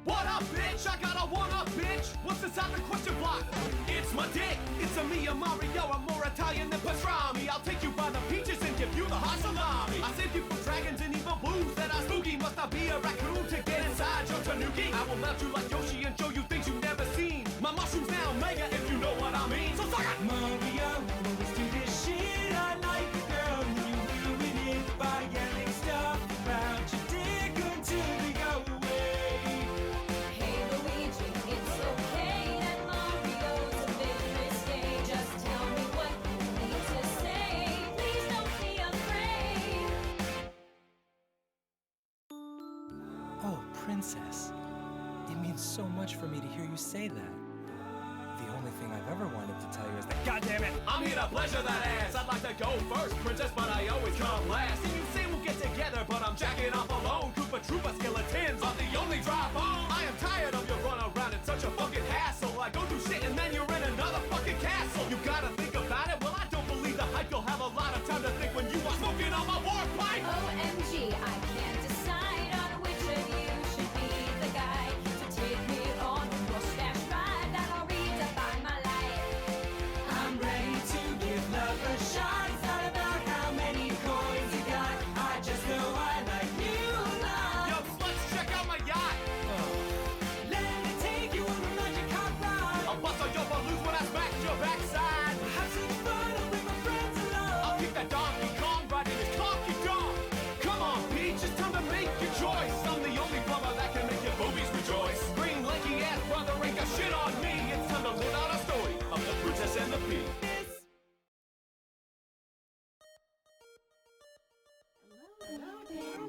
What up, bitch? I got a one-up, bitch. What's inside the question block? It's my dick. It's a me, a Mario. I'm more Italian than pastrami. I'll take you by the peaches and give you the hot salami. I save you from dragons and evil blues that are spooky. Must I be a raccoon to get inside your tanuki? I will melt you like Yoshi and show you things you've never seen. My mushroom's now mega, if you know what I mean. So suck it! Mario, let's do this shit. I like a girl and you ruin it by yelling stuff about your dick until they go away. Hey Luigi, it's okay that Mario's a bit risque. Just tell me what you need to say. Please don't be afraid. Oh, Princess. It means so much for me to hear you say that. The only thing I've ever wanted to tell you is that, goddammit, I'm here to pleasure that ass. I'd like to go first, princess, but I always come last. And you say we'll get together, but I'm jacking off alone. Koopa Troopa skeletons are the only drive home. I am tired of your run around, it's such a fucking hassle. I go through shit and then you're in another fucking castle. You gotta think about it, well I don't believe the hype. You'll have a lot of time to think when you are smoking on my war pipe. OMG, I can't decide on which of you should be the guy to take me on a mustache ride that'll redefine my life. I'm ready to give love a shot. It's not about how many coins you got. I just know I like you a lot. Yo, sluts, check out my yacht. Let me take you on a magic hot ride. I'll bust on your balloons when I smack your backside. Have some fun, I'll bring my friends along. I'll keep that Donkey Kong riding his Donkey Kong. Come on, Peach, it's time to make your choice. I'm the only plumber that can make your boobies rejoice. Green leggy ass brother ain't got shit on me. It's time to live out a story of the Princess and the Pea. Hello there.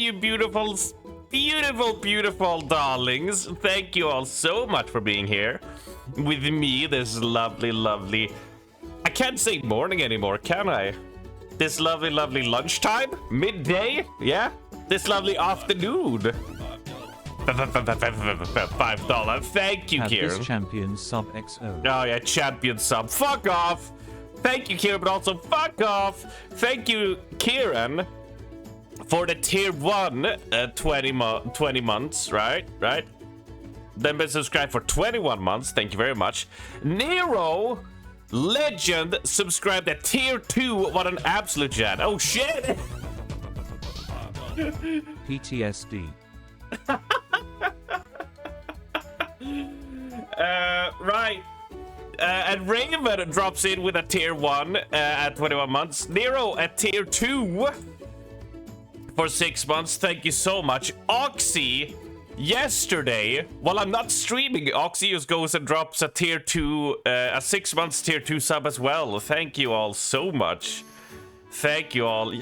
you beautiful, beautiful darlings. Thank you all so much for being here with me this lovely... I can't say morning anymore, can I? This lovely lunchtime? Midday? Yeah? This lovely afternoon. $5. Thank you, Have Kieran. this champion sub XO. Oh yeah, champion sub. Fuck off. Thank you, Kieran, but also fuck off. Thank you, Kieran, for the tier 1 20 months, right? Then been subscribed for 21 months. Thank you very much. Nero Legend subscribed at tier 2. What an absolute jet. Oh shit. PTSD. Right. And Raven drops in with a tier 1 at 21 months. Nero at tier 2 for 6 months. Thank you so much. Oxy, yesterday, while I'm not streaming, Oxy just goes and drops a tier 2, a 6 months tier 2 sub as well. Thank you all so much. Thank you all.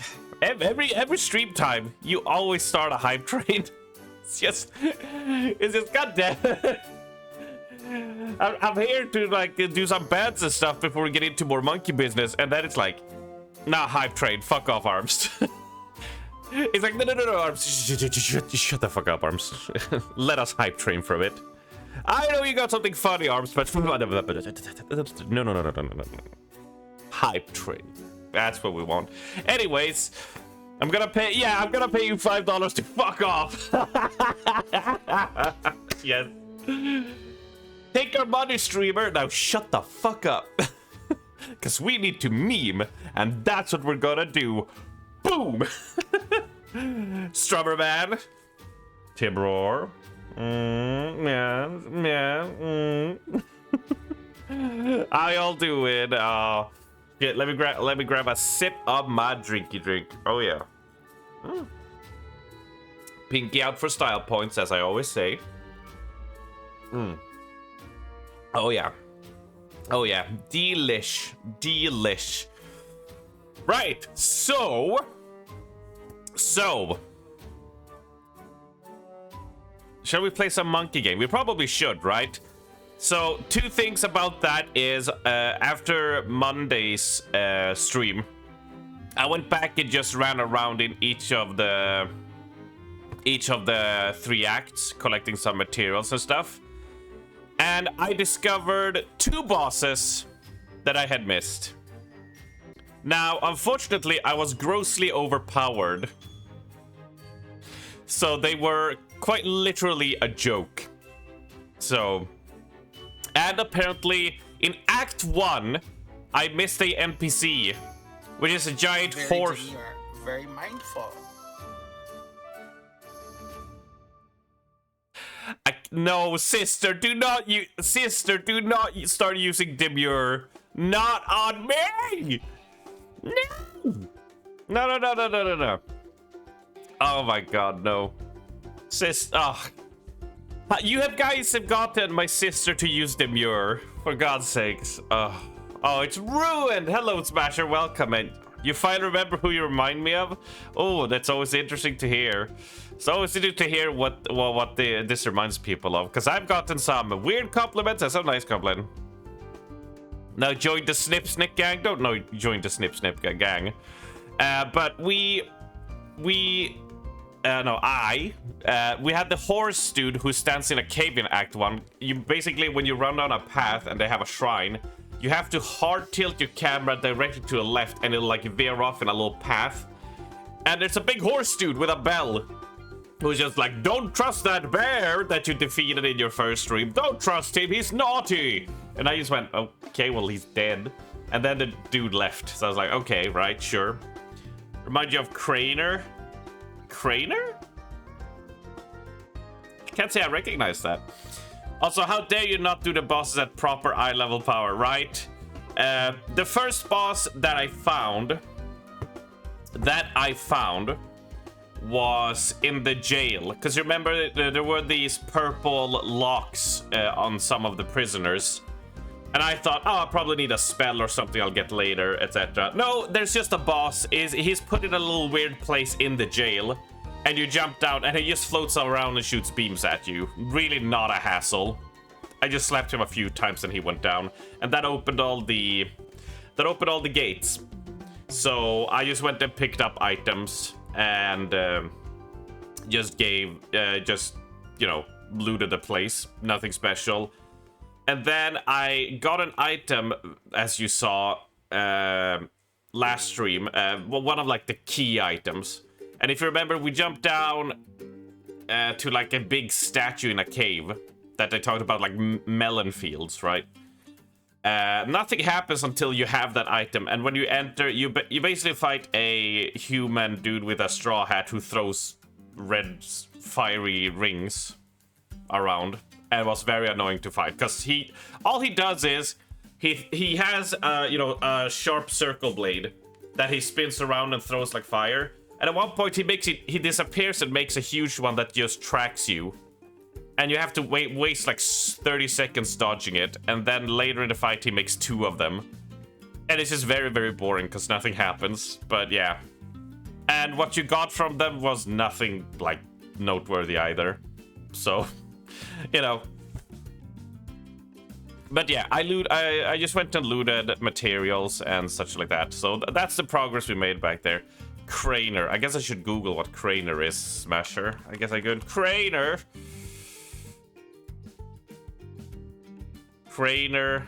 Every stream time, you always start a hype train. It's just goddamn. I'm here to like do some bets and stuff before we get into more monkey business, and then it's like, nah, hype train, fuck off, Arms. It's like, no, Arms, shut the fuck up, Arms. Let us hype train from it. I know you got something funny, Arms, but no. Hype train. That's what we want. Anyways, I'm gonna pay you $5 to fuck off. Yes. Take our money, streamer. Now shut the fuck up. Because we need to meme, and that's what we're gonna do. Boom. Strummer Man. Tim Roar. Yeah. How y'all doing? Yeah, let me grab a sip of my drinky drink. Oh yeah. Pinky out for style points, as I always say. Oh yeah. Delish. Right. So. Shall we play some monkey game? We probably should, right? So, 2 things about that is, after Monday's stream, I went back and just ran around in each of the 3 acts, collecting some materials and stuff. And I discovered 2 bosses that I had missed. Now, unfortunately, I was grossly overpowered. So they were quite literally a joke. So... And apparently, in Act 1, I missed a NPC, which is a giant horse. You are very mindful. No, sister, do not start using demure. Not on me. No. Oh my god, no. You guys have gotten my sister to use demure, for God's sakes. Oh, it's ruined. Hello, Smasher, welcome. And you finally remember who you remind me of? Oh, that's always interesting to hear. It's always interesting to hear what this reminds people of, because I've gotten some weird compliments and some nice compliments. Now join the Snip gang. Don't know, join the Snip gang. But we had the horse dude who stands in a cave in Act 1. You basically, when you run down a path and they have a shrine, you have to hard tilt your camera directly to the left and it'll like veer off in a little path. And there's a big horse dude with a bell who's just like, don't trust that bear that you defeated in your first stream. Don't trust him, he's naughty. And I just went, okay, well, he's dead. And then the dude left. So I was like, okay, right, sure. Remind you of Craner? Craner? Can't say I recognize that. Also, how dare you not do the bosses at proper eye level power, right? The first boss that I found was in the jail. Because remember, there were these purple locks on some of the prisoners. And I thought, oh, I'll probably need a spell or something I'll get later, etc. No, there's just a boss. He's put in a little weird place in the jail. and you jump down, and he just floats around and shoots beams at you. Really not a hassle. I just slapped him a few times and he went down, and that opened all the gates. So I just went and picked up items and just looted the place. Nothing special. And then I got an item, as you saw last stream, one of like the key items. And if you remember, we jumped down to like a big statue in a cave that I talked about, like melon fields, right? Nothing happens until you have that item, and when you enter, you basically fight a human dude with a straw hat who throws red fiery rings around, and it was very annoying to fight because all he does is he has a sharp circle blade that he spins around and throws like fire, and at one point he disappears and makes a huge one that just tracks you. And you have to waste like 30 seconds dodging it. And then later in the fight, he makes 2 of them. And it's just very, very boring because nothing happens. But yeah. And what you got from them was nothing like noteworthy either. So, you know. But yeah, I just went and looted materials and such like that. So that's the progress we made back there. Craner. I guess I should Google what Craner is, Smasher. I guess I could. Craner. Craner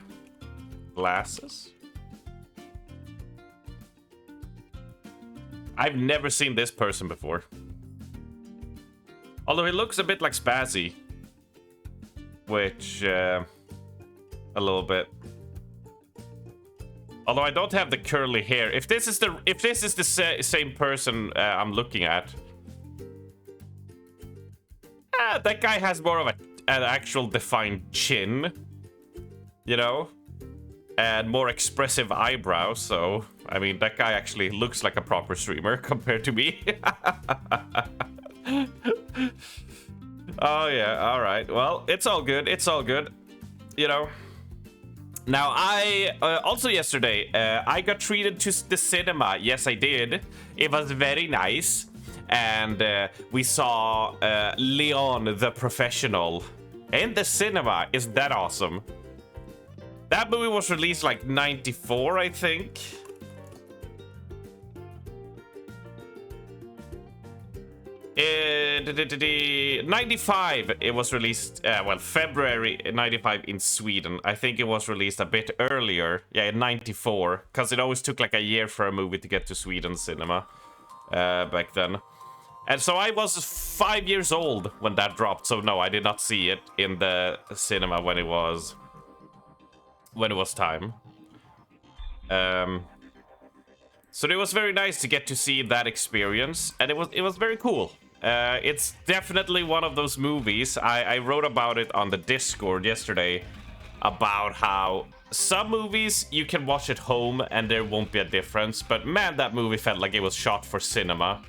glasses. I've never seen this person before. Although he looks a bit like Spazzy. Which, a little bit. Although I don't have the curly hair. If this is the same person I'm looking at. That guy has more of an actual defined chin. You know, and more expressive eyebrows. So, I mean, that guy actually looks like a proper streamer compared to me. Oh, yeah. All right. Well, it's all good. It's all good. You know. Now, I also yesterday, I got treated to the cinema. Yes, I did. It was very nice. And we saw Leon the Professional in the cinema. Is that awesome? That movie was released like 94, I think. Uh, 95 it was released, February 95 in Sweden. I think it was released a bit earlier, in 94, because it always took like a year for a movie to get to Sweden cinema back then. And so I was 5 years old when that dropped, so no, I did not see it in the cinema when it was time. So it was very nice to get to see that experience, and it was very cool. It's definitely one of those movies. I wrote about it on the Discord yesterday about how some movies you can watch at home and there won't be a difference, but man, that movie felt like it was shot for cinema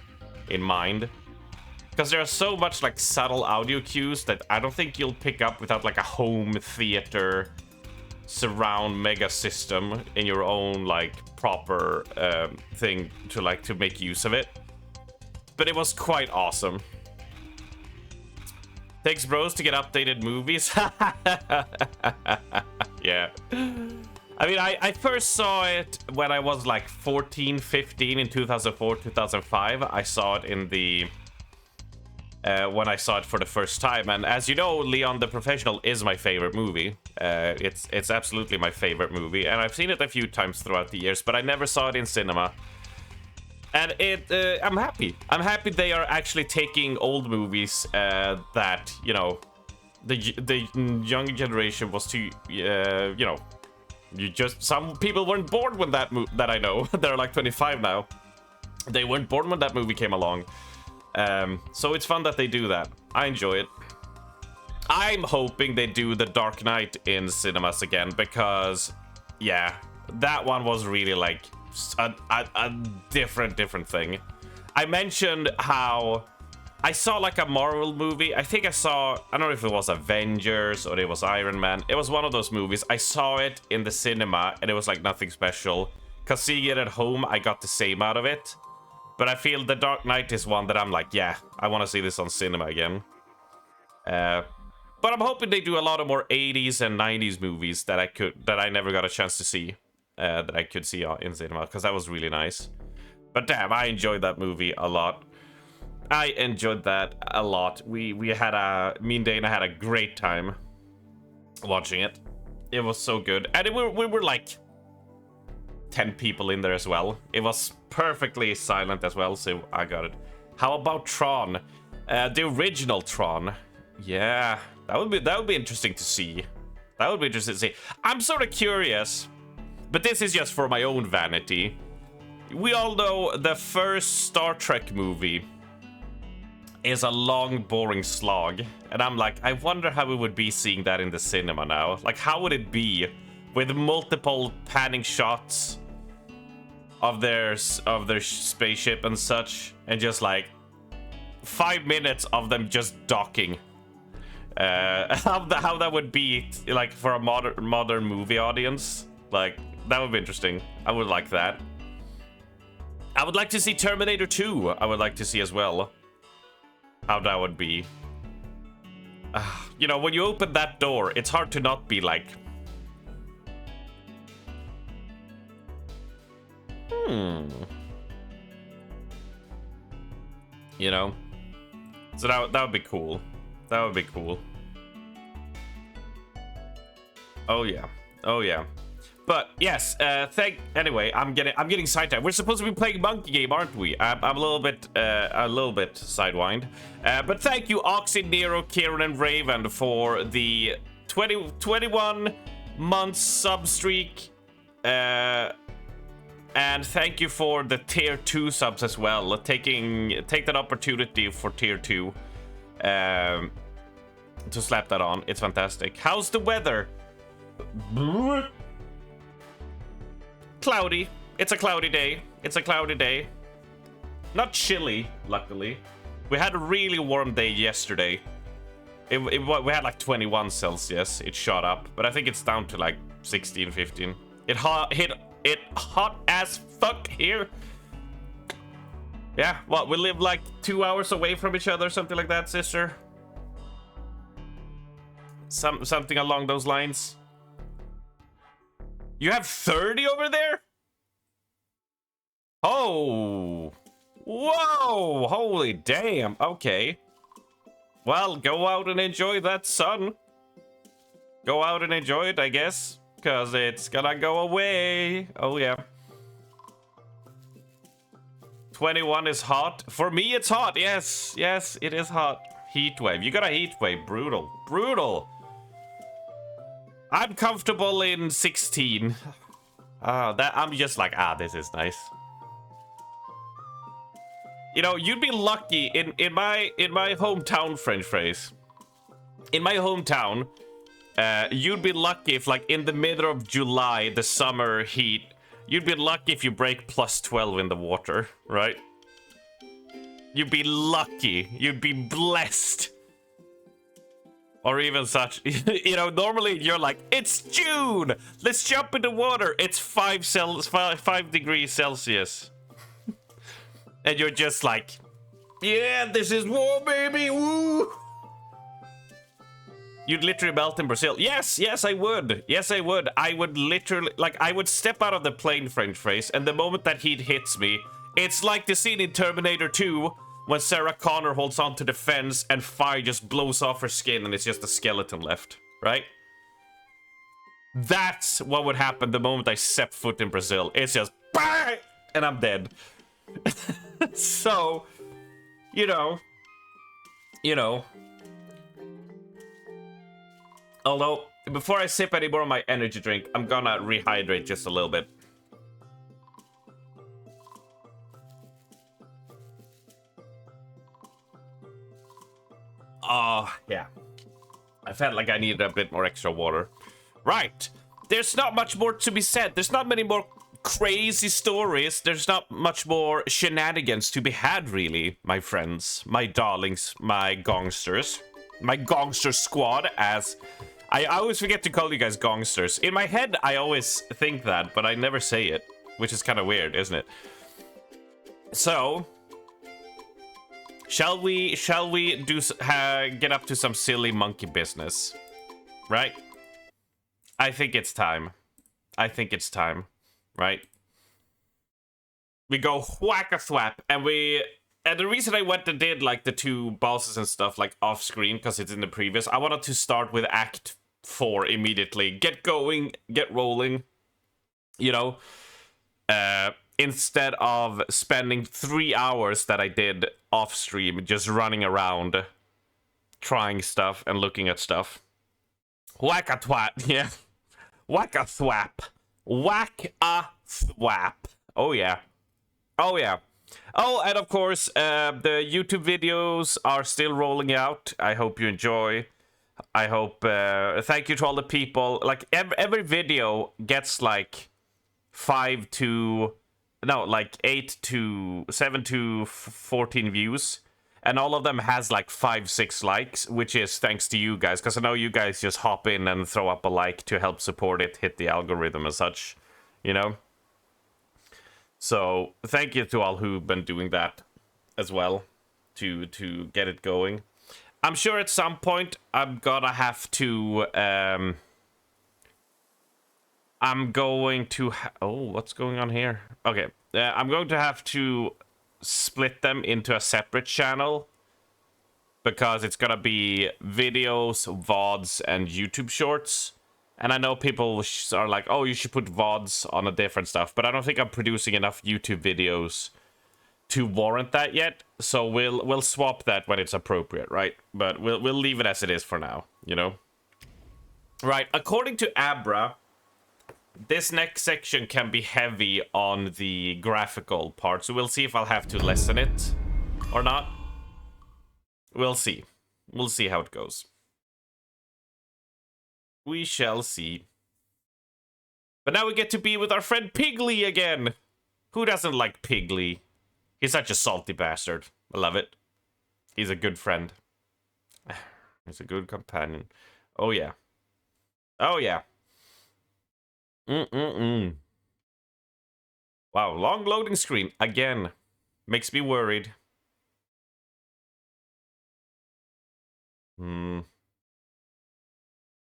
in mind. Because there are so much like subtle audio cues that I don't think you'll pick up without like a home theater surround mega system in your own like proper thing to make use of it. But it was quite awesome. Thanks bros to get updated movies. Yeah. I mean, I first saw it when I was like 14, 15 in 2004, 2005. I saw it in the when I saw it for the first time, and as you know, Leon the Professional is my favorite movie. It's absolutely my favorite movie, and I've seen it a few times throughout the years, but I never saw it in cinema. And I'm happy. I'm happy they are actually taking old movies that, you know, the young generation was too, you know, some people weren't born when that I know. They're like 25 now. They weren't born when that movie came along. So it's fun that they do that. I enjoy it. I'm hoping they do The Dark Knight in cinemas again, because, yeah, that one was really like a different thing. I mentioned how I saw like a Marvel movie. I think I don't know if it was Avengers or it was Iron Man. It was one of those movies. I saw it in the cinema and it was like nothing special. Because seeing it at home, I got the same out of it. But I feel The Dark Knight is one that I'm like, yeah, I want to see this on cinema again. But I'm hoping they do a lot of more 80s and 90s movies that I never got a chance to see. That I could see in cinema, because that was really nice. But damn, I enjoyed that movie a lot. I enjoyed that a lot. Me and Dana had a great time watching it. It was so good. And we were like 10 people in there as well. It was perfectly silent as well, so I got it. How about Tron? The original Tron. Yeah, that would be interesting to see. That would be interesting to see. I'm sort of curious, but this is just for my own vanity. We all know the first Star Trek movie is a long, boring slog. And I'm like, I wonder how we would be seeing that in the cinema now. Like, how would it be with multiple panning shots of their spaceship and such, and just like 5 minutes of them just docking? How that would be like for a modern movie audience. Like, that would be interesting. I would like that. I would like to see Terminator 2. I would like to see as well how that would be. You know, when you open that door, it's hard to not be like, you know? So that would be cool. That would be cool. Oh yeah. Oh yeah. But yes, anyway, I'm getting sidetracked. We're supposed to be playing Monkey Game, aren't we? I'm a little bit sidewind. But thank you, Oxy, Nero, Kieran, and Raven for the 21 months sub streak. And thank you for the tier 2 subs as well. Take that opportunity for tier 2 to slap that on. It's fantastic. How's the weather? Cloudy. It's a cloudy day. It's a cloudy day. Not chilly, luckily. We had a really warm day yesterday. We had like 21 Celsius. It shot up, but I think it's down to like 16, 15. It hot as fuck here. Yeah, what? We live like 2 hours away from each other, something like that, sister. Something along those lines. You have 30 over there? Oh. Whoa. Holy damn. Okay. Well, go out and enjoy that sun. Go out and enjoy it, I guess. Because it's gonna go away. Oh, yeah. 21 is hot. For me, it's hot. Yes. Yes, it is hot. Heat wave. You got a heat wave. Brutal. Brutal. I'm comfortable in 16. I'm just like, this is nice. You know, you'd be lucky in my hometown, French phrase. In my hometown, you'd be lucky if, like, in the middle of July, the summer heat, you'd be lucky if you break plus 12 in the water, right? You'd be lucky. You'd be blessed. Or even such, you know, normally you're like, it's June, let's jump in the water. It's 5 degrees Celsius. And you're just like, yeah, this is war, baby, woo. You'd literally melt in Brazil. Yes, I would. Yes, I would. I would literally, like, I would step out of the plane, French phrase, and the moment that heat hits me, it's like the scene in Terminator 2, when Sarah Connor holds onto the fence and fire just blows off her skin and it's just a skeleton left, right? That's what would happen the moment I step foot in Brazil. It's just bang, and I'm dead. So, you know. Although, before I sip any more of my energy drink, I'm gonna rehydrate just a little bit. Oh, yeah. I felt like I needed a bit more extra water. Right. There's not much more to be said. There's not many more crazy stories. There's not much more shenanigans to be had, really, my friends, my darlings, my gongsters. My gongster squad, as... I always forget to call you guys gongsters. In my head, I always think that, but I never say it, which is kind of weird, isn't it? So, shall we do get up to some silly monkey business, right? I think it's time. I think it's time, right? We go whack a thwap, and the reason I went and did like the 2 bosses and stuff like off screen because it's in the previous. I wanted to start with Act 4 immediately. Get going, get rolling. You know, instead of spending 3 hours that I did off stream just running around, trying stuff and looking at stuff. Whack a twat, yeah. Whack a thwap. Whack a thwap. Oh yeah. Oh yeah. Oh, and of course, the YouTube videos are still rolling out. I hope you enjoy. I hope, thank you to all the people. Like, every video gets like 8 to 7 to 14 views. And all of them has like 5-6 likes, which is thanks to you guys. Because I know you guys just hop in and throw up a like to help support it, hit the algorithm and such, you know? So, thank you to all who've been doing that as well to get it going. I'm sure at some point I'm gonna have to, oh, what's going on here? Okay, I'm going to have to split them into a separate channel because it's gonna be videos, VODs, and YouTube shorts. And I know people are like, oh, you should put VODs on a different stuff, but I don't think I'm producing enough YouTube videos to warrant that yet. So we'll swap that when it's appropriate, right? But we'll leave it as it is for now, you know? Right, according to Abra, this next section can be heavy on the graphical part, so we'll see if I'll have to lessen it or not. We'll see. We'll see how it goes. We shall see. But now we get to be with our friend Piggly again. Who doesn't like Piggly? He's such a salty bastard. I love it. He's a good friend. He's a good companion. Oh yeah. Oh yeah. Wow, long loading screen again. Makes me worried.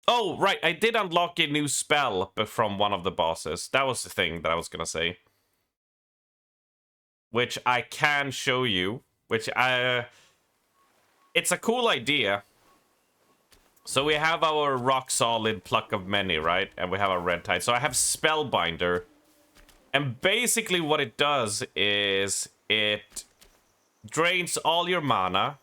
Oh, right, I did unlock a new spell from one of the bosses. That was the thing that I was gonna say. Which I can show you. Which, it's a cool idea. So we have our rock solid pluck of many, right? And we have our red tide. So I have Spellbinder. And basically what it does is it drains all your mana.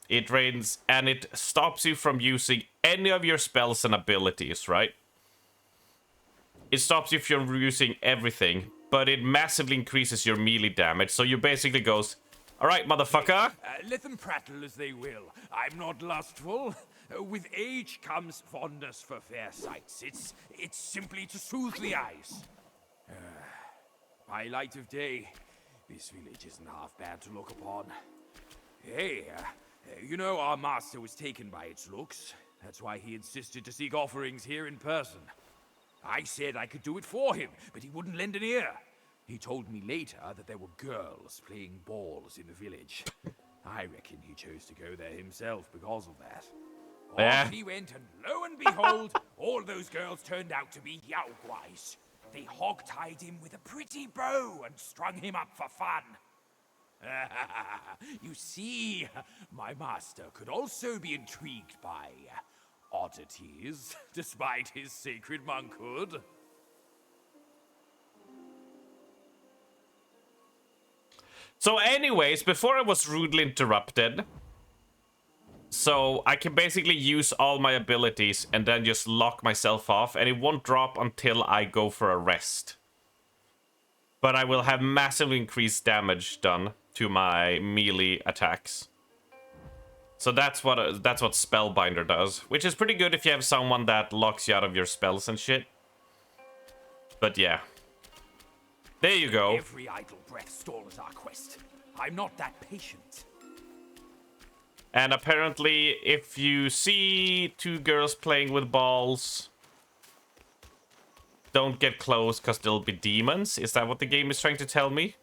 It drains and it stops you from using any of your spells and abilities, right? It stops you from using everything, but it massively increases your melee damage. So you basically goes, all right, motherfucker. Let them prattle as they will. I'm not lustful. With age comes fondness for fair sights. It's simply to soothe the eyes. By light of day, this village isn't half bad to look upon. Hey, you know our master was taken by its looks. That's why he insisted to seek offerings here in person. I said I could do it for him, but he wouldn't lend an ear. He told me later that there were girls playing balls in the village. I reckon he chose to go there himself because of that. Off he went, and lo and behold, all those girls turned out to be Yaoguais. They hog-tied him with a pretty bow and strung him up for fun. You see, my master could also be intrigued by oddities, despite his sacred monkhood. So anyways, before I was rudely interrupted, so I can basically use all my abilities and then just lock myself off, and it won't drop until I go for a rest. But I will have massively increased damage done to my melee attacks. So that's what Spellbinder does, which is pretty good if you have someone that locks you out of your spells and shit. But yeah. There you go. Every idle breath stalls our quest. I'm not that patient. And apparently, if you see two girls playing with balls, don't get close because there'll be demons. Is that what the game is trying to tell me?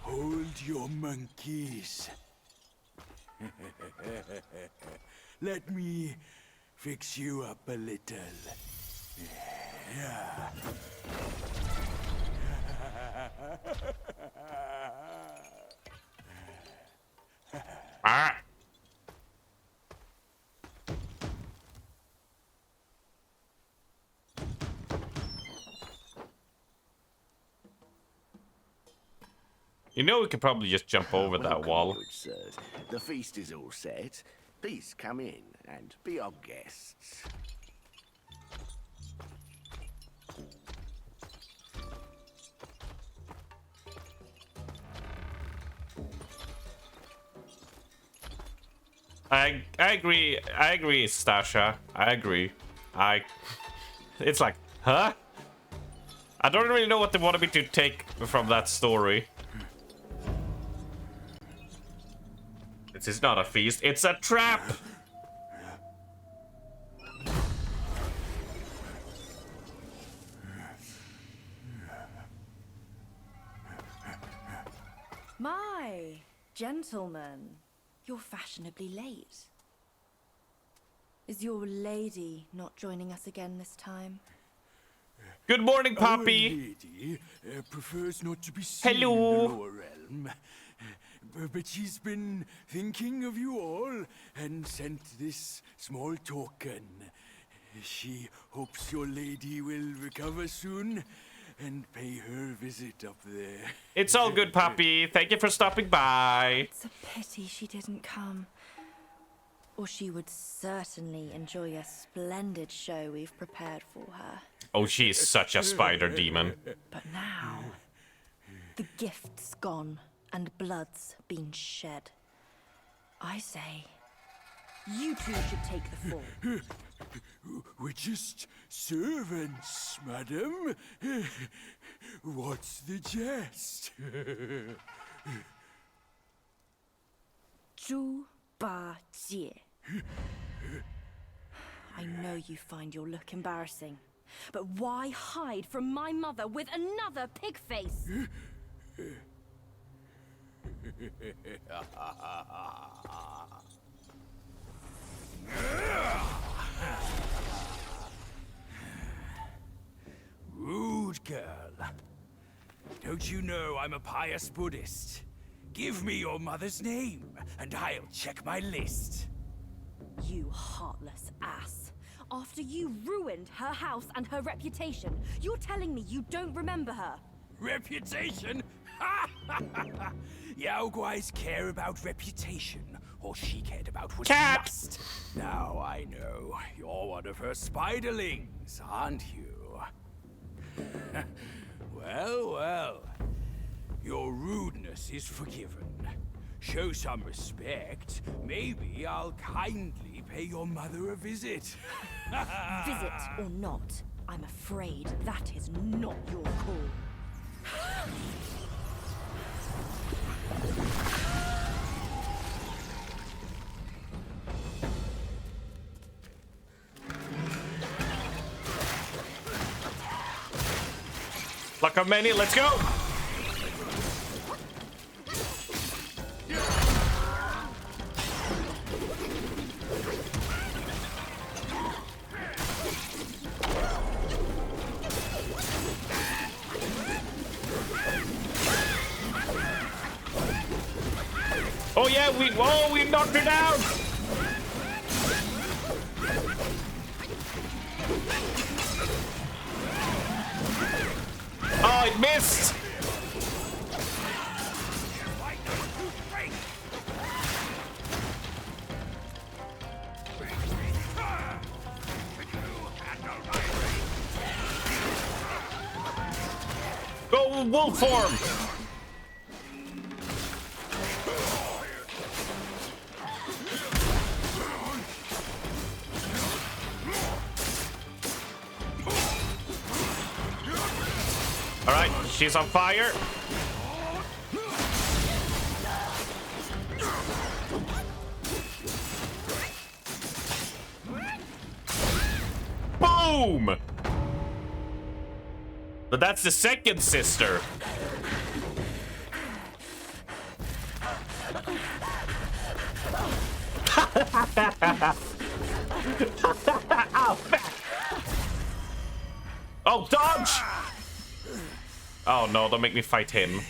Hold your monkeys. Let me fix you up a little. Ah. You know, we could probably just jump over that Welcome, wall. good sirs. The feast is all set. Please come in and be our guests. I agree. I agree, Stasha. I agree. It's like, huh? I don't really know what they wanted me to take from that story. This is not a feast. It's a trap. My gentlemen, you're fashionably late. Is your lady not joining us again this time? Good morning, Our Poppy. lady prefers not to be seen Hello. in the lower realm. But she's been thinking of you all and sent this small token. She hopes your lady will recover soon and pay her visit up there. It's all good, Poppy. Thank you for stopping by. It's a pity she didn't come. Or she would certainly enjoy a splendid show we've prepared for her. Oh, she's such a spider demon. But now, the gift's gone and blood's been shed. I say, you two should take the fall. We're just servants, madam. What's the jest? Zhu Ba Jie. I know you find your look embarrassing, but why hide from my mother with another pig face? Rude girl. Don't you know I'm a pious Buddhist? Give me your mother's name, and I'll check my list. You heartless ass. After you ruined her house and her reputation, you're telling me you don't remember her? Reputation? Yao Guai's care about reputation, or she cared about was Cat. lust. Now I know. You're one of her spiderlings, aren't you? Well, well. Your rudeness is forgiven. Show some respect. Maybe I'll kindly pay your mother a visit. Visit or not, I'm afraid that is not your call. Luck of many, let's go! Oh yeah, we knocked her down! Oh, it missed! Go wolf form! Alright, she's on fire. Boom! But that's the second sister. Oh, dodge! Oh no, don't make me fight him.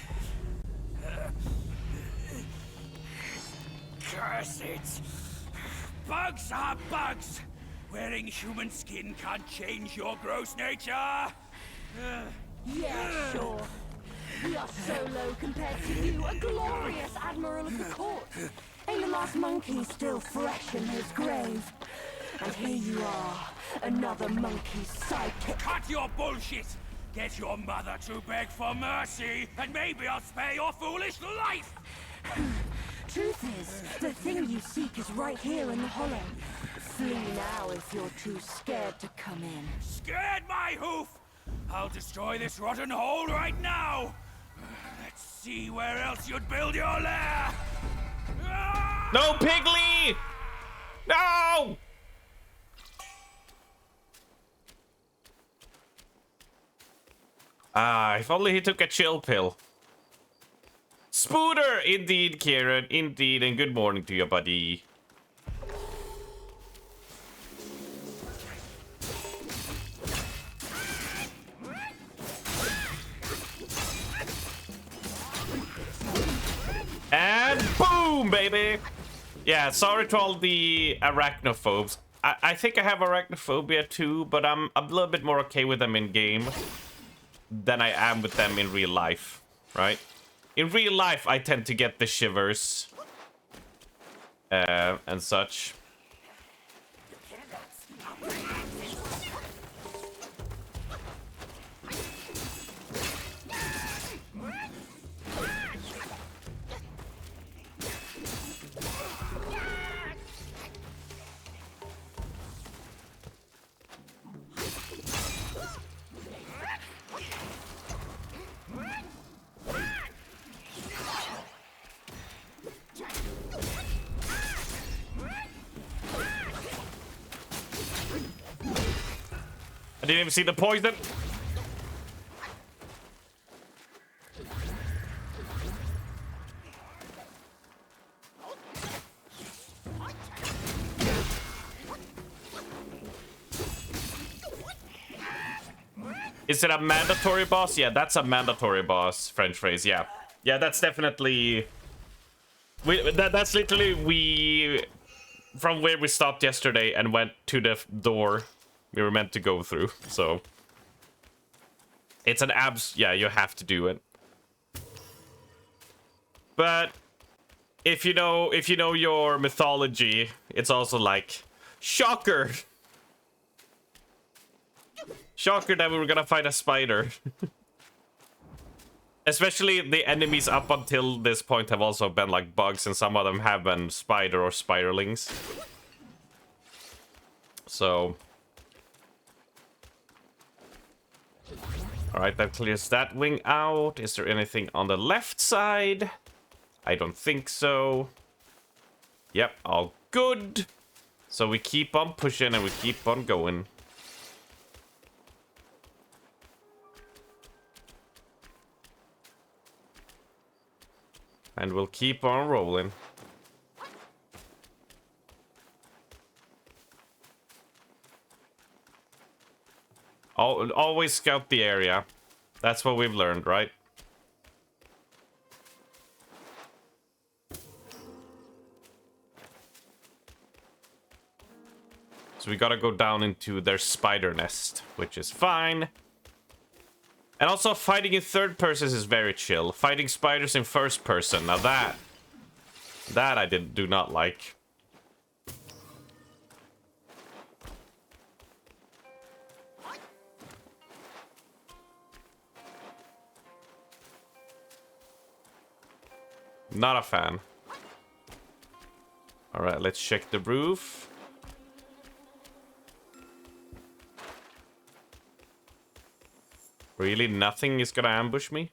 Curse it! Bugs are bugs! Wearing human skin can't change your gross nature! Yeah, sure. We are so low compared to you, a glorious admiral of the court. Ain't the last monkey still fresh in his grave? And here you are, another monkey's sidekick. Cut your bullshit! Get your mother to beg for mercy, and maybe I'll spare your foolish life! Truth is, the thing you seek is right here in the hollow. Flee now if you're too scared to come in. Scared my hoof! I'll destroy this rotten hole right now! Let's see where else you'd build your lair! No, Piggly! No! Ah, if only he took a chill pill. Spooder! Indeed, Kieran. Indeed, and good morning to you, buddy. And boom, baby! Yeah, sorry to all the arachnophobes. I think I have arachnophobia too, but I'm a little bit more okay with them in game than I am with them in real life, right? In real life, I tend to get the shivers and such. I didn't even see the poison. Is it a mandatory boss? Yeah, that's a mandatory boss. French phrase, yeah. Yeah, that's definitely... That's literally from where we stopped yesterday and went to the door we were meant to go through, so... It's an yeah, you have to do it. But... If you know your mythology, it's also like... Shocker! Shocker that we were gonna fight a spider. Especially the enemies up until this point have also been like bugs, and some of them have been spider or spiderlings. So... Alright, that clears that wing out. Is there anything on the left side? I don't think so. Yep, all good. So we keep on pushing and we keep on going. And we'll keep on rolling. Always scout the area. That's what we've learned, right? So we gotta go down into their spider nest, which is fine. And also, fighting in third person is very chill. Fighting spiders in first person, now that I do not like. Not a fan. Alright, let's check the roof. Really? Nothing is gonna ambush me?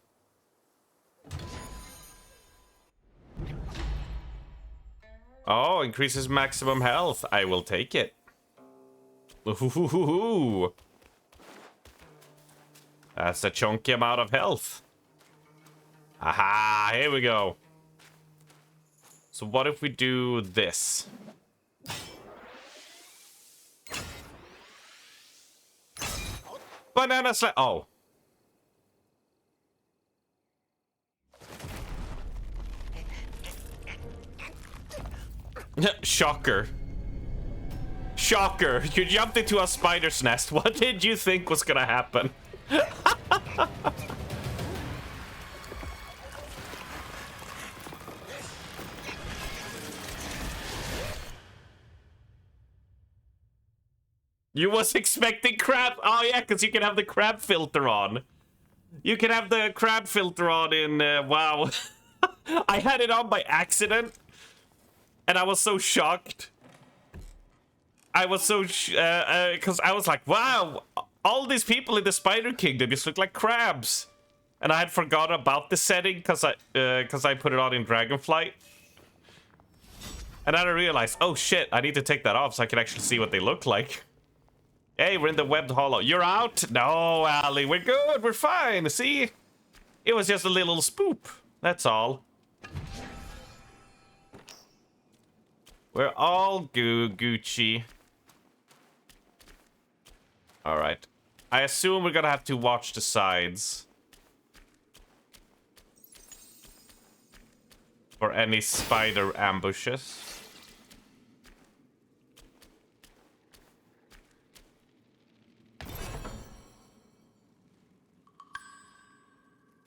Oh, increases maximum health. I will take it. Ooh. That's a chunky amount of health. Aha, here we go. So what if we do this? banana slap. Oh. Shocker. Shocker. You jumped into a spider's nest. What did you think was gonna happen? You was expecting crab. Oh yeah, because you can have the crab filter on. You can have the crab filter on in... wow. I had it on by accident. And I was so shocked. I was so... because I was like, wow. All these people in the Spider Kingdom just look like crabs. And I had forgotten about the setting because I put it on in Dragonflight. And then I realized, oh shit, I need to take that off so I can actually see what they look like. Hey, we're in the webbed hollow. You're out? No, Ali, we're good. We're fine. See? It was just a little spoop. That's all. We're all Gucci. Alright. I assume we're gonna have to watch the sides. For any spider ambushes.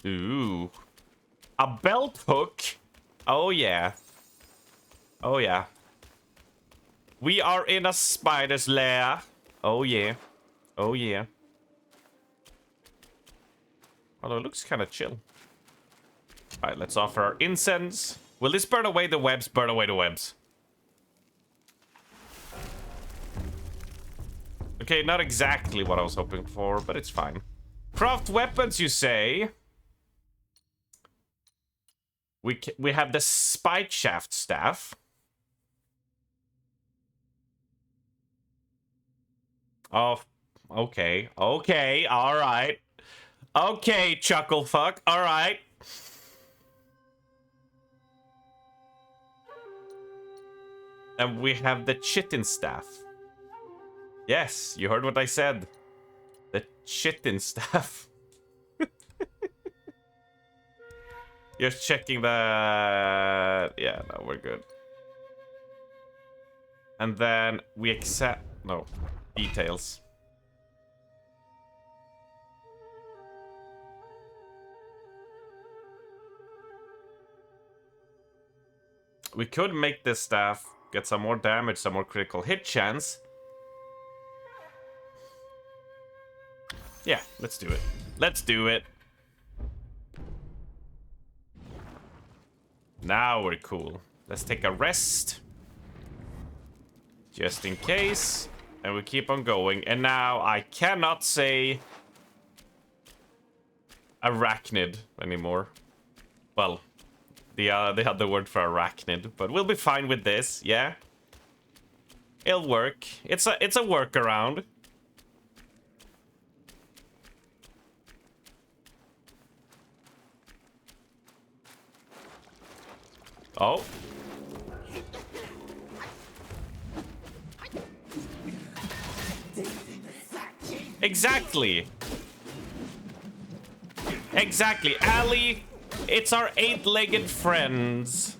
Ooh. A belt hook? Oh yeah. Oh yeah. We are in a spider's lair. Oh yeah. Oh yeah. Although it looks kind of chill. Alright, let's offer our incense. Will this burn away the webs? Burn away the webs. Okay, not exactly what I was hoping for, but it's fine. Craft weapons, you say? We have the spike shaft staff. Oh, okay. Okay, alright. Okay, chuckle fuck. Alright. And we have the chitin staff. Yes, you heard what I said. The chitin staff. Just checking that. Yeah, no, we're good. And then we accept... No. Details. We could make this staff get some more damage, some more critical hit chance. Yeah, let's do it. Let's do it. Now we're cool. Let's take a rest. Just in case. And we keep on going. And now I cannot say arachnid anymore. Well, the other word for arachnid. But we'll be fine with this, yeah? It'll work. It's a workaround. Oh. Exactly. Exactly. Ali, it's our eight-legged friends.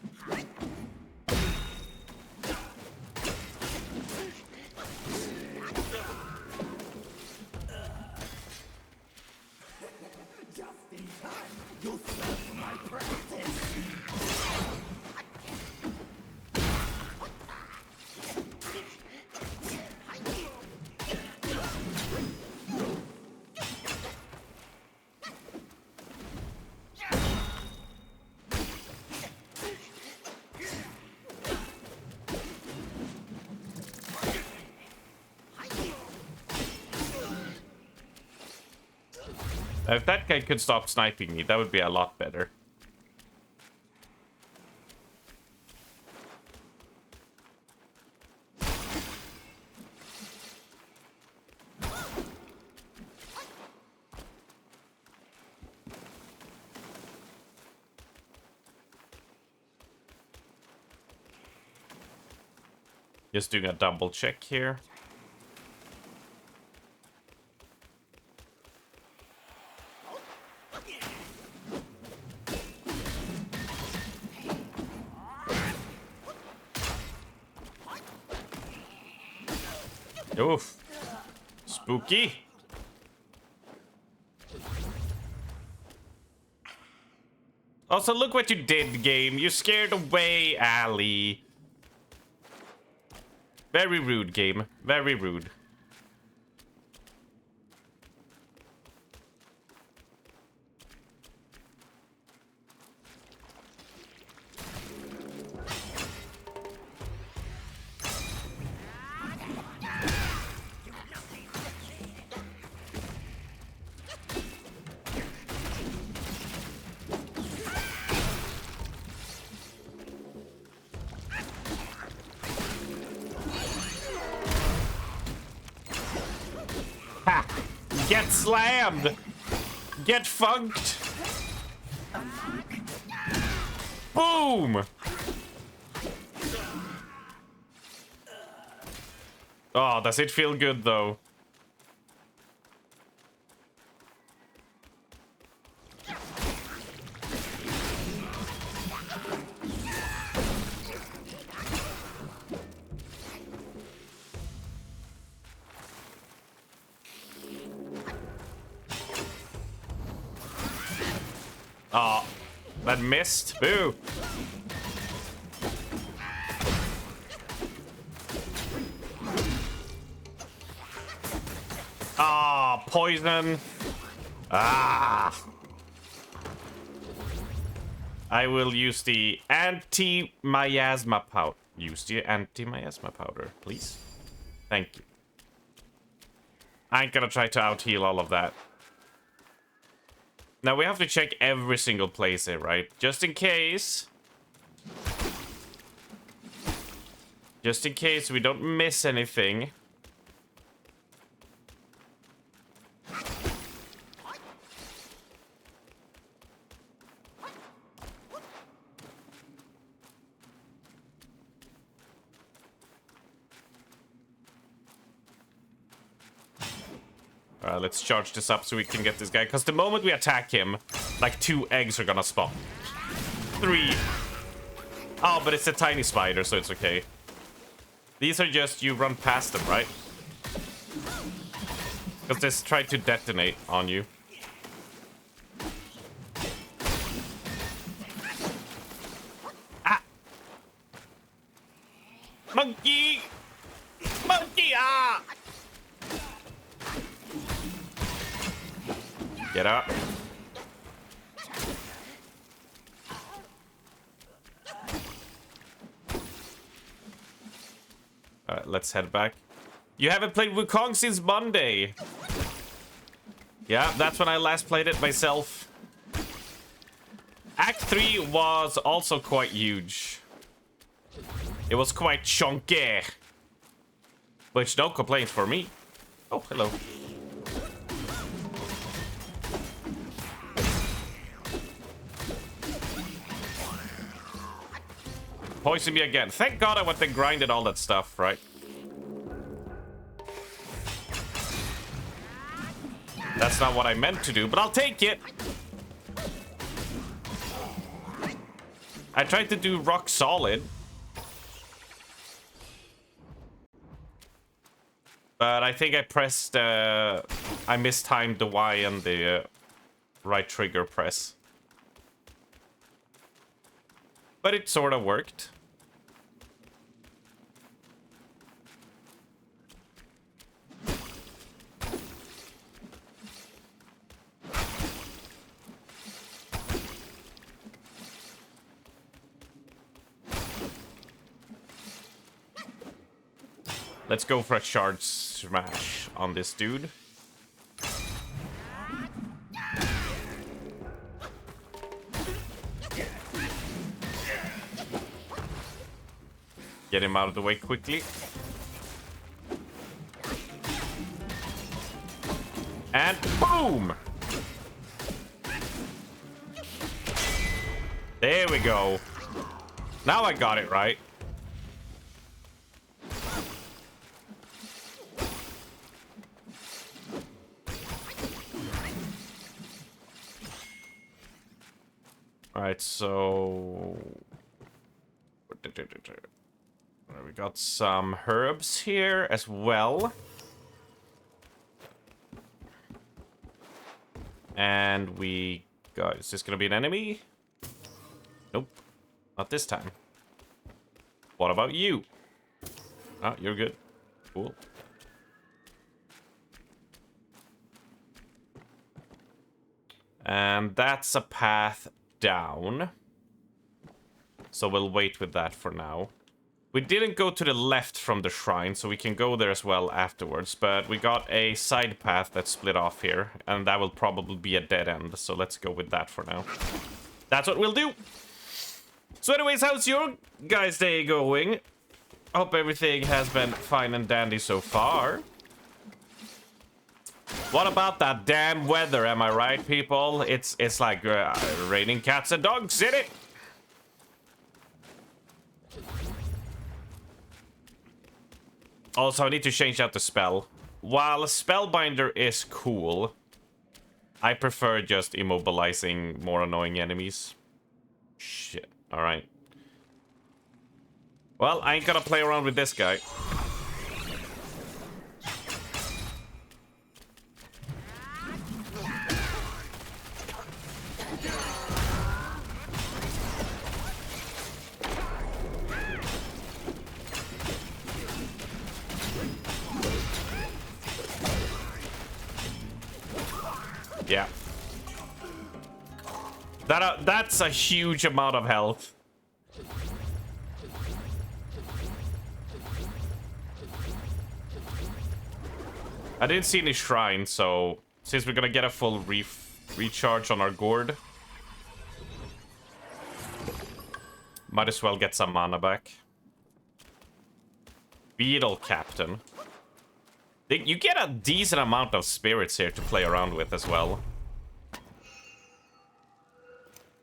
If that guy could stop sniping me, that would be a lot better. Just doing a double check here. Oof. Spooky. Also, look what you did, game. You scared away Ali. Very rude, game. Very rude. Ha! Get slammed! Get funked! Boom! Oh, does it feel good though? Oh, that missed. Boo. Ah, poison. Ah. I will use the anti-miasma powder. Use the anti-miasma powder, please. Thank you. I ain't gonna try to out-heal all of that. Now we have to check every single place here, right? Just in case. Just in case we don't miss anything. Alright, let's charge this up so we can get this guy. Because the moment we attack him, like 2 eggs are gonna spawn. 3. Oh, but it's a tiny spider, so it's okay. These are just, you run past them, right? Because this tried to detonate on you. Ah! Monkey! Monkey! Ah! Get up. Alright, let's head back. You haven't played Wukong since Monday. Yeah, that's when I last played it myself. Act 3 was also quite huge. It was quite chunky. Which, no complaints for me. Oh, hello. Poison me again. Thank God I went and grinded all that stuff, right? That's not what I meant to do, but I'll take it. I tried to do rock solid. But I think I pressed, I mistimed the Y and the right trigger press. But it sort of worked. Let's go for a shard smash on this dude. Get him out of the way quickly. And boom! There we go. Now I got it right. Alright, so... There we got some herbs here as well. And we got... Is this gonna be an enemy? Nope. Not this time. What about you? Oh, you're good. Cool. And that's a path down. So we'll wait with that for now. We didn't go to the left from the shrine, so we can go there as well afterwards. But we got a side path that split off here, and that will probably be a dead end. So let's go with that for now. That's what we'll do. So anyways, how's your guys' day going? Hope everything has been fine and dandy so far. What about that damn weather, am I right, people? It's like raining cats and dogs in it. Also, I need to change out the spell. While Spellbinder is cool, I prefer just immobilizing more annoying enemies. Shit. Alright. Well, I ain't gonna play around with this guy. Yeah. That's a huge amount of health. I didn't see any shrines, so since we're gonna get a full recharge on our gourd, might as well get some mana back. Beetle Captain. You get a decent amount of spirits here to play around with as well.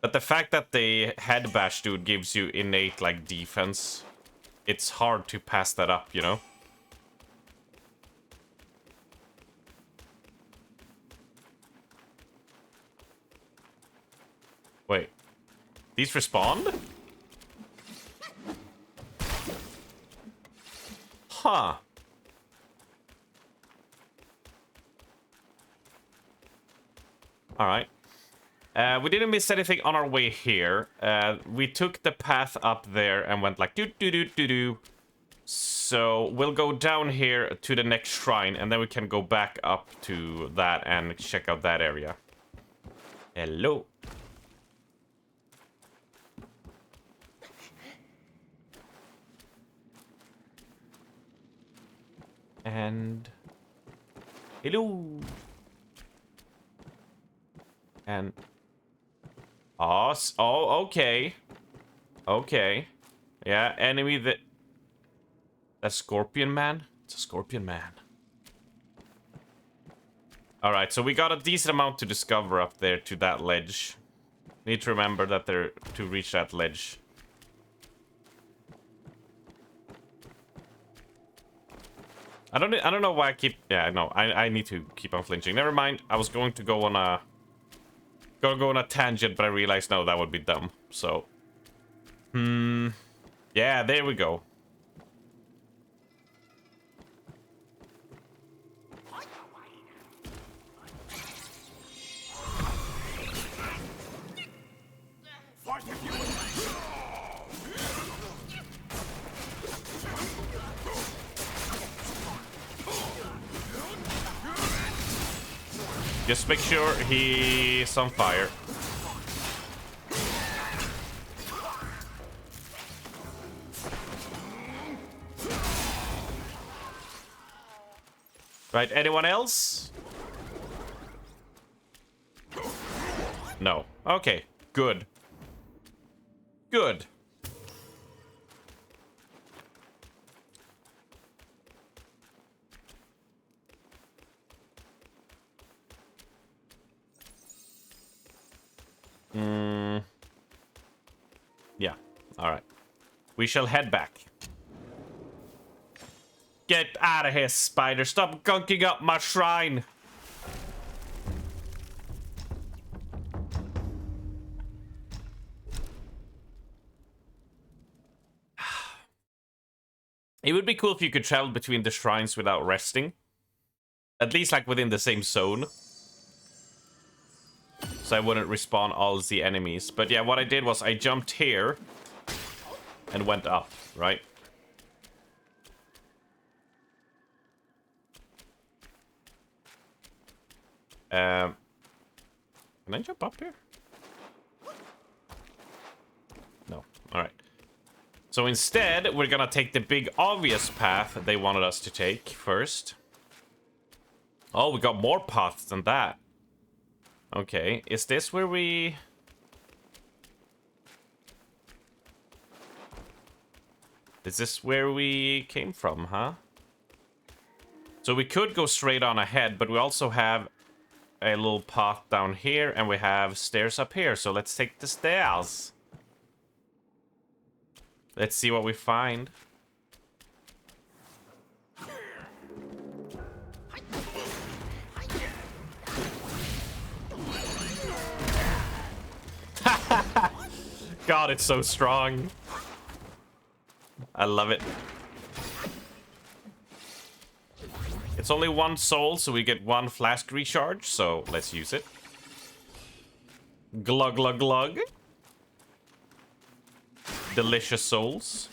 But the fact that the head bash dude gives you innate, like, defense, it's hard to pass that up, you know? Wait. These respawned? Huh. Alright. We didn't miss anything on our way here. We took the path up there and went like do-do-do-do-do. So we'll go down here to the next shrine, and then we can go back up to that and check out that area. Hello. And... hello. And... oh, okay. Okay. Yeah, enemy that... That's Scorpion Man? It's a Scorpion Man. Alright, so we got a decent amount to discover up there to that ledge. Need to remember that to reach that ledge. I don't know why I keep... Yeah, no, I need to keep on flinching. Never mind, I was going to go on a... go on a tangent, but I realized, no, that would be dumb. So... yeah, there we go. Just make sure he's on fire. Right, anyone else? No. Okay, good. Good. Yeah, alright. We shall head back. Get out of here, spider. Stop gunking up my shrine. It would be cool if you could travel between the shrines without resting. At least like within the same zone. So I wouldn't respawn all the enemies. But yeah, what I did was I jumped here and went up, right? Can I jump up here? No. Alright. So instead, we're gonna take the big obvious path they wanted us to take first. Oh, we got more paths than that. Okay, is this where we... Is this where we came from, huh? So we could go straight on ahead, but we also have a little path down here, and we have stairs up here. So let's take the stairs. Let's see what we find. God, it's so strong. I love it. It's only 1 soul, so we get 1 flask recharge, so let's use it. Glug, glug, glug. Delicious souls.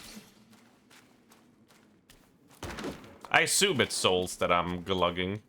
I assume it's souls that I'm glugging.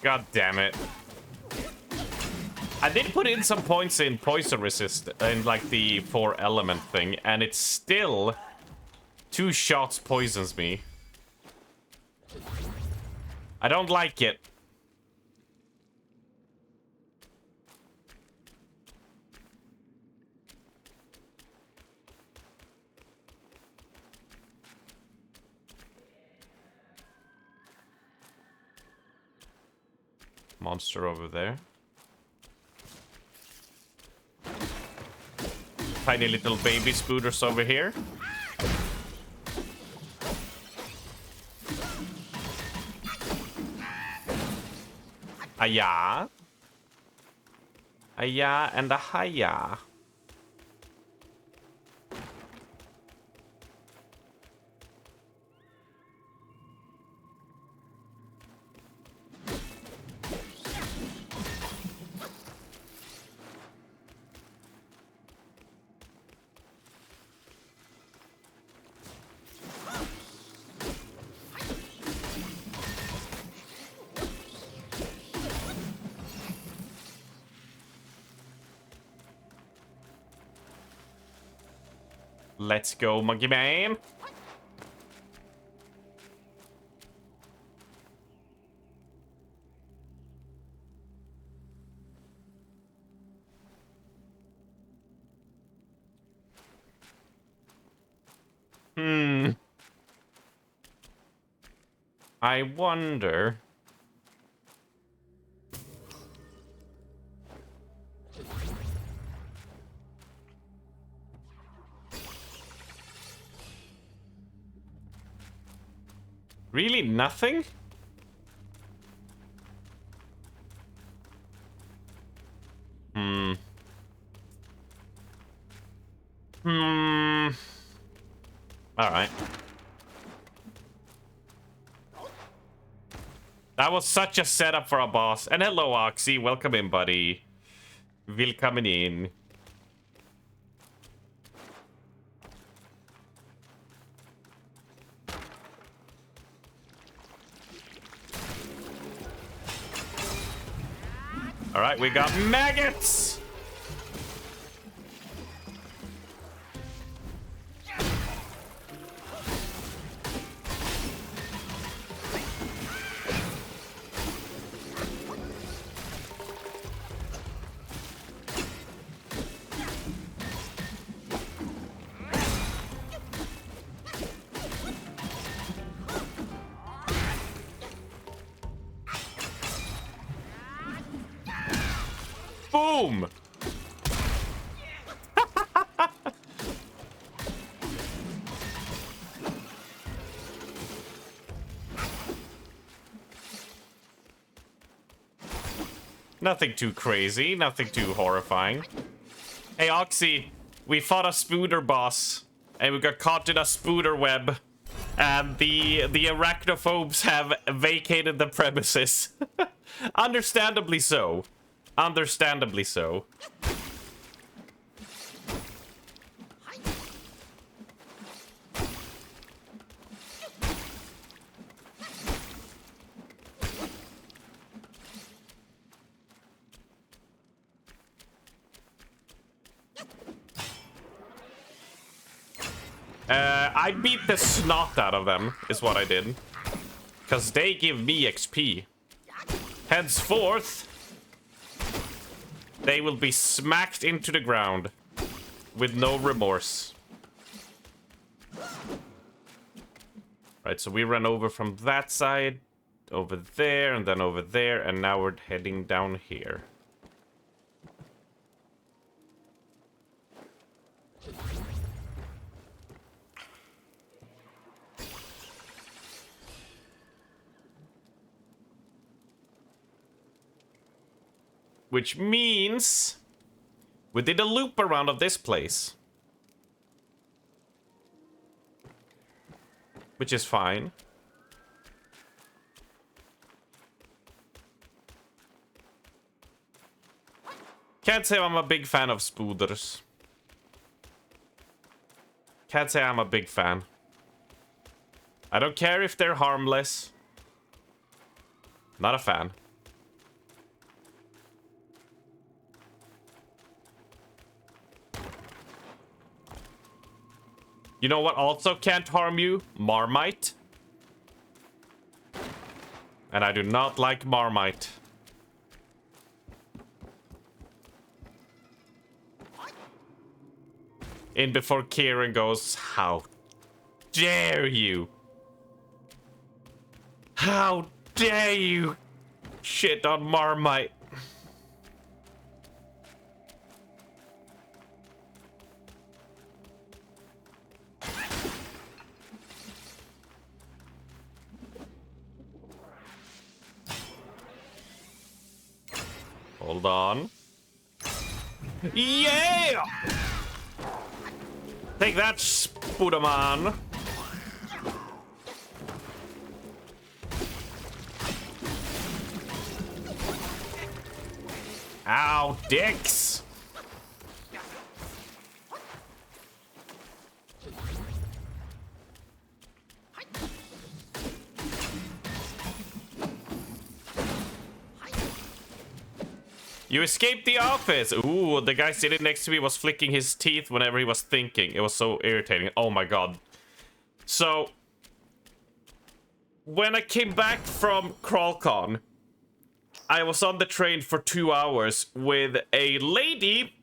God damn it. I did put in some points in poison resist in like the 4 element thing, and it's still 2 shots poisons me. I don't like it. Monster over there. Tiny little baby spooders over here. Aya. Aya and a hiya. Let's go, monkey man. I wonder. Really nothing? Alright. That was such a setup for a boss. And hello, Oxy. Welcome in, buddy. Willkommen in. Alright, we got maggots! Boom! Nothing too crazy, nothing too horrifying. Hey, Oxy, we fought a spooder boss, and we got caught in a spooder web. And the arachnophobes have vacated the premises. Understandably so. Understandably so. I beat the snot out of them, is what I did. Because they give me XP. Henceforth, they will be smacked into the ground with no remorse. Right, so we ran over from that side, over there, and then over there, and now we're heading down here. Which means we did a loop around of this place. Which is fine. Can't say I'm a big fan of spooders. Can't say I'm a big fan. I don't care if they're harmless. Not a fan. You know what also can't harm you? Marmite. And I do not like Marmite. In before Kieran goes, how dare you? How dare you shit on Marmite? Hold on. Yeah! Take that, Spooderman. Ow, dicks! You escaped the office! Ooh, the guy sitting next to me was flicking his teeth whenever he was thinking. It was so irritating. Oh my god. So, when I came back from CrawlCon, I was on the train for 2 hours with a lady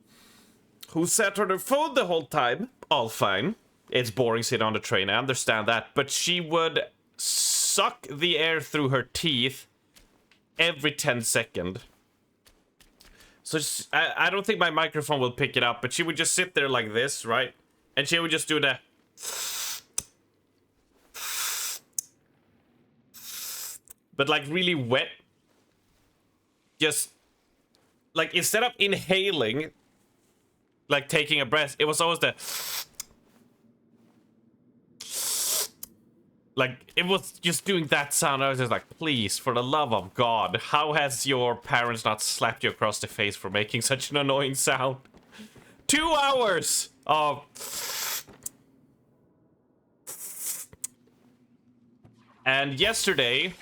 who sat on her phone the whole time. All fine. It's boring sitting on the train, I understand that. But she would suck the air through her teeth every 10 seconds. So I don't think my microphone will pick it up, but she would just sit there like this, right? And she would just do the... But like really wet. Just... Like instead of inhaling, like taking a breath, it was always the... Like, it was just doing that sound. I was just like, please, for the love of God, how has your parents not slapped you across the face for making such an annoying sound? 2 hours of... And yesterday,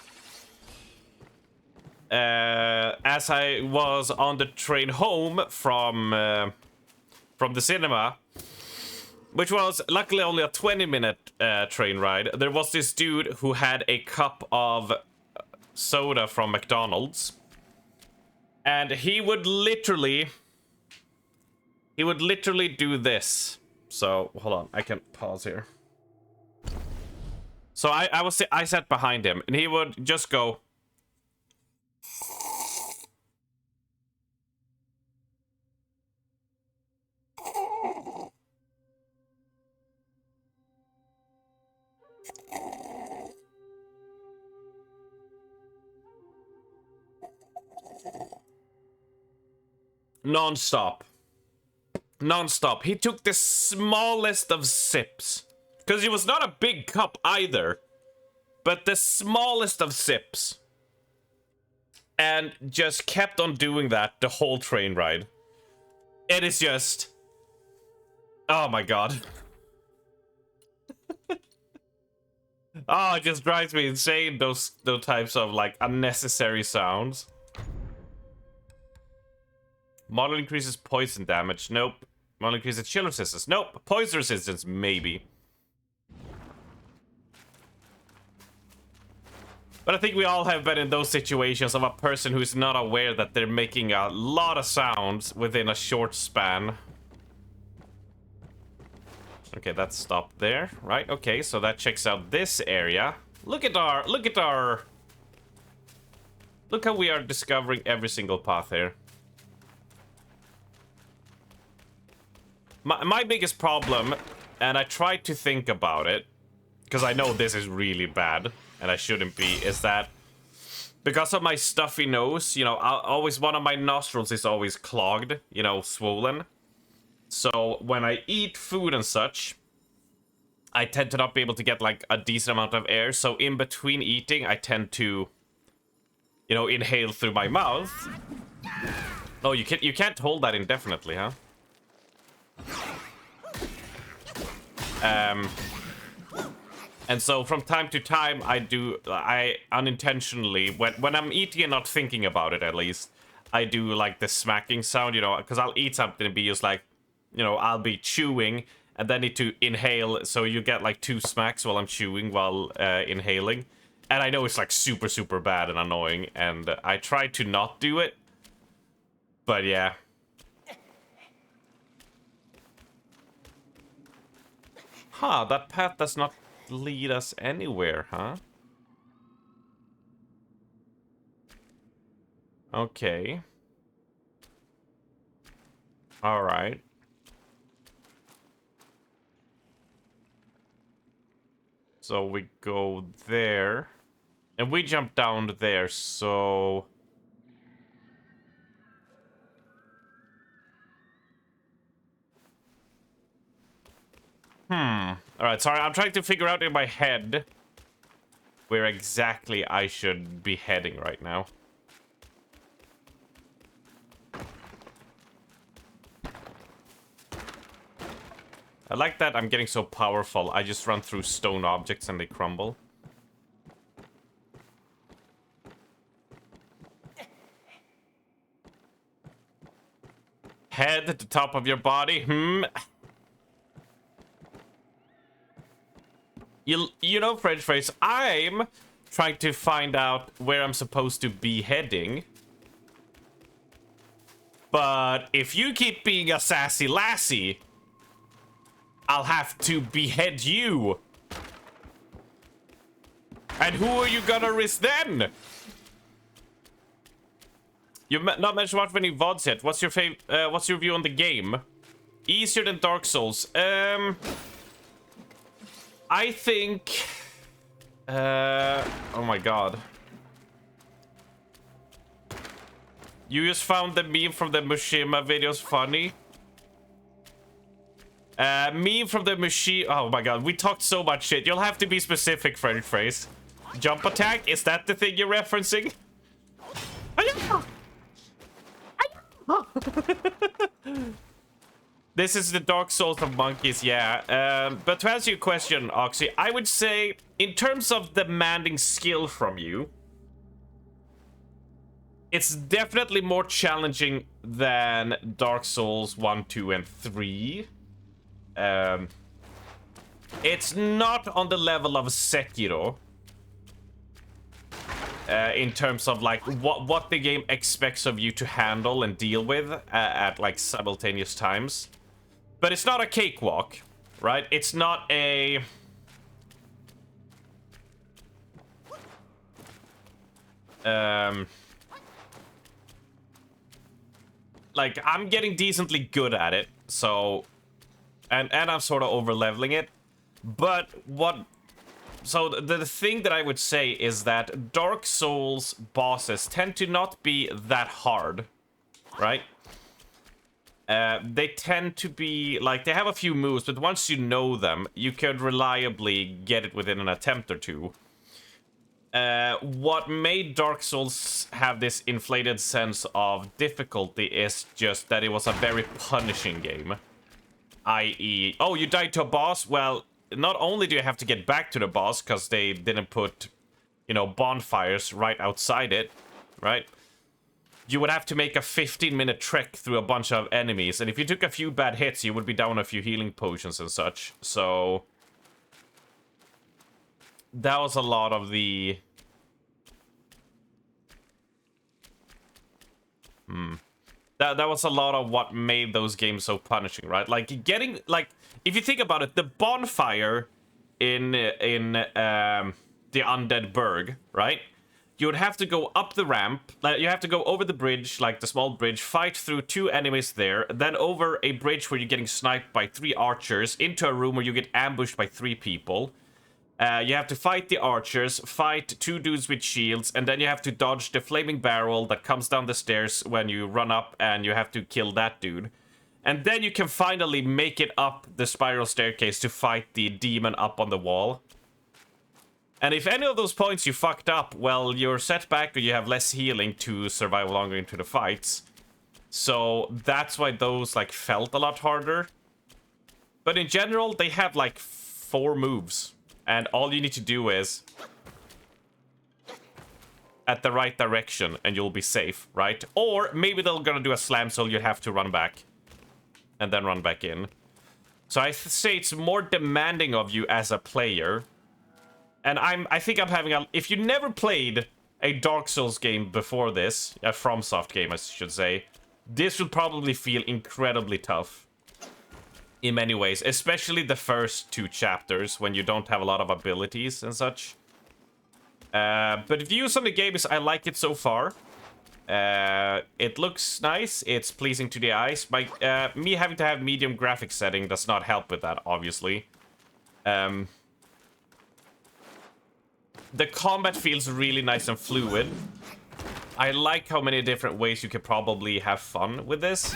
as I was on the train home from the cinema, which was luckily only a 20-minute train ride, there was this dude who had a cup of soda from McDonald's. And he would literally do this. So, hold on, I can pause here. So I sat behind him, and he would just go... Non-stop. Non-stop. He took the smallest of sips. Because it was not a big cup either. But the smallest of sips. And just kept on doing that the whole train ride. It is just... Oh my god. Oh, it just drives me insane, those types of, like, unnecessary sounds. Model increases poison damage. Nope. Model increases chill resistance. Nope. Poison resistance, maybe. But I think we all have been in those situations of a person who is not aware that they're making a lot of sounds within a short span. Okay, that's stopped there, right? Okay, so that checks out this area. Look how we are discovering every single path here. My biggest problem, and I tried to think about it, because I know this is really bad, and I shouldn't be, is that because of my stuffy nose, you know, one of my nostrils is always clogged, you know, swollen. So when I eat food and such, I tend to not be able to get like a decent amount of air. So in between eating, I tend to, you know, inhale through my mouth. Oh, you can't hold that indefinitely, huh? And so from time to time, I unintentionally, when I'm eating and not thinking about it, at least, I do like the smacking sound, you know, because I'll eat something and be just like, you know, I'll be chewing and then need to inhale, so you get like 2 smacks while I'm chewing while inhaling. And I know it's like super, super bad and annoying, and I try to not do it. But yeah. Huh, that path does not lead us anywhere, huh? Okay. Alright. So we go there. And we jump down there, so... Alright, sorry, I'm trying to figure out in my head where exactly I should be heading right now. I like that I'm getting so powerful. I just run through stone objects and they crumble. Head at the top of your body. You know, French phrase, I'm trying to find out where I'm supposed to be heading. But if you keep being a sassy lassie, I'll have to behead you. And who are you gonna risk then? You've not mentioned what any VODs yet. What's your view on the game? Easier than Dark Souls. I think... oh my god. You just found the meme from the Mushima videos funny? Meme from the Mushima... Oh my god, we talked so much shit. You'll have to be specific, French phrase. Jump attack? Is that the thing you're referencing? This is the Dark Souls of monkeys, yeah. But to answer your question, Oxy, I would say, in terms of demanding skill from you, it's definitely more challenging than Dark Souls 1, 2, and 3. It's not on the level of Sekiro. In terms of like what the game expects of you to handle and deal with at like simultaneous times. But it's not a cakewalk, right? It's not a... like, I'm getting decently good at it, so... And I'm sort of over-leveling it. But what... So the thing that I would say is that Dark Souls bosses tend to not be that hard, right? They tend to be, like, they have a few moves, but once you know them, you could reliably get it within an attempt or two. What made Dark Souls have this inflated sense of difficulty is just that it was a very punishing game. I.e., oh, you died to a boss? Well, not only do you have to get back to the boss, because they didn't put, you know, bonfires right outside it, right? You would have to make a 15-minute trek through a bunch of enemies, and if you took a few bad hits, you would be down a few healing potions and such. So that was a lot of the... That was a lot of what made those games so punishing, right? Like, getting... Like, if you think about it, the bonfire in the Undead Burg, right? You would have to go up the ramp, like, you have to go over the bridge, like the small bridge, fight through 2 enemies there, then over a bridge where you're getting sniped by 3 archers, into a room where you get ambushed by 3 people. You have to fight the archers, fight 2 dudes with shields, and then you have to dodge the flaming barrel that comes down the stairs when you run up, and you have to kill that dude. And then you can finally make it up the spiral staircase to fight the demon up on the wall. And if any of those points you fucked up, well, you're set back or you have less healing to survive longer into the fights. So that's why those, like, felt a lot harder. But in general, they have, like, 4 moves. And all you need to do is... at the right direction, and you'll be safe, right? Or maybe they're gonna do a slam, so you have to run back. And then run back in. So I say it's more demanding of you as a player. And I think I'm having a... If you never played a Dark Souls game before this, a FromSoft game, I should say, this would probably feel incredibly tough. In many ways. Especially the first 2 chapters, when you don't have a lot of abilities and such. But views on the game is... I like it so far. It looks nice. It's pleasing to the eyes. Me having to have medium graphics setting does not help with that, obviously. The combat feels really nice and fluid. I like how many different ways you could probably have fun with this.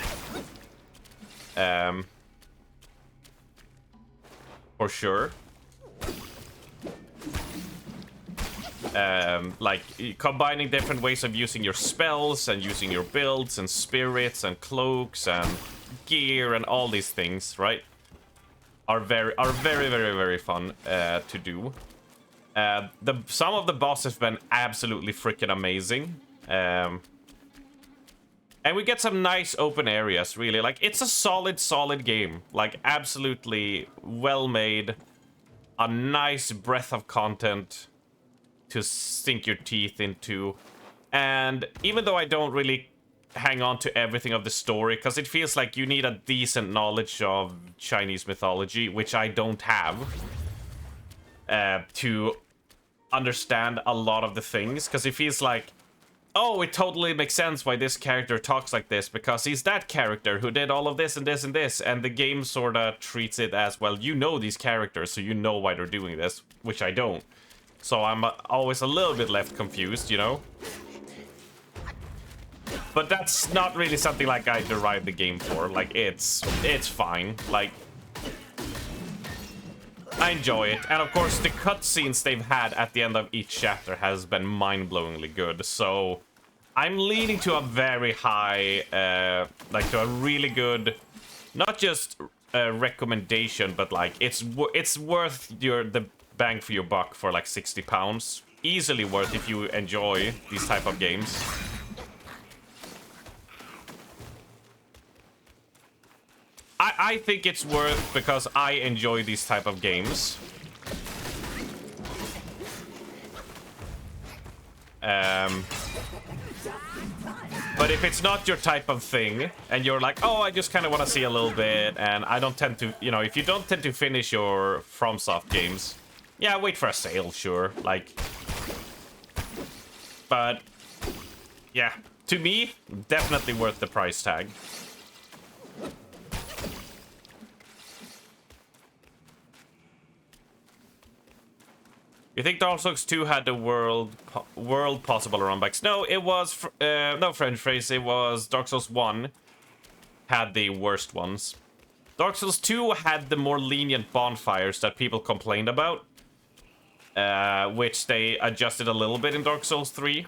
For sure. Like, combining different ways of using your spells and using your builds and spirits and cloaks and gear and all these things, right? Are very, very fun to do. Some of the bosses have been absolutely freaking amazing. And we get some nice open areas, really. Like, it's a solid game. Like, absolutely well made. A nice breadth of content to sink your teeth into. And even though I don't really hang on to everything of the story, because it feels like you need a decent knowledge of Chinese mythology, which I don't have, to understand a lot of the things, because it feels like, oh, it totally makes sense why this character talks like this, because he's that character who did all of this and this and this, and the game sort of treats it as, well, you know these characters, so you know why they're doing this, which I don't. So I'm always a little bit left confused, you know? But that's not really something like I derived the game for. Like, it's fine. Like, I enjoy it. And of course, the cutscenes they've had at the end of each chapter has been mind-blowingly good. So I'm leaning to a very high, like, to a really good, not just recommendation, but like, it's worth the bang for your buck for like £60. Easily worth if you enjoy these type of games. I think it's worth because I enjoy these type of games. But if it's not your type of thing, and you're like, oh, I just kind of want to see a little bit, and I don't tend to, you know, if you don't tend to finish your FromSoft games, yeah, wait for a sale, sure, like. But, yeah, to me, definitely worth the price tag. You think Dark Souls 2 had the world possible runbacks? No, it was no French phrase. It was Dark Souls 1 had the worst ones. Dark Souls 2 had the more lenient bonfires that people complained about, which they adjusted a little bit in Dark Souls 3.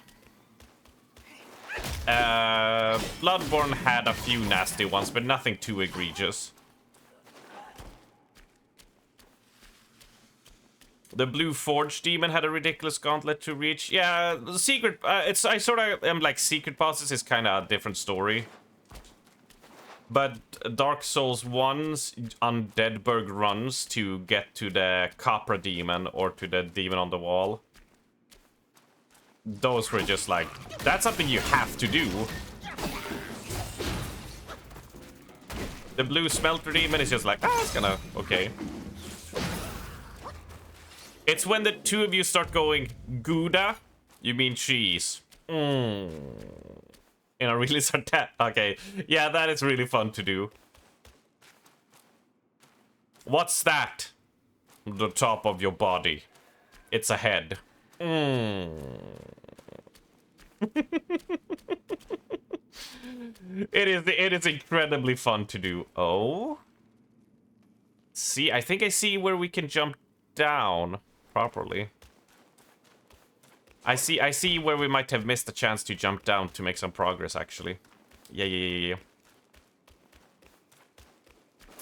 Bloodborne had a few nasty ones, but nothing too egregious. The Blue Forge Demon had a ridiculous gauntlet to reach. Yeah, the secret... I sort of am like secret bosses is kind of a different story. But Dark Souls 1's Undeadburg runs to get to the Capra Demon or to the Demon on the Wall. Those were just like... That's something you have to do. The Blue Smelter Demon is just like, it's gonna... Okay. It's when the two of you start going, Gouda, you mean cheese. In a really okay. Yeah, that is really fun to do. What's that? The top of your body. It's a head. It is incredibly fun to do. Oh. See, I think I see where we can jump down properly. I see where we might have missed a chance to jump down to make some progress, actually. Yeah.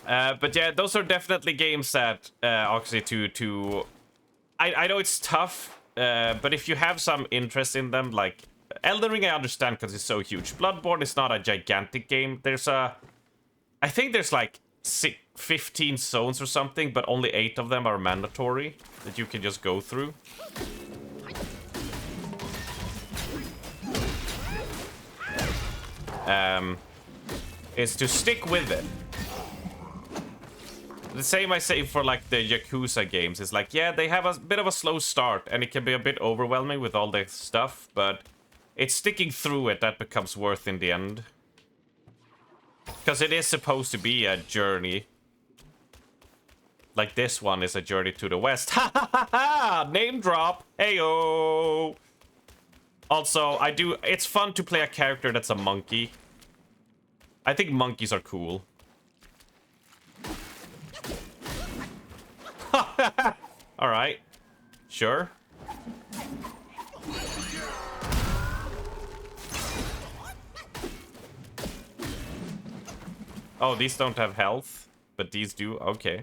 But yeah, those are definitely games that, obviously, I know it's tough, but if you have some interest in them, like... Elden Ring I understand because it's so huge. Bloodborne is not a gigantic game. I think there's like 15 zones or something, but only 8 of them are mandatory that you can just go through. Is to stick with it. The same I say for like the Yakuza games. It's like, yeah, they have a bit of a slow start and it can be a bit overwhelming with all the stuff, but it's sticking through it that becomes worth in the end. Because it is supposed to be a journey. Like this one is a journey to the west. Ha ha ha ha! Name drop! Heyo! Also, it's fun to play a character that's a monkey. I think monkeys are cool. Alright. Sure. Oh, these don't have health, but these do? Okay.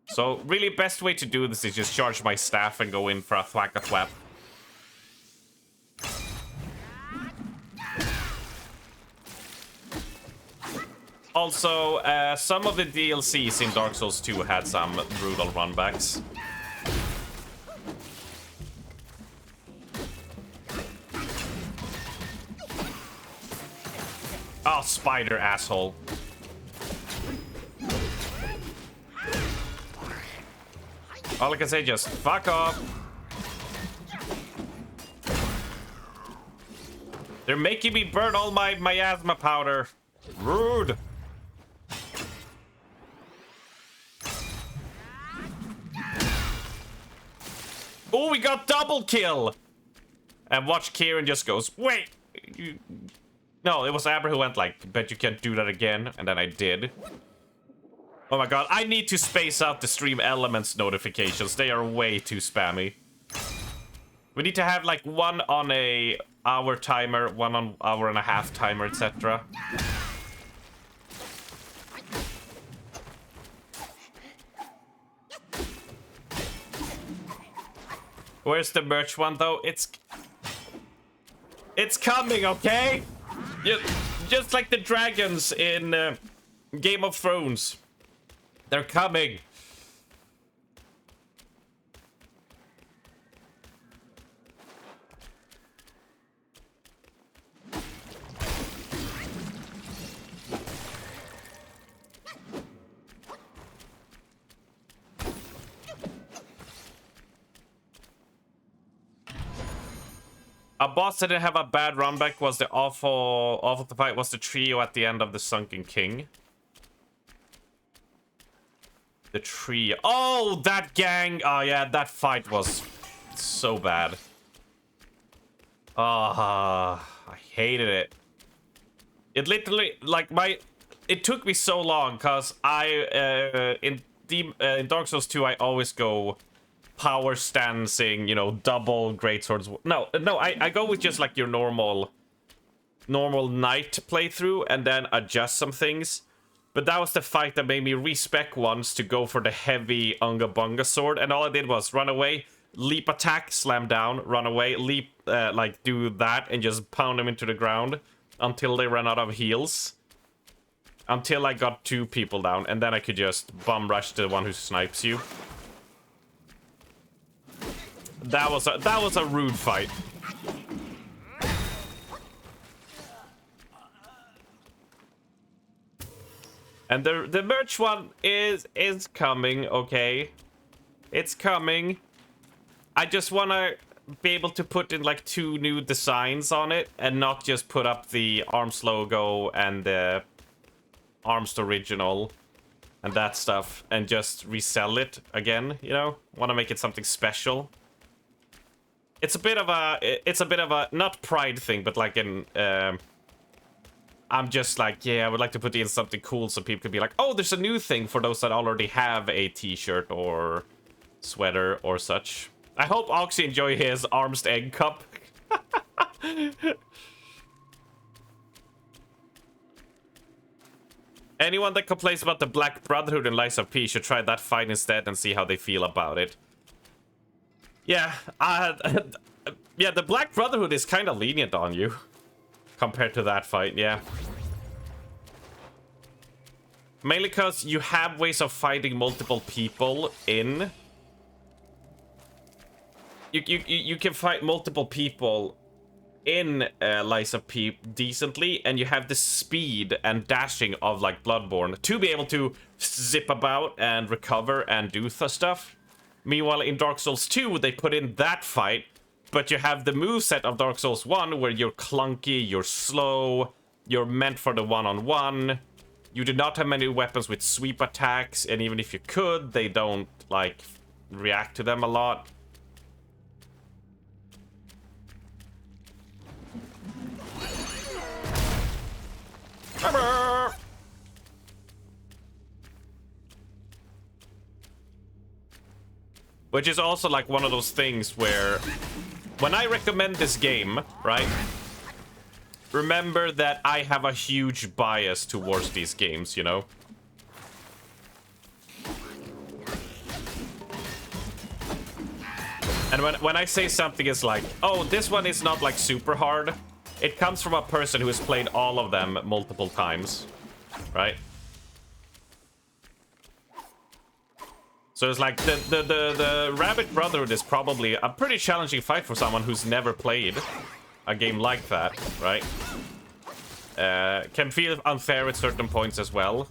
So, really, best way to do this is just charge my staff and go in for a thwack-a-thwap. Also, some of the DLCs in Dark Souls 2 had some brutal runbacks. Oh, spider asshole. All I can say, just fuck off. They're making me burn all my miasma powder. Rude. Oh, we got double kill. And watch Kieran just goes, wait. No, it was Aber who went like, bet you can't do that again. And then I did. Oh my god, I need to space out the stream elements notifications. They are way too spammy. We need to have like one on a hour timer, one on hour and a half timer, etc. Where's the merch one though? It's coming, okay? Just like the dragons in Game of Thrones. They're coming. A boss that didn't have a bad runback was the awful to fight was the trio at the end of the Sunken King. The tree. Oh, that gang. Oh, yeah, that fight was so bad. Ah, I hated it. It literally, like, it took me so long, because in Dark Souls 2, I always go power stancing, you know, double greatswords. No, I go with just, like, your normal knight playthrough, and then adjust some things. But that was the fight that made me respec once to go for the heavy Unga Bunga sword. And all I did was run away, leap attack, slam down, run away, leap, like do that and just pound them into the ground until they ran out of heals. Until I got 2 people down, and then I could just bum rush the one who snipes you. That was a rude fight. And the merch one is coming, okay? It's coming. I just want to be able to put in like 2 new designs on it and not just put up the ARMS logo and the ARMS original and that stuff and just resell it again, you know? Want to make it something special. It's a bit of a not pride thing, but like an I'm just like, yeah, I would like to put in something cool so people could be like, oh, there's a new thing for those that already have a t-shirt or sweater or such. I hope Oxy enjoy his ARMS egg cup. Anyone that complains about the Black Brotherhood in Lies of P should try that fight instead and see how they feel about it. Yeah, yeah, the Black Brotherhood is kind of lenient on you. Compared to that fight, yeah. Mainly because you have ways of fighting multiple people in. You can fight multiple people in Lies of P decently, and you have the speed and dashing of like Bloodborne to be able to zip about and recover and do stuff. Meanwhile, in Dark Souls 2, they put in that fight. But you have the moveset of Dark Souls 1 where you're clunky, you're slow, you're meant for the one-on-one. You do not have many weapons with sweep attacks, and even if you could, they don't, like, react to them a lot. Which is also, like, one of those things where... When I recommend this game, right, remember that I have a huge bias towards these games, you know? And when I say something is like, oh, this one is not like super hard, it comes from a person who has played all of them multiple times, right? So it's like the Rabbit Brotherhood is probably a pretty challenging fight for someone who's never played a game like that, right? Can feel unfair at certain points as well.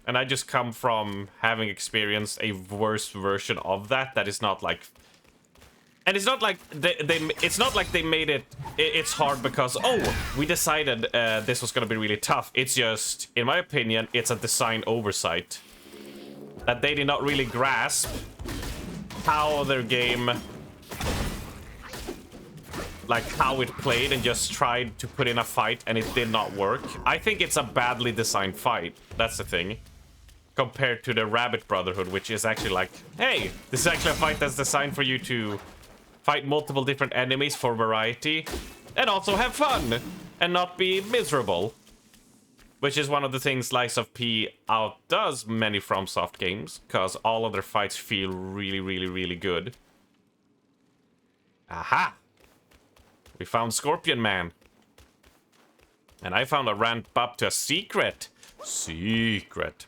And I just come from having experienced a worse version of that is not like... And it's not like it's not like they made it's hard because, oh, we decided this was gonna be really tough. It's just, in my opinion, it's a design oversight. That they did not really grasp how their game, like how it played, and just tried to put in a fight and it did not work. I think it's a badly designed fight. That's the thing. Compared to the Rabbit Brotherhood, which is actually like, hey, this is actually a fight that's designed for you to fight multiple different enemies for variety and also have fun and not be miserable. Which is one of the things Lies of P outdoes many FromSoft games, because all of their fights feel really, really, really good. Aha! We found Scorpion Man. And I found a ramp up to a secret. Secret.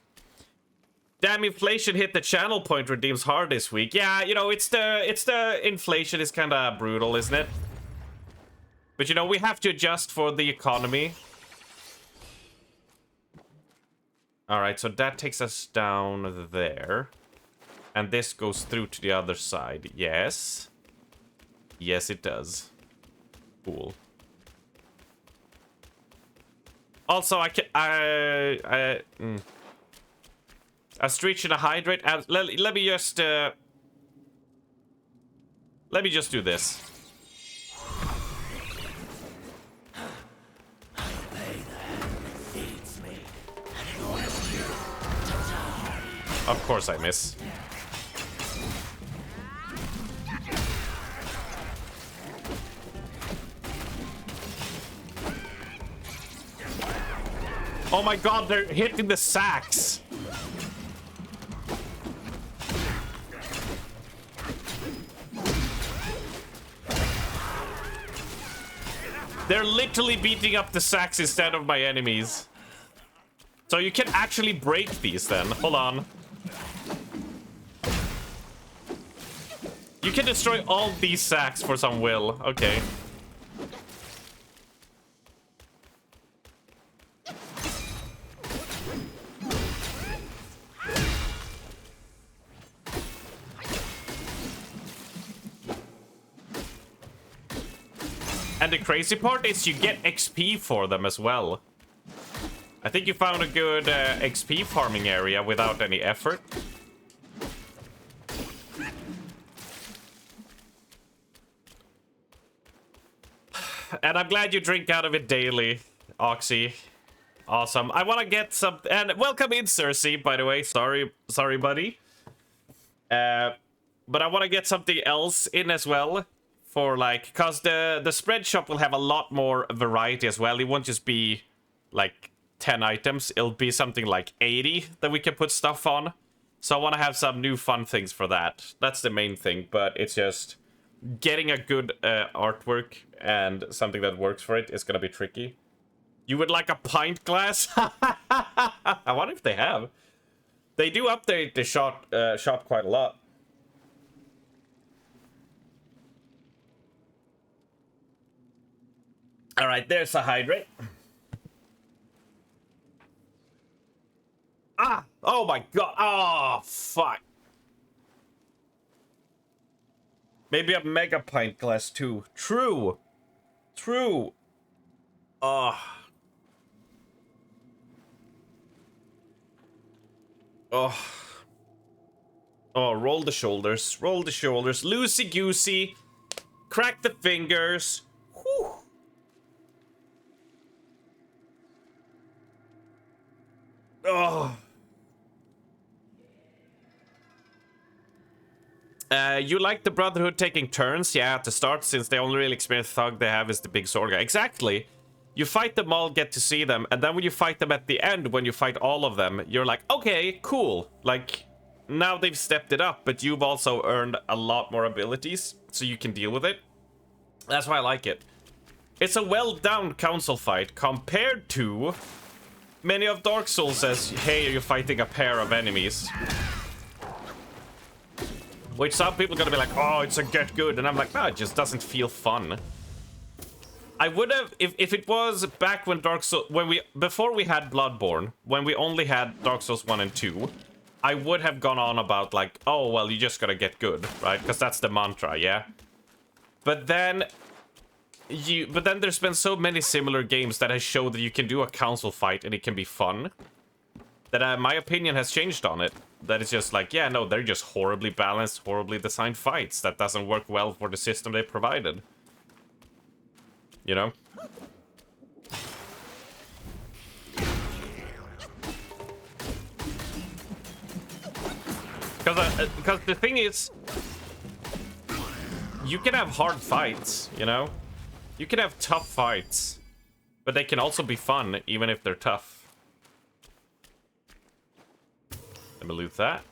Damn, inflation hit the channel point redeems hard this week. Yeah, you know, it's the inflation is kind of brutal, isn't it? But you know, we have to adjust for the economy. Alright, so that takes us down there. And this goes through to the other side. Yes. Yes, it does. Cool. Also, A Stretch and a Hydrate. Let me just do this. Of course I miss. Oh my god, they're hitting the sacks. They're literally beating up the sacks instead of my enemies. So you can actually break these then. Hold on. You can destroy all these sacks for some will. Okay. And the crazy part is you get XP for them as well. I think you found a good XP farming area without any effort. And I'm glad you drink out of it daily, Oxy. Awesome. I want to get some... And welcome in, Cersei, by the way. Sorry, buddy. But I want to get something else in as well. For like... Because the spread shop will have a lot more variety as well. It won't just be like 10 items. It'll be something like 80 that we can put stuff on. So I want to have some new fun things for that. That's the main thing. But it's just... Getting a good artwork and something that works for it is gonna be tricky. You would like a pint glass? I wonder if they have. They do update the shop quite a lot. All right, there's a hydrate. Ah! Oh my god! Oh fuck! Maybe a mega pint glass too. True. True. Oh. Oh. Oh, roll the shoulders. Roll the shoulders. Loosey-goosey. Crack the fingers. Whew. Oh. You like the Brotherhood taking turns? Yeah, at the start, since the only real experienced thug they have is the big sword guy. Exactly. You fight them all, get to see them, and then when you fight them at the end, when you fight all of them, you're like, okay, cool. Like, now they've stepped it up, but you've also earned a lot more abilities, so you can deal with it. That's why I like it. It's a well-done council fight, compared to many of Dark Souls says, hey, you're fighting a pair of enemies. Which some people are gonna be like, oh, it's a get good. And I'm like, no, it just doesn't feel fun. I would have, if it was back when Dark Souls, before we had Bloodborne, when we only had Dark Souls 1 and 2, I would have gone on about like, oh, well, you just gotta get good, right? Because that's the mantra, yeah? But then there's been so many similar games that has showed that you can do a council fight and it can be fun. That my opinion has changed on it. That it's just like, yeah, no, they're just horribly balanced, horribly designed fights. That doesn't work well for the system they provided. You know? Because the thing is, you can have hard fights, you know? You can have tough fights, but they can also be fun, even if they're tough. Let me loot that.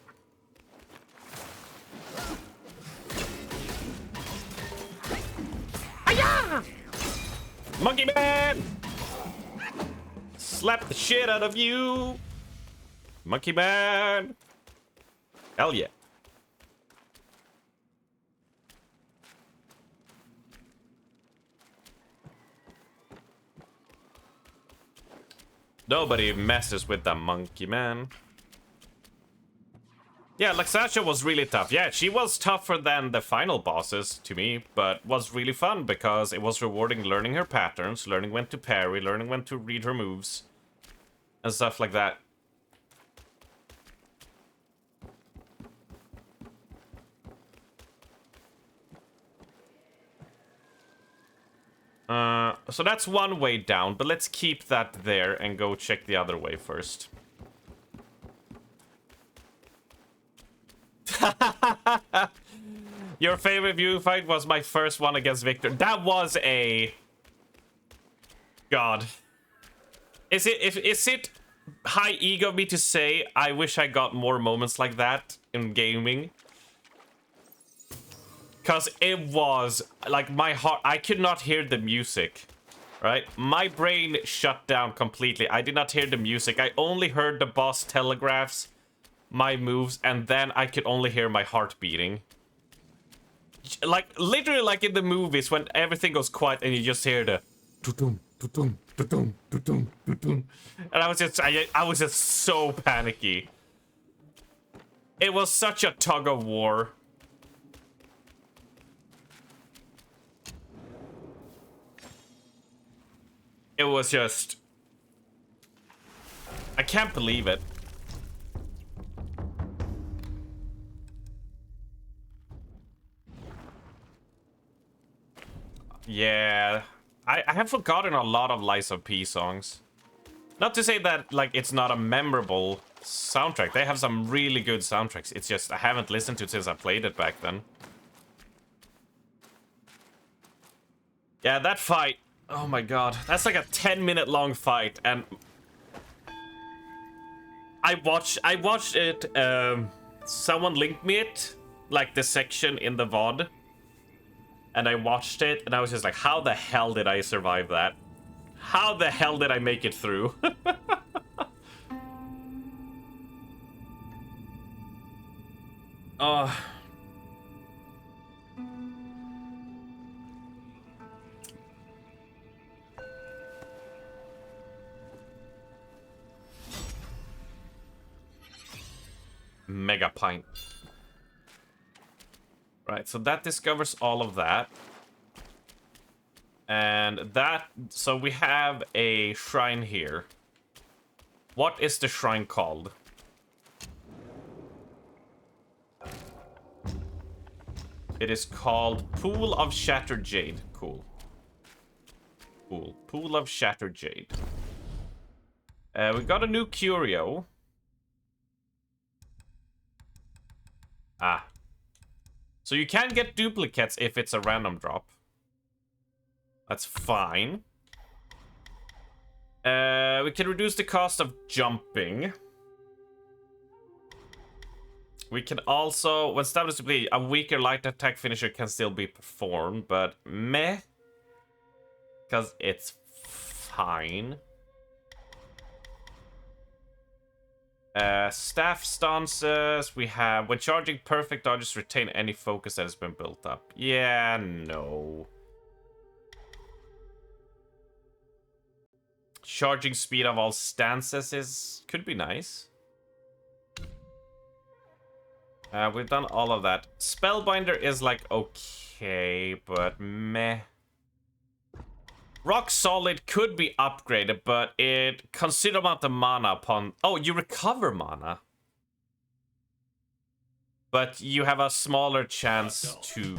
Hi-ya! Monkey Man! Slap the shit out of you! Monkey Man! Hell yeah. Nobody messes with the Monkey Man. Yeah, Laxasha was really tough. Yeah, she was tougher than the final bosses to me, but was really fun because it was rewarding learning her patterns, learning when to parry, learning when to read her moves, and stuff like that. So that's one way down, but let's keep that there and go check the other way first. Your favorite view fight was my first one against Victor. That was a... God. Is it high ego of me to say I wish I got more moments like that in gaming? Because it was, like, my heart... I could not hear the music, right? My brain shut down completely. I did not hear the music. I only heard the boss telegraphs my moves, and then I could only hear my heart beating. Like, literally like in the movies when everything goes quiet and you just hear the... And I was just so panicky. It was such a tug of war. It was just... I can't believe it. Yeah. I have forgotten a lot of Lies of P songs. Not to say that, like, it's not a memorable soundtrack. They have some really good soundtracks. It's just I haven't listened to it since I played it back then. Yeah, that fight... Oh my god. That's like a 10-minute long fight, and... I watched it, someone linked me it, like the section in the VOD. And I watched it, and I was just like, how the hell did I survive that? How the hell did I make it through? Oh... Mega pint. Right, so that discovers all of that. And that... So we have a shrine here. What is the shrine called? It is called Pool of Shattered Jade. Cool. Cool. Pool of Shattered Jade. We got a new curio. Ah. So you can get duplicates if it's a random drop. That's fine. We can reduce the cost of jumping. We can also, when stabbed is depleted, a weaker light attack finisher can still be performed, but meh. Because it's fine. Staff stances, we have, when charging perfect dodges, retain any focus that has been built up. Yeah, no. Charging speed of all stances could be nice. We've done all of that. Spellbinder is like okay, but meh. Rock Solid could be upgraded, but it consider amount of mana upon... Oh, you recover mana. But you have a smaller chance to...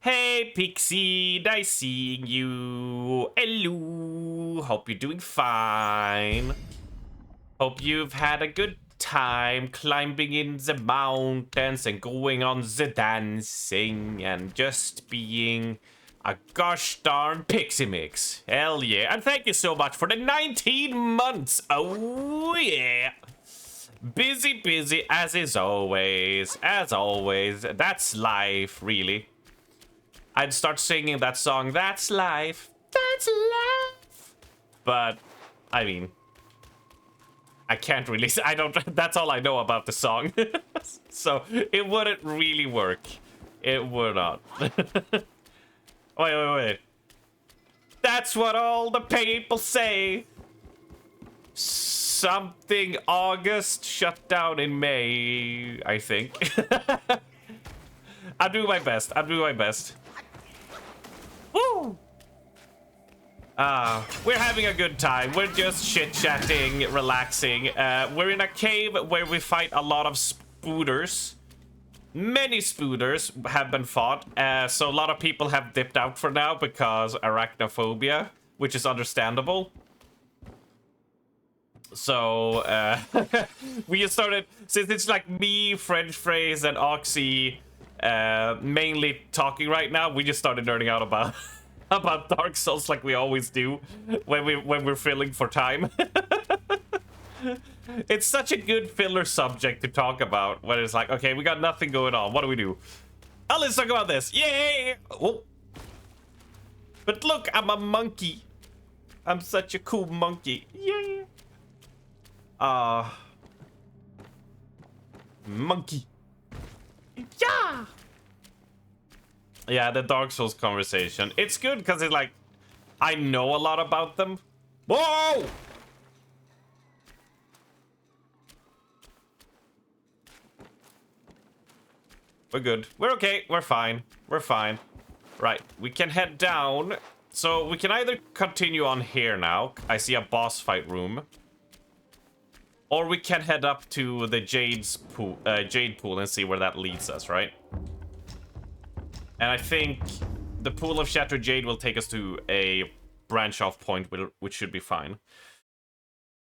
Hey, Pixie, nice seeing you. Hello. Hope you're doing fine. Hope you've had a good time climbing in the mountains and going on the dancing and just being a gosh darn pixie mix. Hell yeah. And thank you so much for the 19 months. Oh yeah. Busy, busy as is always. As always. That's life, really. I'd start singing that song, That's Life. That's life. But, I mean... I can't really... I don't... That's all I know about the song. So, it wouldn't really work. It would not. Wait. That's what all the people say. Something August shut down in May, I think. I'm doing my best. Woo! We're having a good time. We're just chit-chatting, relaxing. We're in a cave where we fight a lot of spooders. Many spooders have been fought, so a lot of people have dipped out for now because arachnophobia, which is understandable. So, we just started, since it's like me, French Phrase, and Oxy mainly talking right now, we just started nerding out about about Dark Souls like we always do when we're filling for time. It's such a good filler subject to talk about when it's like, okay, we got nothing going on. What do we do? Oh, let's talk about this. Yay! Oh. But look, I'm a monkey. I'm such a cool monkey. Yeah. Monkey. Yeah. Yeah, the Dark Souls conversation. It's good because it's like, I know a lot about them. Whoa! We're good. We're okay. We're fine. We're fine. Right. We can head down. So we can either continue on here now. I see a boss fight room. Or we can head up to the Jade pool and see where that leads us, right? And I think the pool of Shattered Jade will take us to a branch off point, which should be fine.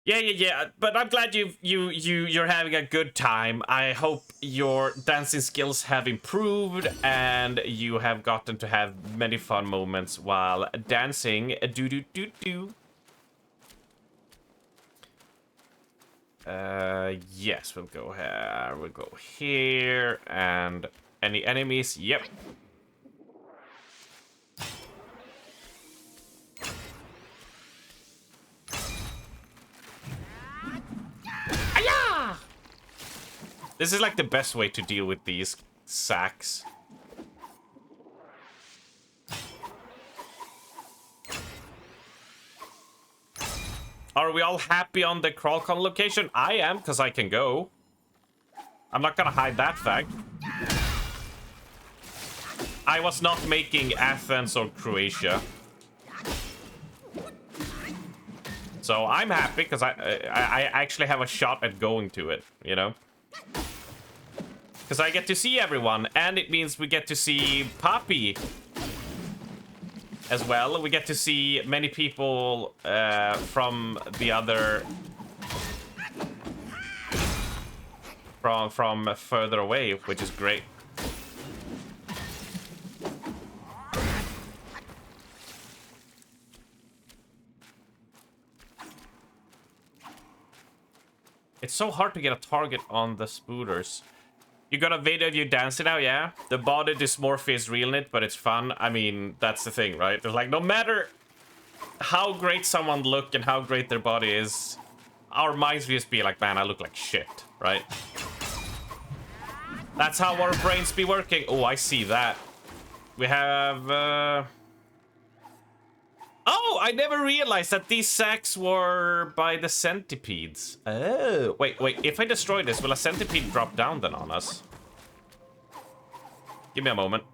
Yeah. But I'm glad you're having a good time. I hope your dancing skills have improved and you have gotten to have many fun moments while dancing. Yes, we'll go here. We'll go here. And any enemies? Yep. Aya! This is like the best way to deal with these sacks. Are we all happy on the Crawlcon location? I am, because I can go. I'm not gonna hide that fact. I was not making Athens or Croatia. So I'm happy, because I actually have a shot at going to it, you know? Because I get to see everyone, and it means we get to see Poppy as well. We get to see many people from the other... From further away, which is great. It's so hard to get a target on the spooders. You got a video of you dancing now, yeah? The body dysmorphia is real in it, but it's fun. I mean, that's the thing, right? It's like, no matter how great someone look and how great their body is, our minds will just be like, man, I look like shit, right? That's how our brains be working. Oh, I see that. We have... Oh, I never realized that these sacks were by the centipedes. Oh, wait. If I destroy this, will a centipede drop down then on us? Give me a moment.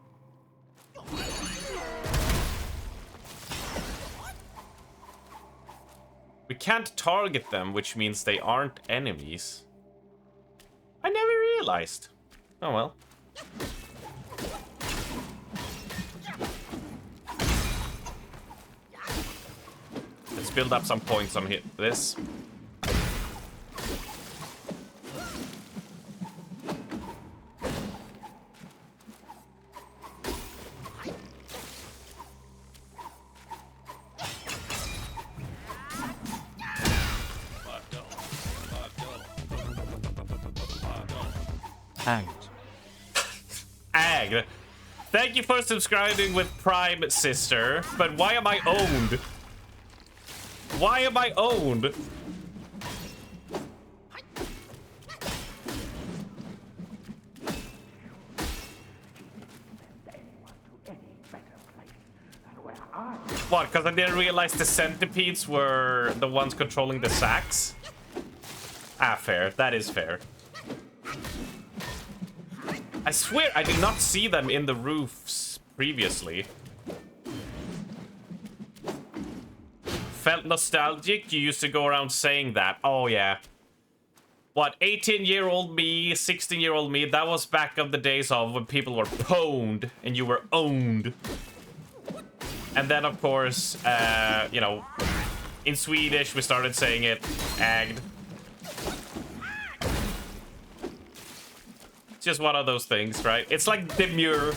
We can't target them, which means they aren't enemies. I never realized. Oh, well. Let's build up some points on this. Agged. Ag. Thank you for subscribing with Prime, sister. But why am I owned? Why am I owned? What, because I didn't realize the centipedes were the ones controlling the sacks? Ah, fair. That is fair. I swear I did not see them in the roofs previously. Felt nostalgic? You used to go around saying that. Oh, yeah. what, 18-year-old me, 16-year-old me, that was back of the days of when people were pwned and you were owned. And then, of course, you know, in Swedish, we started saying it, ägd. It's just one of those things, right? It's like demure,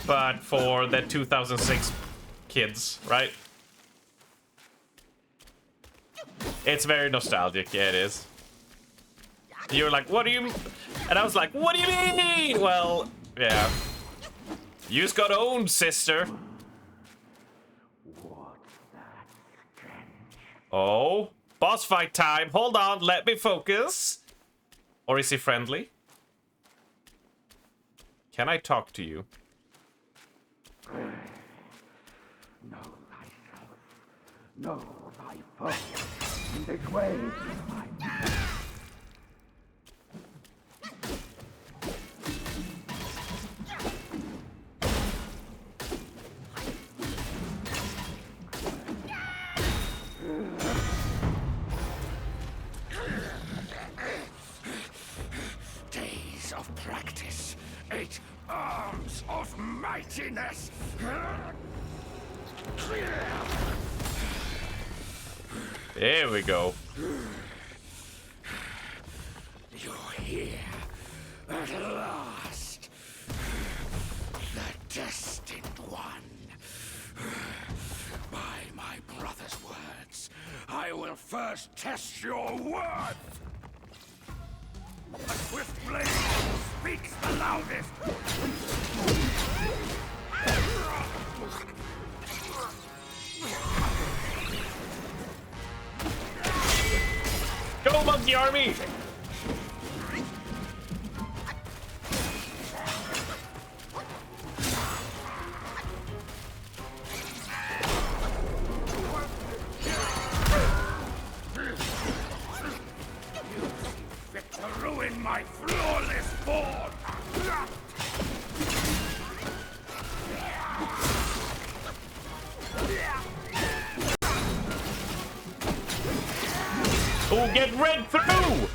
but for the 2006 kids, right? It's very nostalgic, yeah, it is. You were like, what do you... And I was like, what do you mean? Well, yeah. You just got owned, sister. Oh, boss fight time. Hold on, let me focus. Or is he friendly? Can I talk to you? Know thyself. Know thy foe. In this way, my days of practice. 8 arms of mightiness. There we go. You're here at last. The destined one. By my brother's words, I will first test your worth. A swift blade speaks the loudest. Go, monkey army! Fit to ruin my flawless form. Oh, get red through!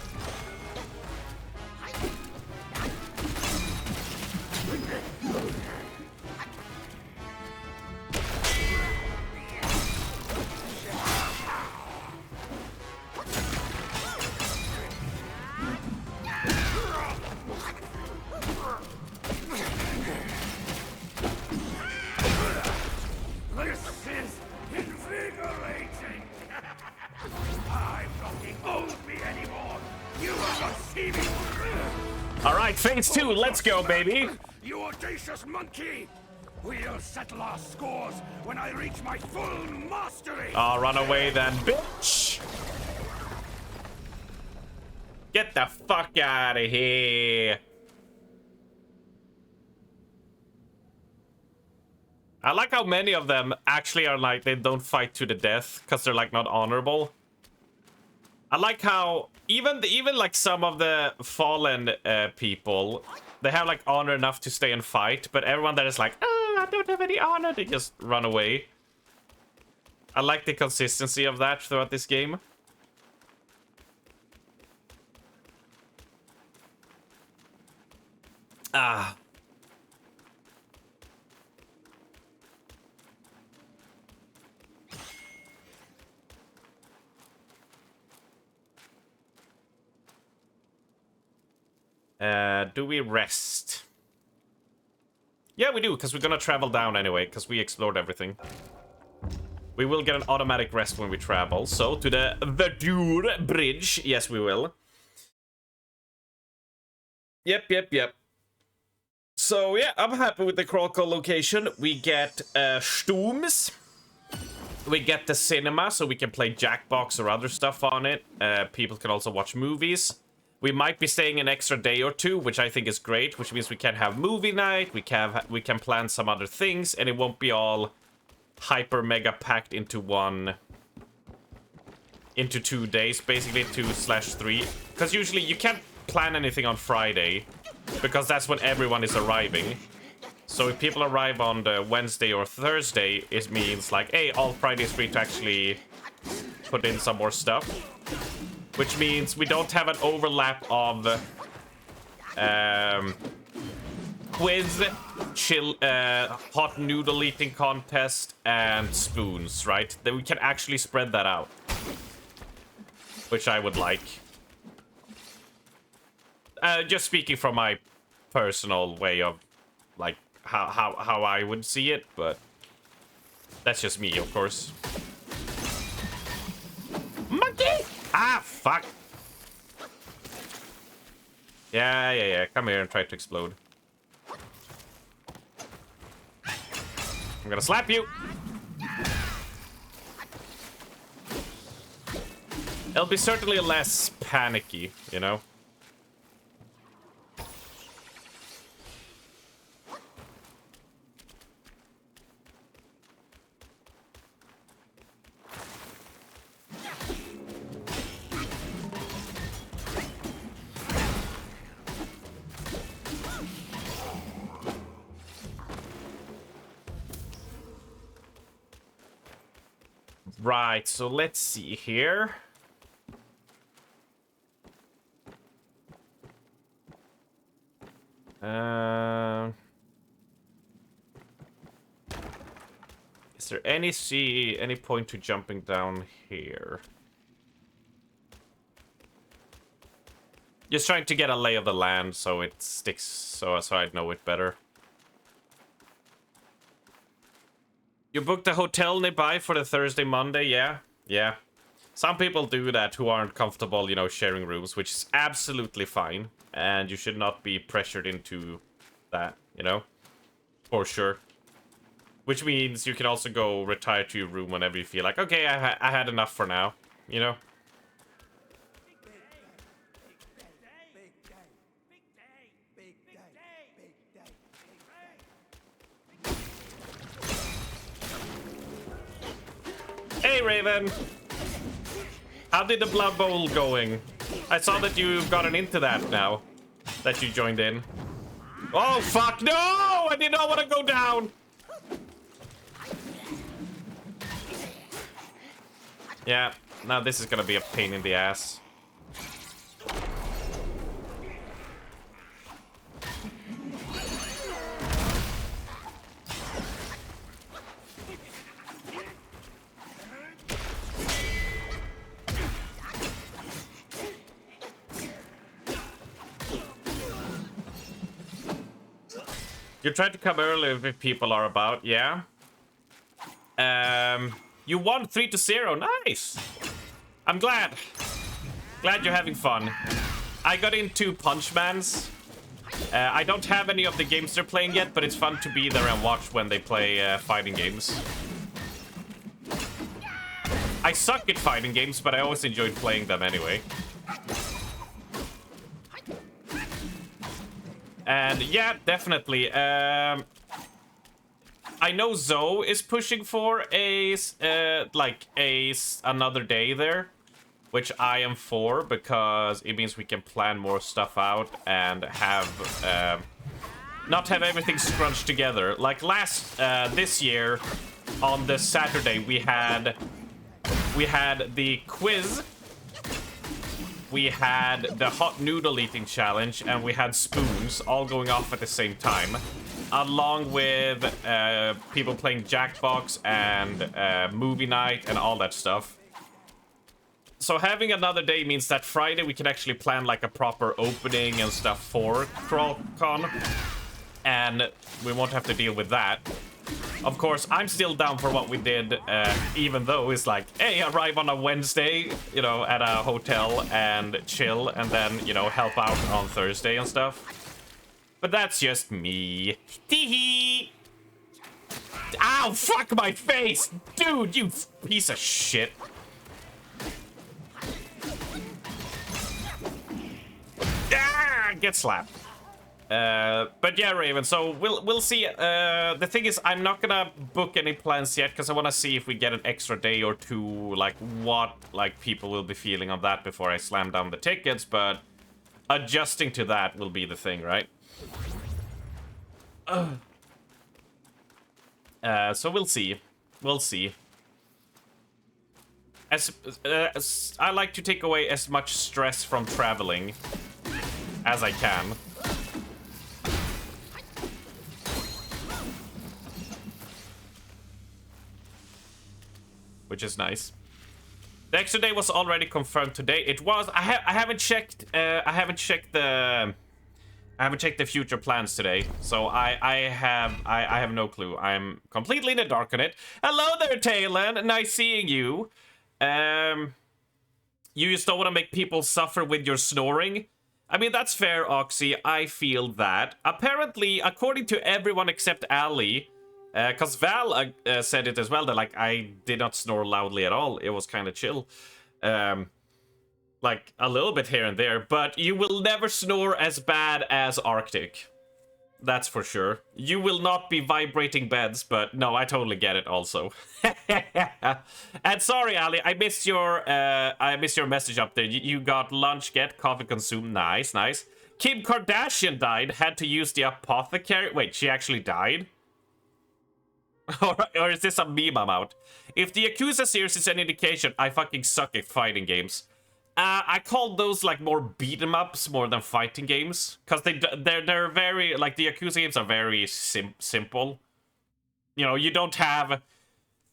This is invigorating. I'm not the old me anymore. You will not see me. All right, phase 2, let's go, baby. You audacious monkey. We'll settle our scores when I reach my full mastery. I'll run away then, bitch. Get the fuck out of here. I like how many of them actually are like, they don't fight to the death because they're like not honorable. I like how even like some of the fallen people, they have like honor enough to stay and fight, but everyone that is like, oh, I don't have any honor, they just run away. I like the consistency of that throughout this game. Ah. Do we rest? Yeah, we do, because we're gonna travel down anyway, because we explored everything. We will get an automatic rest when we travel, so to the Verdure Bridge. Yes, we will. Yep. So, yeah, I'm happy with the Krakow location. We get Sturms. We get the cinema, so we can play Jackbox or other stuff on it. People can also watch movies. We might be staying an extra day or two, which I think is great, which means we can have movie night, we can plan some other things, and it won't be all hyper mega packed into 2 days, basically 2/3. Because usually you can't plan anything on Friday, because that's when everyone is arriving. So if people arrive on the Wednesday or Thursday, it means like, hey, all Friday is free to actually put in some more stuff. which means we don't have an overlap of quiz, chill, hot noodle eating contest, and spoons, right? Then we can actually spread that out, which I would like. Just speaking from my personal way of, like, how I would see it, but that's just me, of course. Monkey! Ah, fuck. Yeah. Come here and try to explode. I'm gonna slap you. It'll be certainly less panicky, you know? Right, so let's see here. Is there any point to jumping down here? Just trying to get a lay of the land so it sticks, so I'd know it better. You booked a hotel nearby for the Thursday, Monday, yeah? Yeah. Some people do that who aren't comfortable, you know, sharing rooms, which is absolutely fine. And you should not be pressured into that, you know? For sure. Which means you can also go retire to your room whenever you feel like, okay, I had enough for now, you know? Hey, Raven! How did the Blood Bowl going? I saw that you've gotten into that now. That you joined in. Oh, fuck! No! I did not want to go down! Yeah, now this is gonna be a pain in the ass. You tried to come early if people are about, yeah? You won 3-0, nice! I'm glad. Glad you're having fun. I got into Punchmans. I don't have any of the games they're playing yet, but it's fun to be there and watch when they play fighting games. I suck at fighting games, but I always enjoyed playing them anyway. And yeah, definitely. I know Zoe is pushing for another day there, which I am for because it means we can plan more stuff out and have not have everything scrunched together. Like this year on the Saturday we had the quiz. We had the hot noodle eating challenge, and we had spoons all going off at the same time, along with people playing Jackbox and movie night and all that stuff. So having another day means that Friday we can actually plan like a proper opening and stuff for CrawlCon, and we won't have to deal with that. Of course, I'm still down for what we did, even though it's like, hey, arrive on a Wednesday, you know, at a hotel and chill, and then, you know, help out on Thursday and stuff. But that's just me. Tee-hee! Ow, fuck my face! Dude, you piece of shit. Ah, get slapped. But yeah, Raven, so we'll see. The thing is, I'm not gonna book any plans yet because I want to see if we get an extra day or two, like what like people will be feeling on that before I slam down the tickets, but adjusting to that will be the thing, right? So we'll see. I like to take away as much stress from traveling as I can. Which is nice. The extra day was already confirmed today. It was. I haven't checked. I haven't checked the future plans today, so I have no clue. I'm completely in the dark on it. Hello there, Talon. Nice seeing you. You just don't want to make people suffer with your snoring. I mean, that's fair, Oxy. I feel that. Apparently, according to everyone except Ali, because Val said it as well, that like I did not snore loudly at all. It was kind of chill. Like a little bit here and there, but you will never snore as bad as Arctic. That's for sure. You will not be vibrating beds, but no, I totally get it also. And sorry, Ali, I missed your message up there. You got lunch, get coffee consumed. Nice, nice. Kim Kardashian died, had to use the apothecary. Wait, she actually died? Or is this a meme I'm out? If the Yakuza series is an indication, I fucking suck at fighting games. I call those like more beat 'em ups more than fighting games, because they're very like the Yakuza games are very simple. You know, you don't have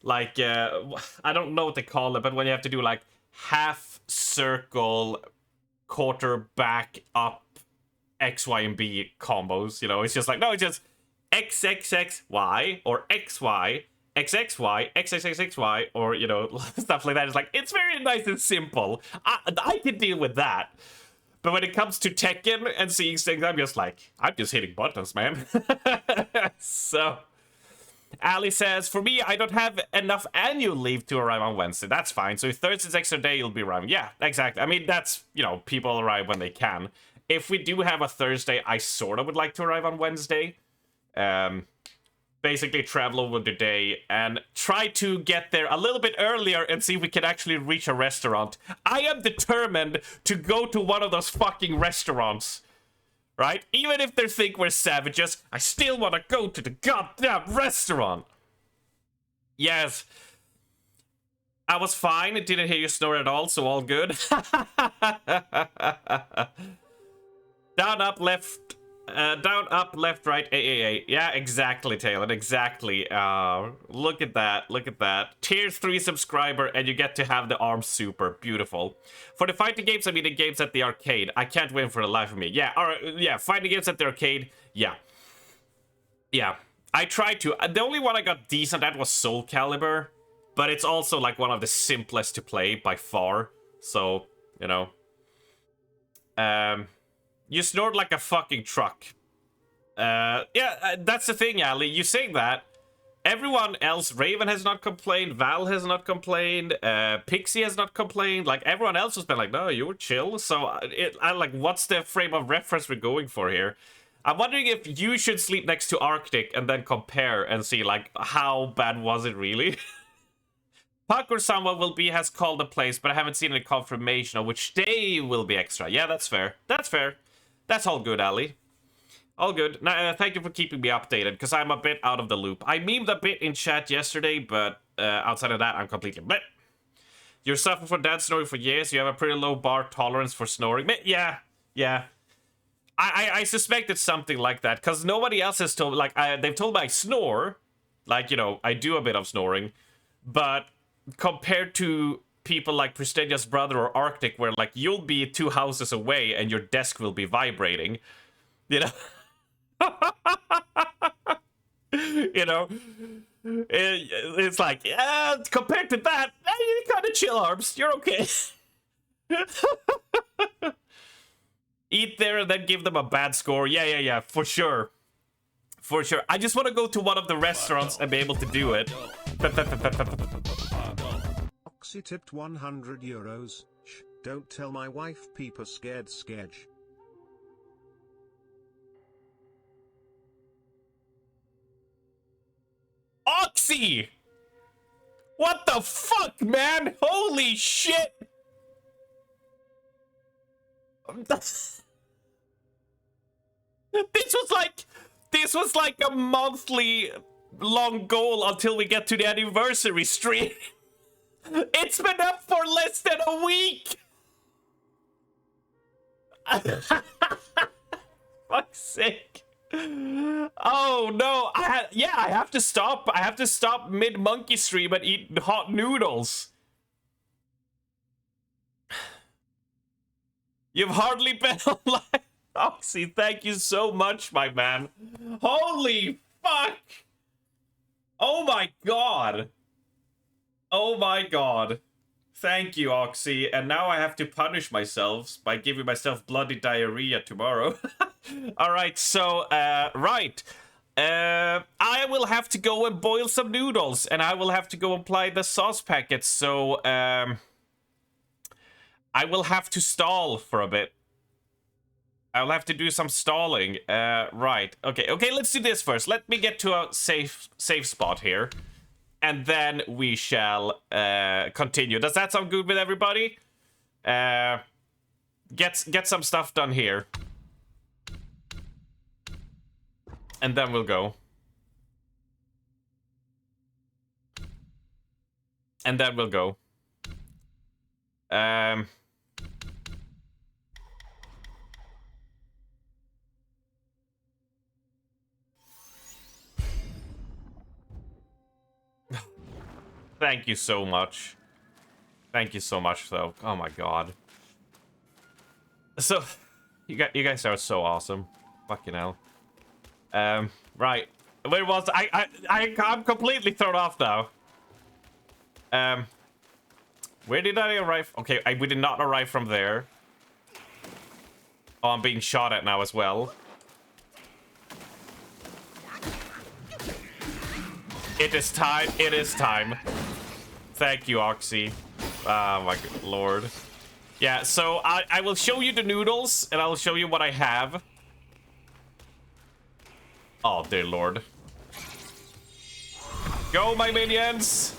like I don't know what they call it, but when you have to do like half circle, quarter back up, X, Y, and B combos. You know, it's just like no, it's just X X X Y or X Y. XXY, XXXXY, or, you know, stuff like that. It's like, it's very nice and simple. I can deal with that. But when it comes to Tekken and seeing things, I'm just like, I'm just hitting buttons, man. So, Ali says, for me, I don't have enough annual leave to arrive on Wednesday. That's fine. So if Thursday's extra day, you'll be arriving. Yeah, exactly. I mean, that's, you know, people arrive when they can. If we do have a Thursday, I sort of would like to arrive on Wednesday. Basically travel over the day and try to get there a little bit earlier and see if we can actually reach a restaurant. I am determined to go to one of those fucking restaurants, right? Even if they think we're savages, I still want to go to the goddamn restaurant. Yes. I was fine. It didn't hear you snore at all, so all good. Down, up, left... down, up, left, right, AAA. Yeah, exactly, Taylor, exactly. Look at that, look at that. Tier 3 subscriber, and you get to have the arm super. Beautiful. For the fighting games, I mean the games at the arcade. I can't win for the life of me. Yeah, alright, yeah, fighting games at the arcade, yeah. Yeah, I tried to. The only one I got decent at was Soul Calibur, but it's also, like, one of the simplest to play by far. So, you know. You snored like a fucking truck. Yeah, that's the thing, Ali. You saying that. Everyone else, Raven has not complained, Val has not complained, Pixie has not complained. Like, everyone else has been like, no, you were chill. So, I like, what's the frame of reference we're going for here? I'm wondering if you should sleep next to Arctic and then compare and see, like, how bad was it really? Puck or someone has called the place, but I haven't seen any confirmation of which day will be extra. Yeah, that's fair. That's fair. That's all good, Ali. All good. Now, thank you for keeping me updated, because I'm a bit out of the loop. I memed a bit in chat yesterday, but outside of that, I'm completely bleh. You're suffering from dad snoring for years. You have a pretty low bar tolerance for snoring. Yeah, yeah. I suspect it's something like that, because nobody else has told, like, they've told me I snore. Like, you know, I do a bit of snoring. But compared to people like Pristenia's brother or Arctic, where, like, you'll be 2 houses away and your desk will be vibrating. You know? You know? It's like, yeah, compared to that, you kind of chill, Arms. You're okay. Eat there and then give them a bad score. Yeah, for sure. For sure. I just want to go to one of the restaurants and be able to do it. Oxy tipped 100 euros. Shh, don't tell my wife, Peeper scared sketch. Oxy! What the fuck, man? Holy shit! This was like a monthly long goal until we get to the anniversary stream. It's been up for less than a week! Fuck's sake. Oh no, I have to stop. I have to stop mid-monkey stream and eat hot noodles. You've hardly been online. Oxy, thank you so much, my man. Holy fuck! Oh my god. Oh my god. Thank you, Oxy. And now I have to punish myself by giving myself bloody diarrhea tomorrow. Alright, so, right. I will have to go and boil some noodles. And I will have to go apply the sauce packets. So, I will have to stall for a bit. I'll have to do some stalling. Right. Okay, let's do this first. Let me get to a safe spot here. And then we shall continue. Does that sound good with everybody? Get some stuff done here. And then we'll go. And then we'll go. Thank you so much. Thank you so much, though. Oh my god. So, you guys are so awesome. Fucking hell. Right. Where was I'm completely thrown off now. Where did I arrive? Okay, we did not arrive from there. Oh, I'm being shot at now as well. It is time. It is time. Thank you, Oxy. Oh my good lord. Yeah, so I will show you the noodles, and I'll show you what I have. Oh, dear lord. Go, my minions!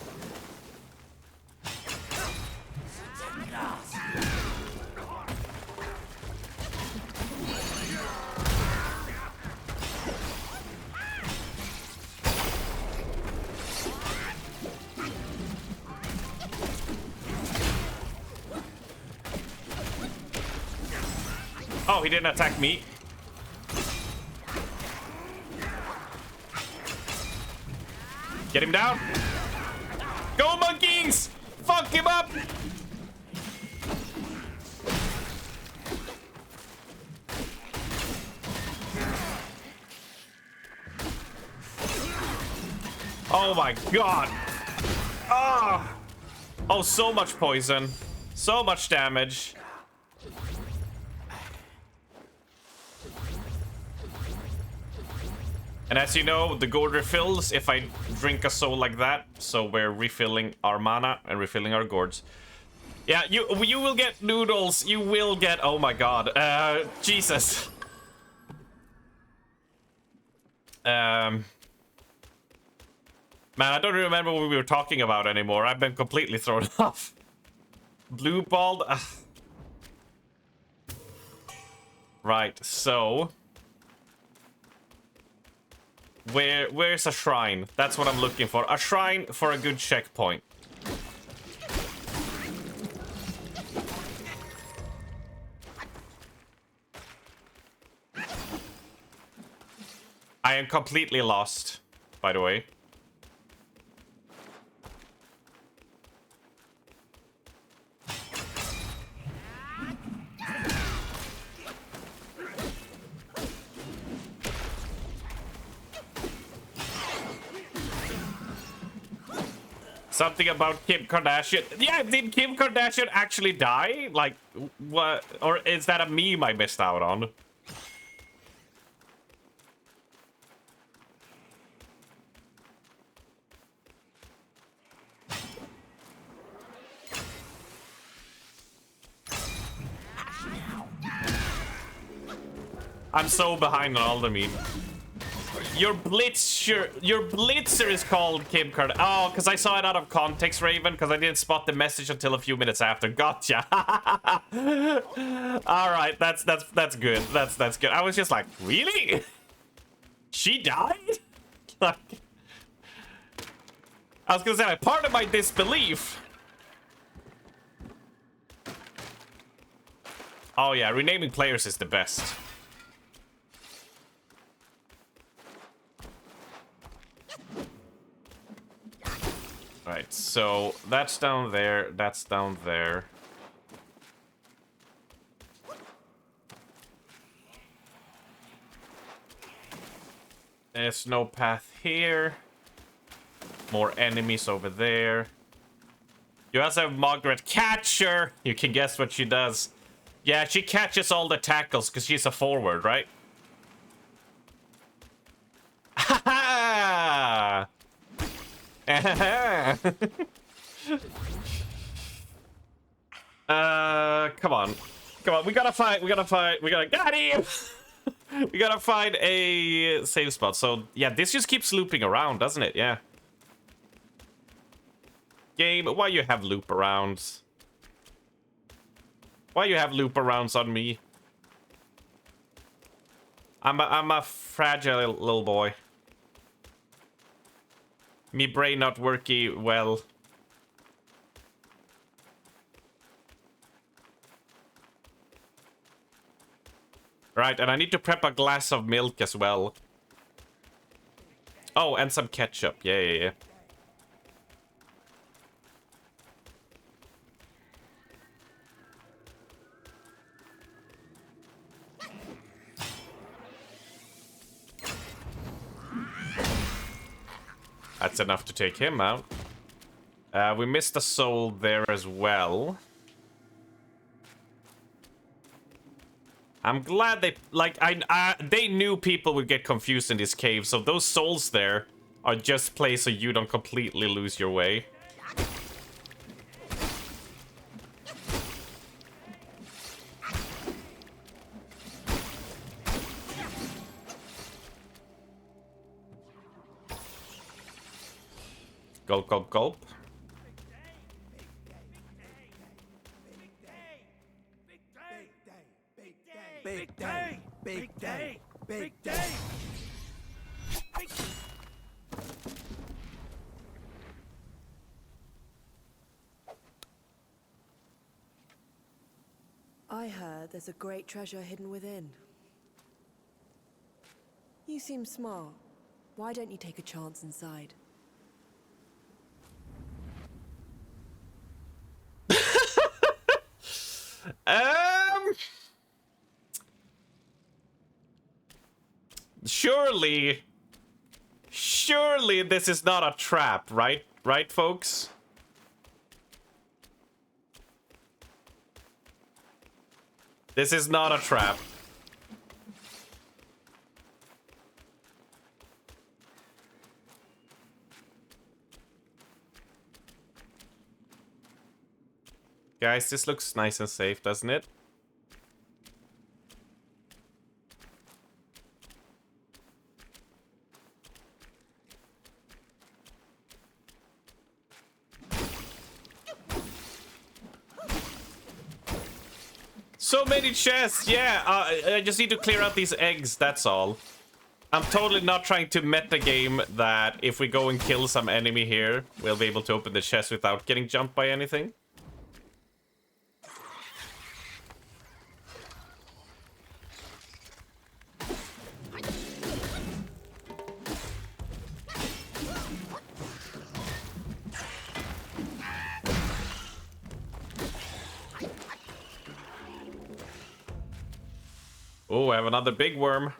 Oh, he didn't attack me. Get him down. Go, monkeys! Fuck him up! Oh my god. Oh, oh, so much poison. So much damage. And as you know, the gourd refills if I drink a soul like that. So we're refilling our mana and refilling our gourds. Yeah, you will get noodles. You will get... Oh my god. Jesus. Man, I don't remember what we were talking about anymore. I've been completely thrown off. Blue balled. Right, so... Where's a shrine? That's what I'm looking for. A shrine for a good checkpoint. I am completely lost, by the way. Something about Kim Kardashian. Yeah, did Kim Kardashian actually die? Like, what? Or is that a meme I missed out on? I'm so behind on all the memes. Your blitzer is called Kim Kardashian. Oh, because I saw it out of context, Raven, because I didn't spot the message until a few minutes after. Gotcha. All right, that's good. That's good. I was just like, really? She died? Like, I was gonna say, like, part of my disbelief Oh yeah, renaming players is the best. Right, so that's down there, that's down there. There's no path here. More enemies over there. You also have Margaret Catcher. You can guess what she does. Yeah, she catches all the tackles because she's a forward, right? Ha ha! Come on. Come on, we gotta fight, got him! We gotta find a save spot. So, yeah, this just keeps looping around, doesn't it? Yeah. Game, why you have loop arounds? Why you have loop arounds on me? I'm a fragile little boy. Me brain not working well. Right, and I need to prep a glass of milk as well. Oh, and some ketchup. Yeah. That's enough to take him out. We missed a soul there as well. I'm glad they, like, they knew people would get confused in this cave, so those souls there are just placed so you don't completely lose your way. Gulp, gulp, gulp. Big day, big day, big day. I heard there's a great treasure hidden within. You seem smart. Why don't you take a chance inside? Surely this is not a trap, right? Right, folks? This is not a trap. Guys, this looks nice and safe, doesn't it? So many chests, yeah. I just need to clear out these eggs, that's all. I'm totally not trying to meta game that if we go and kill some enemy here, we'll be able to open the chest without getting jumped by anything. Oh, I have another big worm.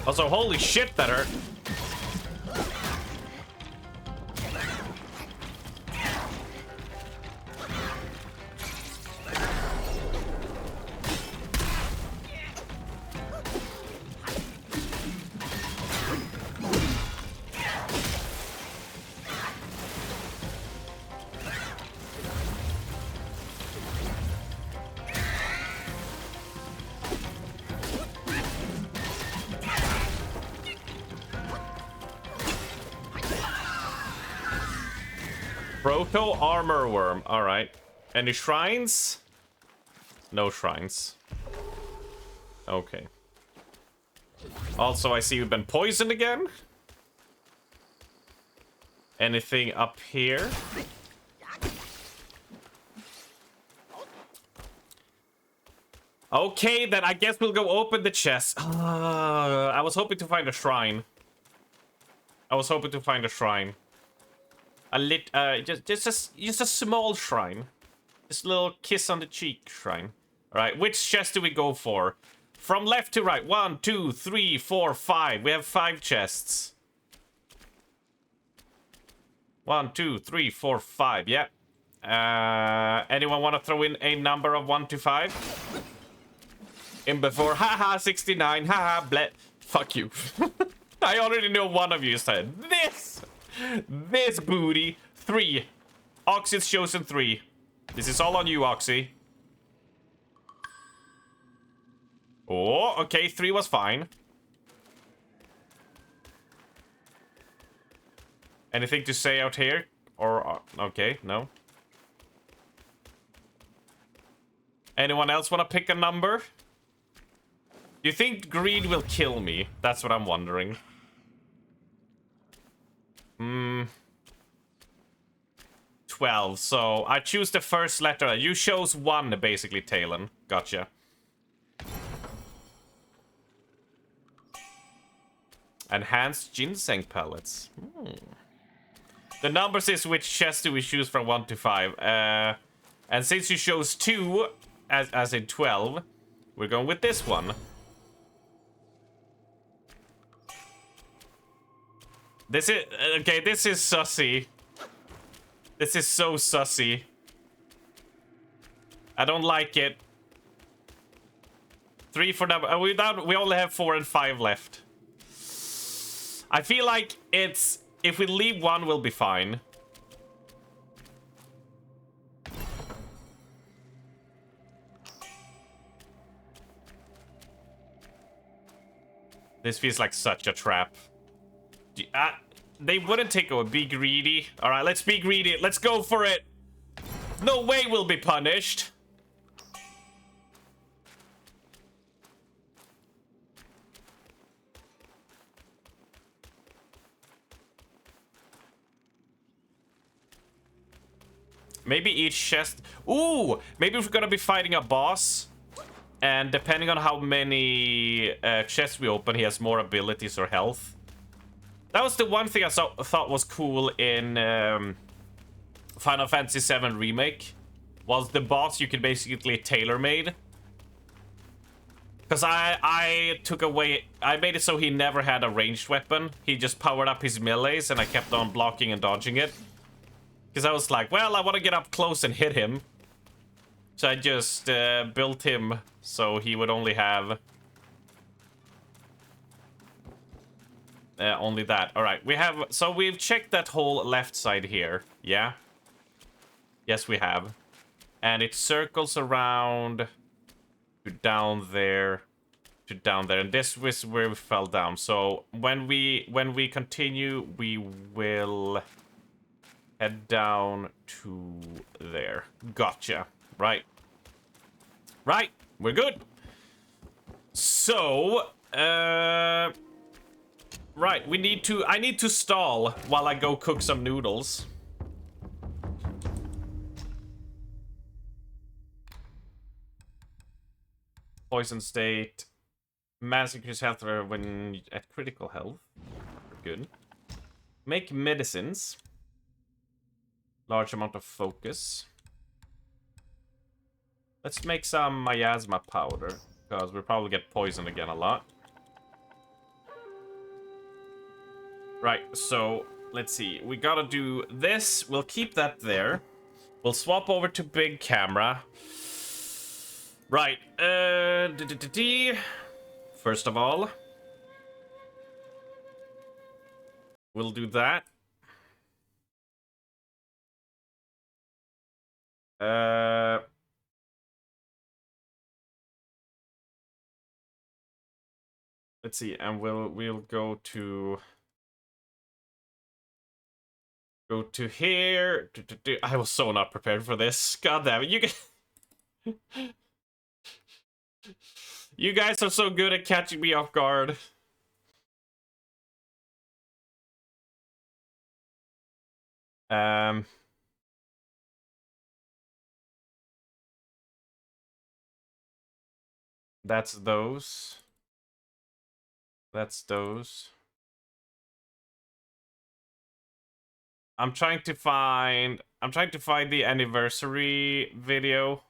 Also, holy shit, that hurt. Proto armor worm. All right. Any shrines? No shrines. Okay. Also, I see you've been poisoned again. Anything up here? Okay, then I guess we'll go open the chest. I was hoping to find a shrine. Just a small shrine. Just a little kiss on the cheek shrine. All right, which chest do we go for? From left to right. 1, 2, 3, 4, 5. We have 5 chests. 1, 2, 3, 4, 5. Yeah. Anyone want to throw in a number of 1 to 5? In before. Haha, 69. Haha, bleh. Fuck you. I already know one of you said this booty. 3. Oxy's chosen 3. This is all on you, Oxy. Oh, okay, 3 was fine. Anything to say out here? Or, okay, no. Anyone else want to pick a number? Do you think greed will kill me? That's what I'm wondering. 12, so I choose the first letter. You chose 1, basically, Talon. Gotcha. Enhanced ginseng pellets. The numbers is which chest do we choose from 1 to 5. And since you chose 2, as in 12, we're going with this one. This is... Okay, this is sussy. This is so sussy. I don't like it. 3 for number... we only have 4 and 5 left. I feel like it's... If we leave 1, we'll be fine. This feels like such a trap. They wouldn't take away. Be greedy. Alright, let's be greedy. Let's go for it. No way we'll be punished. Maybe each chest... Ooh! Maybe we're gonna be fighting a boss. And depending on how many chests we open, he has more abilities or health. That was the one thing I thought was cool in Final Fantasy VII Remake. Was the boss you could basically tailor-made. Because I took away... I made it so he never had a ranged weapon. He just powered up his melees and I kept on blocking and dodging it. Because I was like, well, I want to get up close and hit him. So I just built him so he would only have... only that. Alright, we have... So we've checked that whole left side here. Yeah? Yes, we have. And it circles around to down there. To down there. And this was where we fell down. So when we continue, we will head down to there. Gotcha. Right. Right. We're good. So, right, we need to... I need to stall while I go cook some noodles. Poison state. Massacres health when at critical health. Good. Make medicines. Large amount of focus. Let's make some miasma powder. Because we'll probably get poisoned again a lot. Right, so let's see. We gotta do this. We'll keep that there. We'll swap over to big camera. Right. First of all, we'll do that. Let's see, and we'll go to Go to here. I was so not prepared for this. God damn it. You guys are so good at catching me off guard. That's those. That's those. I'm trying to find the anniversary video,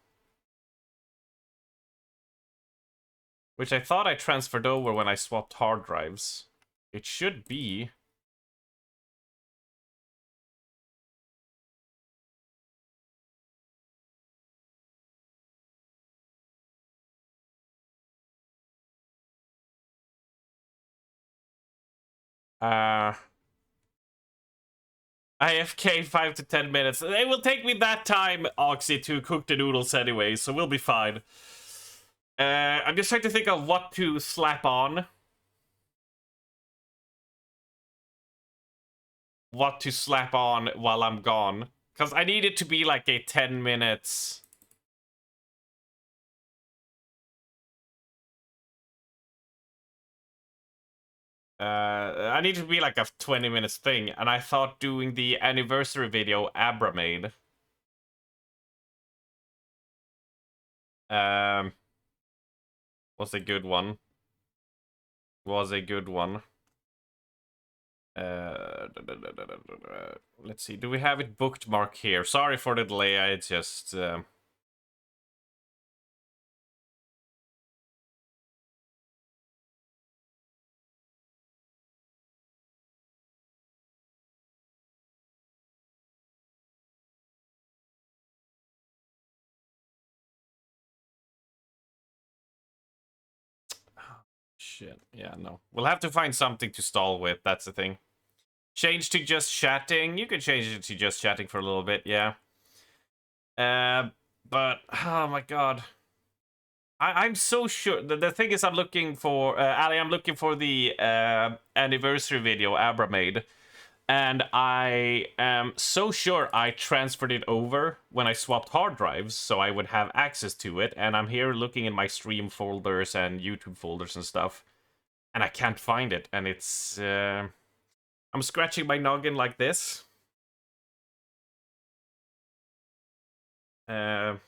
which I thought I transferred over when I swapped hard drives. It should be. IFK 5 to 10 minutes. It will take me that time, Oxy, to cook the noodles anyway, so we'll be fine. I'm just trying to think of what to slap on. What to slap on while I'm gone. Because I need it to be like a 10 minutes... I need to be like a 20 minutes thing, and I thought doing the anniversary video Abra made was a good one. Let's see, do we have it booked mark here? Sorry for the delay, I just... Shit, yeah, no. We'll have to find something to stall with, that's the thing. Change to just chatting. You can change it to just chatting for a little bit, yeah. But, oh my god. I'm so sure. The thing is, I'm looking for... Ali, I'm looking for the anniversary video Abra made. And I am so sure I transferred it over when I swapped hard drives, so I would have access to it. And I'm here looking in my stream folders and YouTube folders and stuff. And I can't find it. And it's... I'm scratching my noggin like this. Because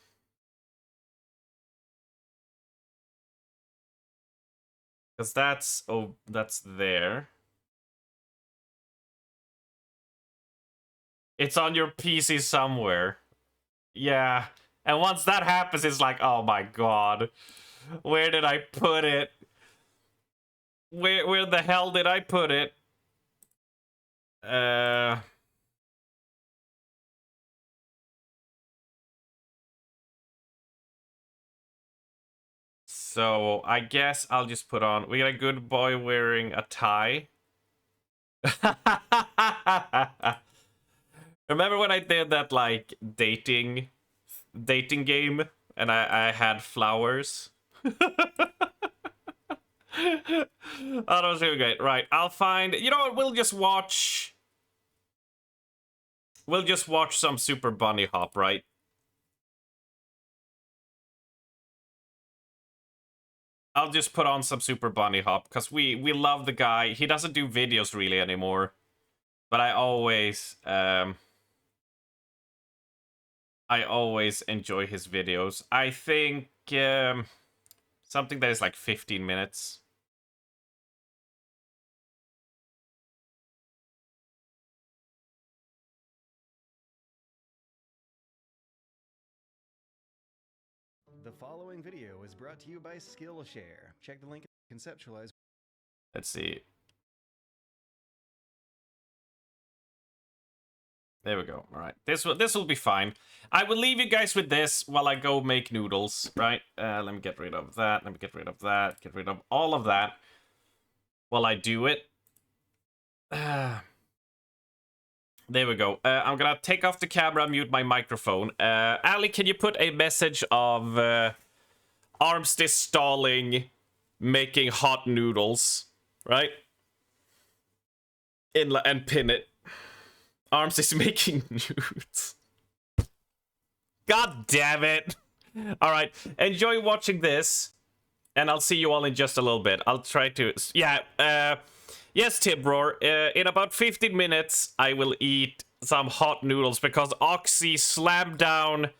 that's... Oh, that's there. It's on your PC somewhere. Yeah. And once that happens, it's like, oh my god. Where did I put it? Where the hell did I put it? So, I guess I'll just put on... We got a good boy wearing a tie. Remember when I did that, like, dating game? And I had flowers? Oh, that was really great. Right, I'll find... You know what, we'll just watch some Super Bunny Hop, right? I'll just put on some Super Bunny Hop, because we love the guy. He doesn't do videos really anymore. But I always enjoy his videos. I think something that is like 15 minutes. The following video is brought to you by Skillshare. Check the link to conceptualize. Let's see. There we go. All right. This will be fine. I will leave you guys with this while I go make noodles, right? Let me get rid of that. Let me get rid of that. Get rid of all of that while I do it. There we go. I'm gonna take off the camera, mute my microphone. Ali, can you put a message of Armstead stalling, making hot noodles, right? And pin it. Arms is making nudes. God damn it. Alright, enjoy watching this. And I'll see you all in just a little bit. I'll try to... Yeah, yes, Tibroar. In about 15 minutes, I will eat some hot noodles because Oxy slammed down...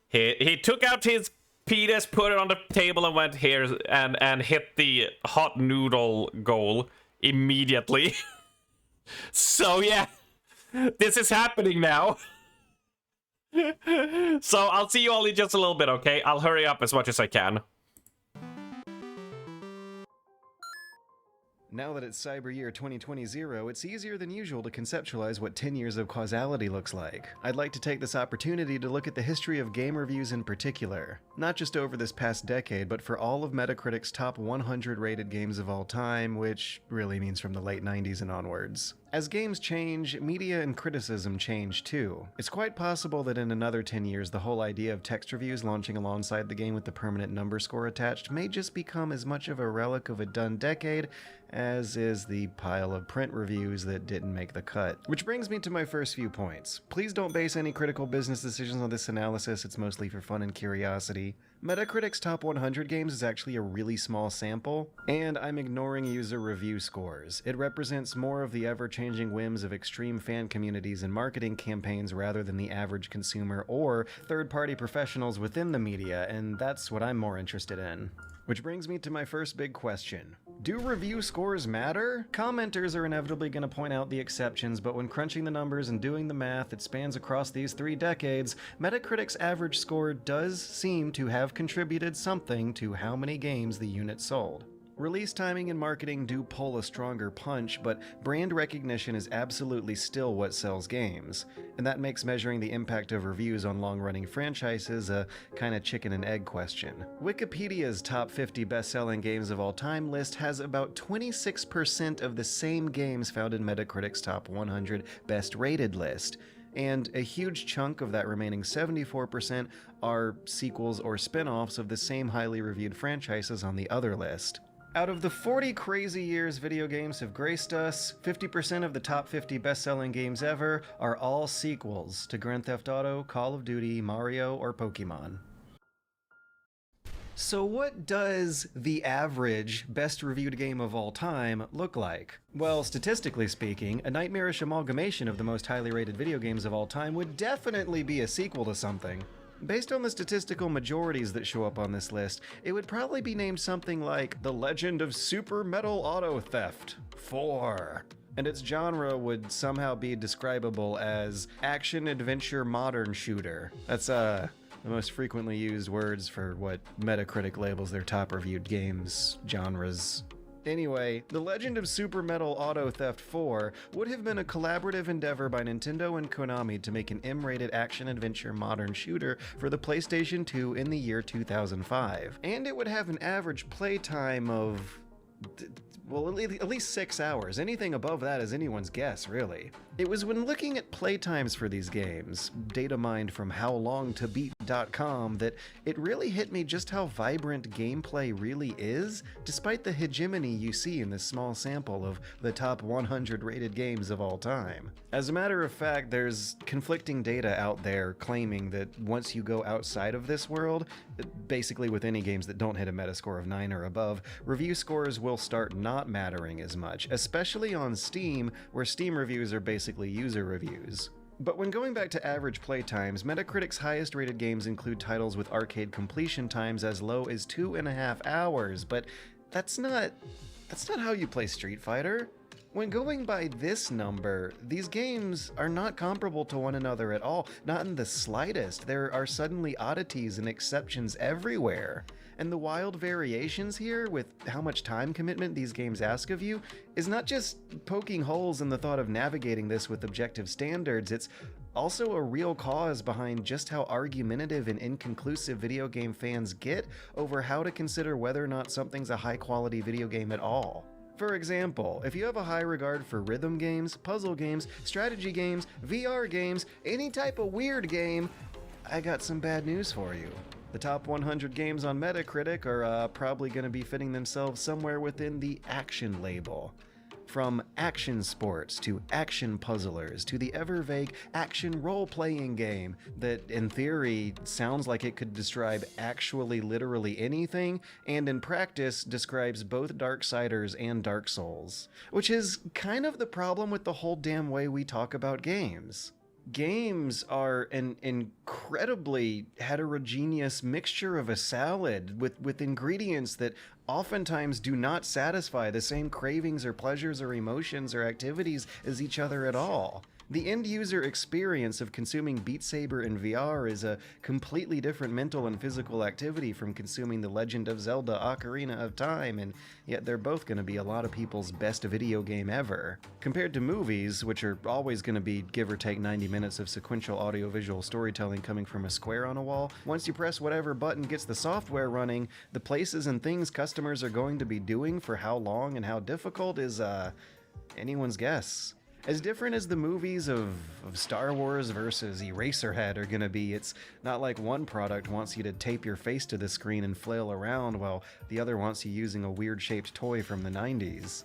He took out his penis, put it on the table, and went here and hit the hot noodle goal immediately. So, yeah. This is happening now. So, I'll see you all in just a little bit, okay? I'll hurry up as much as I can. Now that it's Cyber Year 2020, it's easier than usual to conceptualize what 10 years of causality looks like. I'd like to take this opportunity to look at the history of game reviews in particular. Not just over this past decade, but for all of Metacritic's top 100 rated games of all time, which really means from the late 90s and onwards. As games change, media and criticism change too. It's quite possible that in another 10 years, the whole idea of text reviews launching alongside the game with the permanent number score attached may just become as much of a relic of a done decade as is the pile of print reviews that didn't make the cut. Which brings me to my first few points. Please don't base any critical business decisions on this analysis, it's mostly for fun and curiosity. Metacritic's top 100 games is actually a really small sample, and I'm ignoring user review scores. It represents more of the ever-changing whims of extreme fan communities and marketing campaigns rather than the average consumer or third-party professionals within the media, and that's what I'm more interested in. Which brings me to my first big question. Do review scores matter? Commenters are inevitably going to point out the exceptions, but when crunching the numbers and doing the math that spans across these 3 decades, Metacritic's average score does seem to have contributed something to how many games the unit sold. Release timing and marketing do pull a stronger punch, but brand recognition is absolutely still what sells games, and that makes measuring the impact of reviews on long-running franchises a kind of chicken and egg question. Wikipedia's top 50 best-selling games of all time list has about 26% of the same games found in Metacritic's top 100 best-rated list, and a huge chunk of that remaining 74% are sequels or spin-offs of the same highly reviewed franchises on the other list. Out of the 40 crazy years video games have graced us, 50% of the top 50 best-selling games ever are all sequels to Grand Theft Auto, Call of Duty, Mario, or Pokemon. So what does the average best-reviewed game of all time look like? Well, statistically speaking, a nightmarish amalgamation of the most highly rated video games of all time would definitely be a sequel to something. Based on the statistical majorities that show up on this list, it would probably be named something like The Legend of Super Metal Auto Theft 4. And its genre would somehow be describable as action-adventure modern shooter. That's, the most frequently used words for what Metacritic labels their top-reviewed games genres. Anyway, The Legend of Super Metal Auto Theft 4 would have been a collaborative endeavor by Nintendo and Konami to make an M-rated action-adventure modern shooter for the PlayStation 2 in the year 2005. And it would have an average playtime of... well, at least 6 hours. Anything above that is anyone's guess, really. It was when looking at playtimes for these games, data mined from howlongtobeat.com, that it really hit me just how vibrant gameplay really is, despite the hegemony you see in this small sample of the top 100 rated games of all time. As a matter of fact, there's conflicting data out there claiming that once you go outside of this world, basically with any games that don't hit a Metascore of 9 or above, review scores will start not mattering as much, especially on Steam, where Steam reviews are basically user reviews. But when going back to average playtimes, Metacritic's highest rated games include titles with arcade completion times as low as 2.5 hours, but that's not how you play Street Fighter. When going by this number, these games are not comparable to one another at all, not in the slightest. There are suddenly oddities and exceptions everywhere. And the wild variations here with how much time commitment these games ask of you is not just poking holes in the thought of navigating this with objective standards, it's also a real cause behind just how argumentative and inconclusive video game fans get over how to consider whether or not something's a high-quality video game at all. For example, if you have a high regard for rhythm games, puzzle games, strategy games, VR games, any type of weird game, I got some bad news for you. The top 100 games on Metacritic are probably going to be fitting themselves somewhere within the action label. From action sports to action puzzlers to the ever-vague action role-playing game that, in theory, sounds like it could describe actually literally anything, and in practice describes both Darksiders and Dark Souls. Which is kind of the problem with the whole damn way we talk about games. Games are an incredibly heterogeneous mixture of a salad with ingredients that oftentimes do not satisfy the same cravings or pleasures or emotions or activities as each other at all. The end-user experience of consuming Beat Saber in VR is a completely different mental and physical activity from consuming The Legend of Zelda Ocarina of Time, and yet they're both going to be a lot of people's best video game ever. Compared to movies, which are always going to be give or take 90 minutes of sequential audiovisual storytelling coming from a square on a wall, once you press whatever button gets the software running, the places and things customers are going to be doing for how long and how difficult is, anyone's guess. As different as the movies of Star Wars versus Eraserhead are gonna be, it's not like one product wants you to tape your face to the screen and flail around while the other wants you using a weird-shaped toy from the 90s.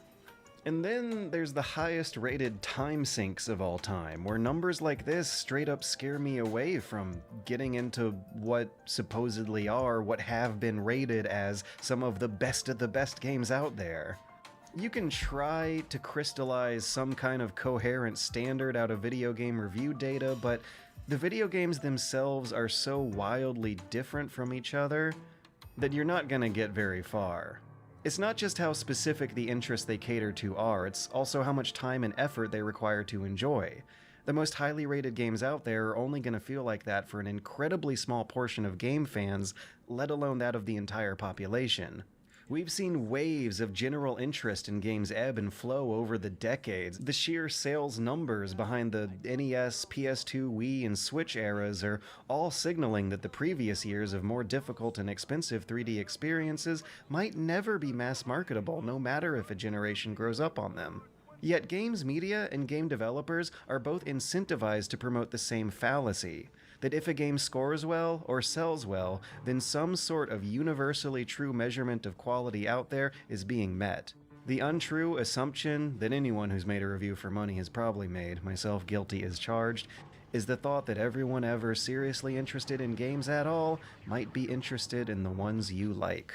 And then there's the highest rated time sinks of all time, where numbers like this straight up scare me away from getting into what supposedly are what have been rated as some of the best games out there. You can try to crystallize some kind of coherent standard out of video game review data, but the video games themselves are so wildly different from each other that you're not gonna get very far. It's not just how specific the interests they cater to are, it's also how much time and effort they require to enjoy. The most highly rated games out there are only gonna feel like that for an incredibly small portion of game fans, let alone that of the entire population. We've seen waves of general interest in games ebb and flow over the decades. The sheer sales numbers behind the NES, PS2, Wii, and Switch eras are all signaling that the previous years of more difficult and expensive 3D experiences might never be mass marketable, no matter if a generation grows up on them. Yet games media and game developers are both incentivized to promote the same fallacy, that if a game scores well or sells well, then some sort of universally true measurement of quality out there is being met. The untrue assumption that anyone who's made a review for money has probably made, myself guilty as charged, is the thought that everyone ever seriously interested in games at all might be interested in the ones you like.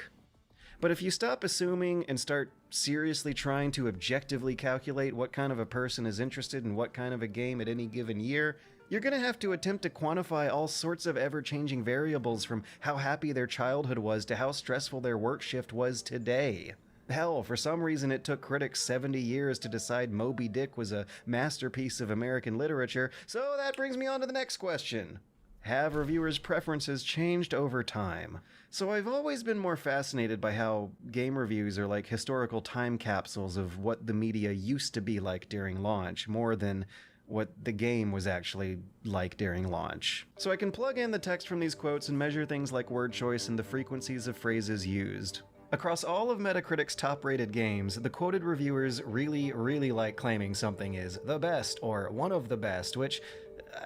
But if you stop assuming and start seriously trying to objectively calculate what kind of a person is interested in what kind of a game at any given year, you're going to have to attempt to quantify all sorts of ever-changing variables from how happy their childhood was to how stressful their work shift was today. Hell, for some reason it took critics 70 years to decide Moby Dick was a masterpiece of American literature, so that brings me on to the next question. Have reviewers' preferences changed over time? So I've always been more fascinated by how game reviews are like historical time capsules of what the media used to be like during launch, more than what the game was actually like during launch. So I can plug in the text from these quotes and measure things like word choice and the frequencies of phrases used. Across all of Metacritic's top-rated games, the quoted reviewers really like claiming something is the best or one of the best, which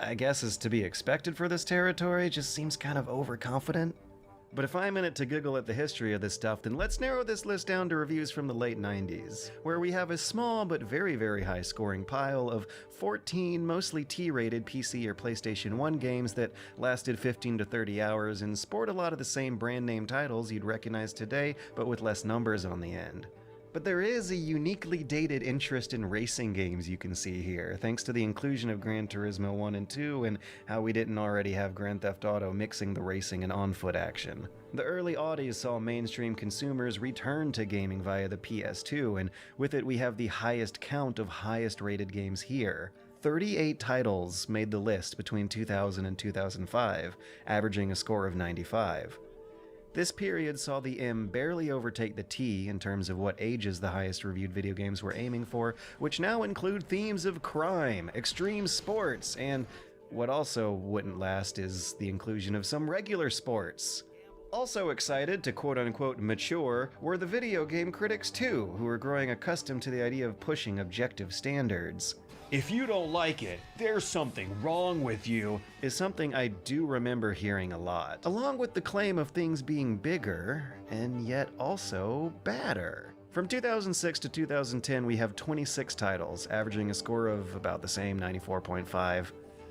I guess is to be expected for this territory, just seems kind of overconfident. But if I'm in it to giggle at the history of this stuff, then let's narrow this list down to reviews from the late 90s, where we have a small but very high scoring pile of 14 mostly T-rated PC or PlayStation 1 games that lasted 15 to 30 hours and sport a lot of the same brand name titles you'd recognize today, but with less numbers on the end. But there is a uniquely dated interest in racing games you can see here, thanks to the inclusion of Gran Turismo 1 and 2 and how we didn't already have Grand Theft Auto mixing the racing and on-foot action. The early aughties saw mainstream consumers return to gaming via the PS2, and with it we have the highest count of highest rated games here. 38 titles made the list between 2000 and 2005, averaging a score of 95. This period saw the M barely overtake the T in terms of what ages the highest reviewed video games were aiming for, which now include themes of crime, extreme sports, and what also wouldn't last is the inclusion of some regular sports. Also excited to quote-unquote mature were the video game critics too, who were growing accustomed to the idea of pushing objective standards. If you don't like it, there's something wrong with you, is something I do remember hearing a lot, along with the claim of things being bigger, and yet also badder. From 2006 to 2010, we have 26 titles, averaging a score of about the same, 94.5.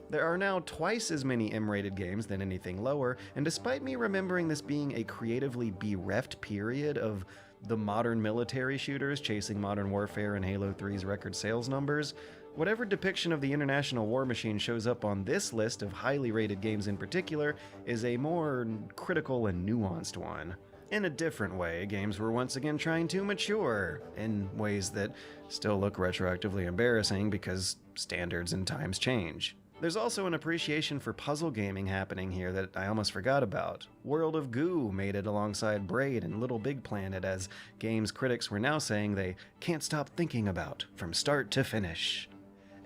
There are now twice as many M-rated games than anything lower, and despite me remembering this being a creatively bereft period of the modern military shooters chasing Modern Warfare and Halo 3's record sales numbers, whatever depiction of the international war machine shows up on this list of highly rated games in particular is a more critical and nuanced one. In a different way, games were once again trying to mature, in ways that still look retroactively embarrassing because standards and times change. There's also an appreciation for puzzle gaming happening here that I almost forgot about. World of Goo made it alongside Braid and Little Big Planet as games critics were now saying they can't stop thinking about from start to finish.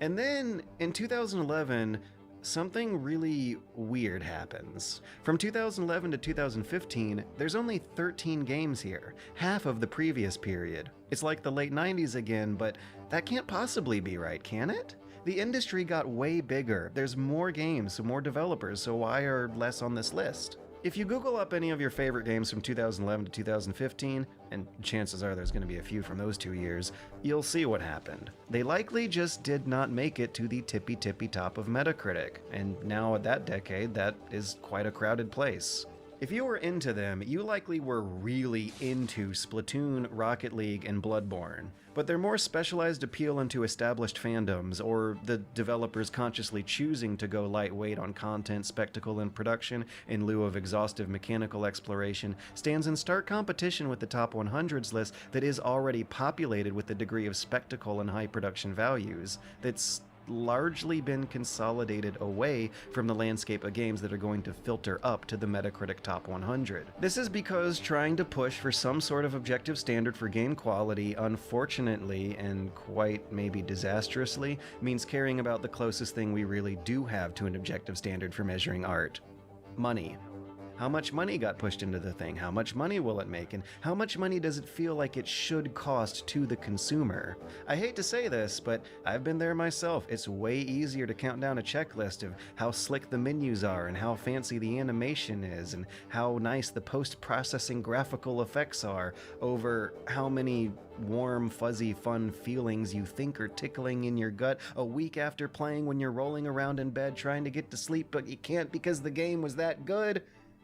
And then, in 2011, something really weird happens. From 2011 to 2015, there's only 13 games here, half of the previous period. It's like the late 90s again, but that can't possibly be right, can it? The industry got way bigger. There's more games, so more developers, so why are less on this list? If you Google up any of your favorite games from 2011 to 2015, and chances are there's going to be a few from those 2 years, you'll see what happened. They likely just did not make it to the tippy top of Metacritic, and now at that decade, that is quite a crowded place. If you were into them, you likely were really into Splatoon, Rocket League, and Bloodborne. But their more specialized appeal into established fandoms, or the developers consciously choosing to go lightweight on content, spectacle, and production in lieu of exhaustive mechanical exploration, stands in stark competition with the top 100s list that is already populated with the degree of spectacle and high production values that's largely been consolidated away from the landscape of games that are going to filter up to the Metacritic Top 100. This is because trying to push for some sort of objective standard for game quality, unfortunately, and quite maybe disastrously, means caring about the closest thing we really do have to an objective standard for measuring art: money. How much money got pushed into the thing? How much money will it make? And how much money does it feel like it should cost to the consumer? I hate to say this, but I've been there myself. It's way easier to count down a checklist of how slick the menus are and how fancy the animation is and how nice the post-processing graphical effects are over how many warm, fuzzy, fun feelings you think are tickling in your gut a week after playing when you're rolling around in bed trying to get to sleep, but you can't because the game was that good.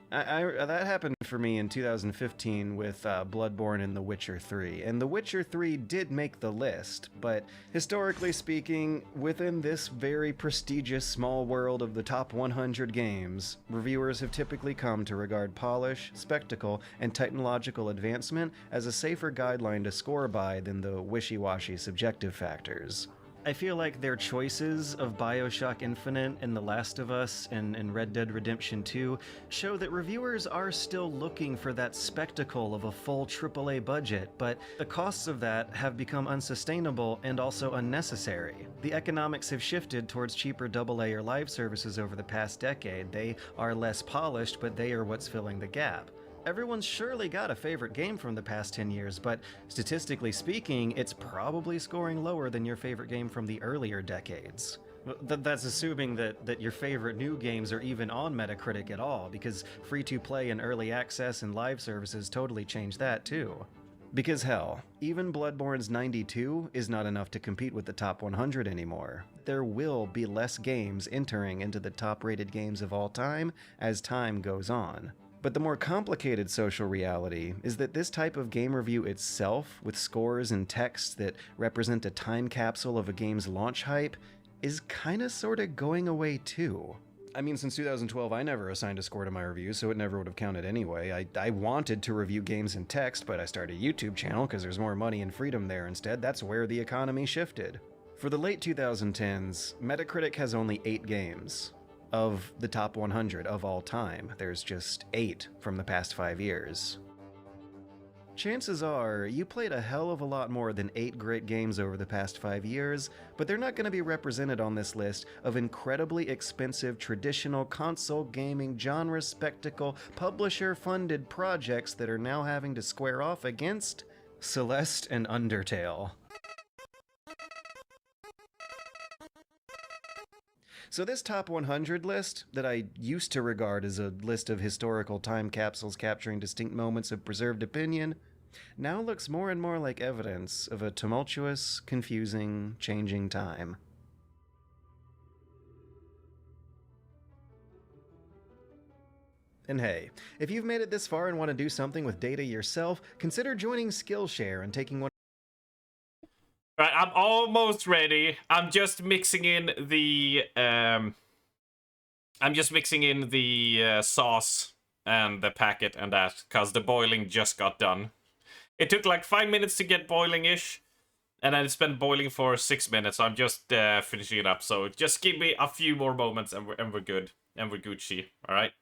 That happened for me in 2015 with Bloodborne and The Witcher 3, and The Witcher 3 did make the list, but historically speaking, within this very prestigious small world of the top 100 games, reviewers have typically come to regard polish, spectacle, and technological advancement as a safer guideline to score by than the wishy-washy subjective factors. I feel like their choices of BioShock Infinite and The Last of Us and Red Dead Redemption 2 show that reviewers are still looking for that spectacle of a full AAA budget, but the costs of that have become unsustainable and also unnecessary. The economics have shifted towards cheaper AA or live services over the past decade. They are less polished, but they are what's filling the gap. Everyone's surely got a favorite game from the past 10 years, but statistically speaking, it's probably scoring lower than your favorite game from the earlier decades. That's assuming that your favorite new games are even on Metacritic at all, because free-to-play and early access and live services totally changed that too. Because hell, even Bloodborne's 92 is not enough to compete with the top 100 anymore. There will be less games entering into the top-rated games of all time as time goes on. But the more complicated social reality is that this type of game review itself, with scores and text that represent a time capsule of a game's launch hype, is kinda sorta going away too. I mean, since 2012, I never assigned a score to my reviews, so it never would have counted anyway. I wanted to review games in text, but I started a YouTube channel because there's more money and freedom there instead. That's where the economy shifted. For the late 2010s, Metacritic has only 8 games. Of the top 100 of all time, there's just 8 from the past 5 years. Chances are, you played a hell of a lot more than 8 great games over the past 5 years, but they're not going to be represented on this list of incredibly expensive traditional console gaming genre spectacle publisher-funded projects that are now having to square off against Celeste and Undertale. So this top 100 list, that I used to regard as a list of historical time capsules capturing distinct moments of preserved opinion, now looks more and more like evidence of a tumultuous, confusing, changing time. And hey, if you've made it this far and want to do something with data yourself, consider joining Skillshare and taking one. Right, I'm almost ready. I'm just mixing in the sauce and the packet and that, because the boiling just got done. It took like 5 minutes to get boiling-ish, and then it's been boiling for 6 minutes, so I'm just finishing it up. So just give me a few more moments and we're good. And we're Gucci, alright?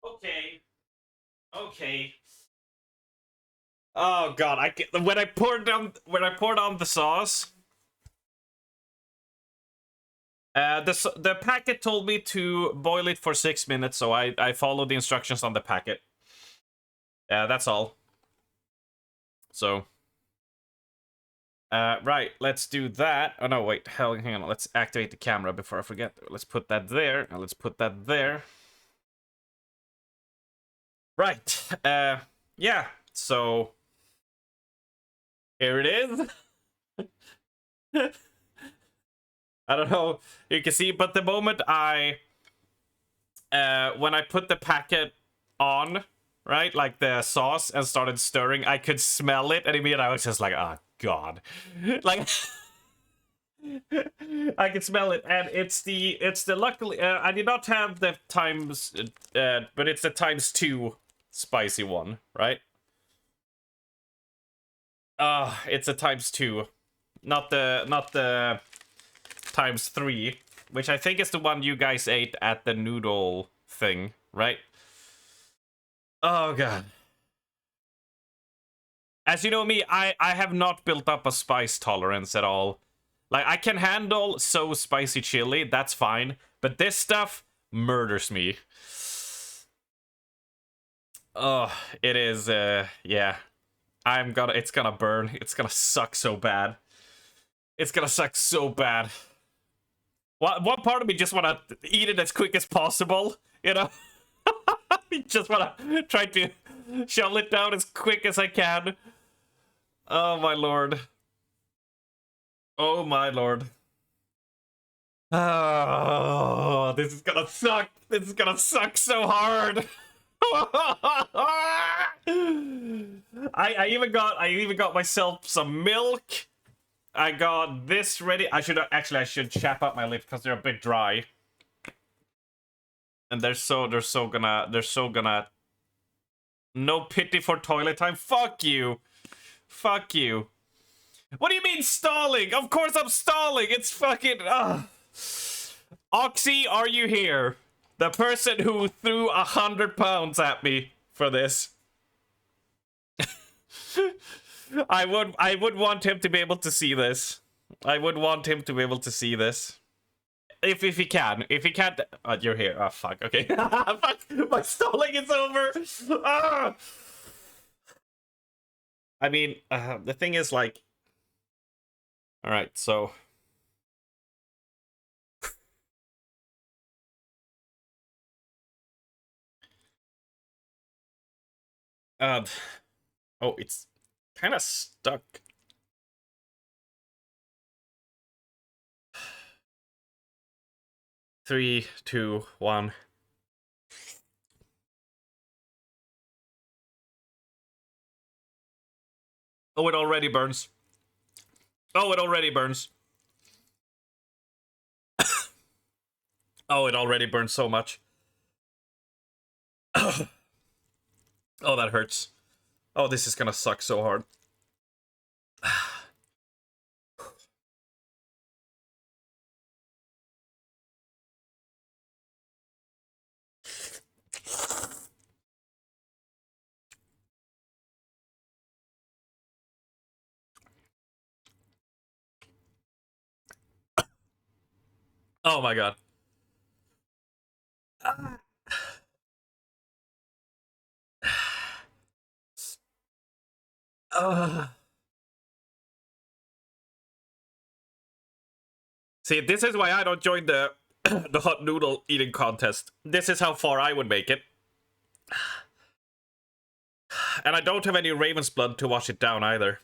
Okay. Okay. Oh god, when I poured on the sauce, the packet told me to boil it for 6 minutes, so I followed the instructions on the packet. That's all. So, right, let's do that. Oh no, wait, hang on. Let's activate the camera before I forget. Let's put that there, and let's put that there. Right. Yeah. So here it is. I don't know. You can see, but the moment when I put the packet on, right, like the sauce, and started stirring, I could smell it, and immediately I was just like, oh god, like. I can smell it, and it's the luckily I did not have the times, but it's the ×2 spicy one, right? It's a ×2, not the ×3, which I think is the one you guys ate at the noodle thing, right? Oh god. As you know me, I have not built up a spice tolerance at all. Like, I can handle so spicy chili, that's fine. But this stuff murders me. Oh, it is, yeah. It's gonna burn. It's gonna suck so bad. It's gonna suck so bad. One part of me just wanna eat it as quick as possible, you know? Just wanna try to shovel it down as quick as I can. Oh my lord. Oh my lord. Oh, this is gonna suck. This is gonna suck so hard. I even got myself some milk. I got this ready. I should chap up my lips because they're a bit dry. And they're so gonna no pity for toilet time. Fuck you. Fuck you. What do you mean stalling? Of course I'm stalling. It's fucking Oxy, are you here? The person who threw 100 pounds at me for this. I would want him to be able to see this. I would want him to be able to see this. If he can. If he can't, you're here. Oh fuck. Okay. Fuck. My stalling is over. Ah! I mean, the thing is, like, all right, so oh, it's kind of stuck. Three, two, one. Oh, it already burns. Oh, it already burns. Oh, it already burns so much. Oh, that hurts. Oh, this is gonna suck so hard. Oh my god. See, this is why I don't join the the hot noodle eating contest. This is how far I would make it. And I don't have any Raven's blood to wash it down either.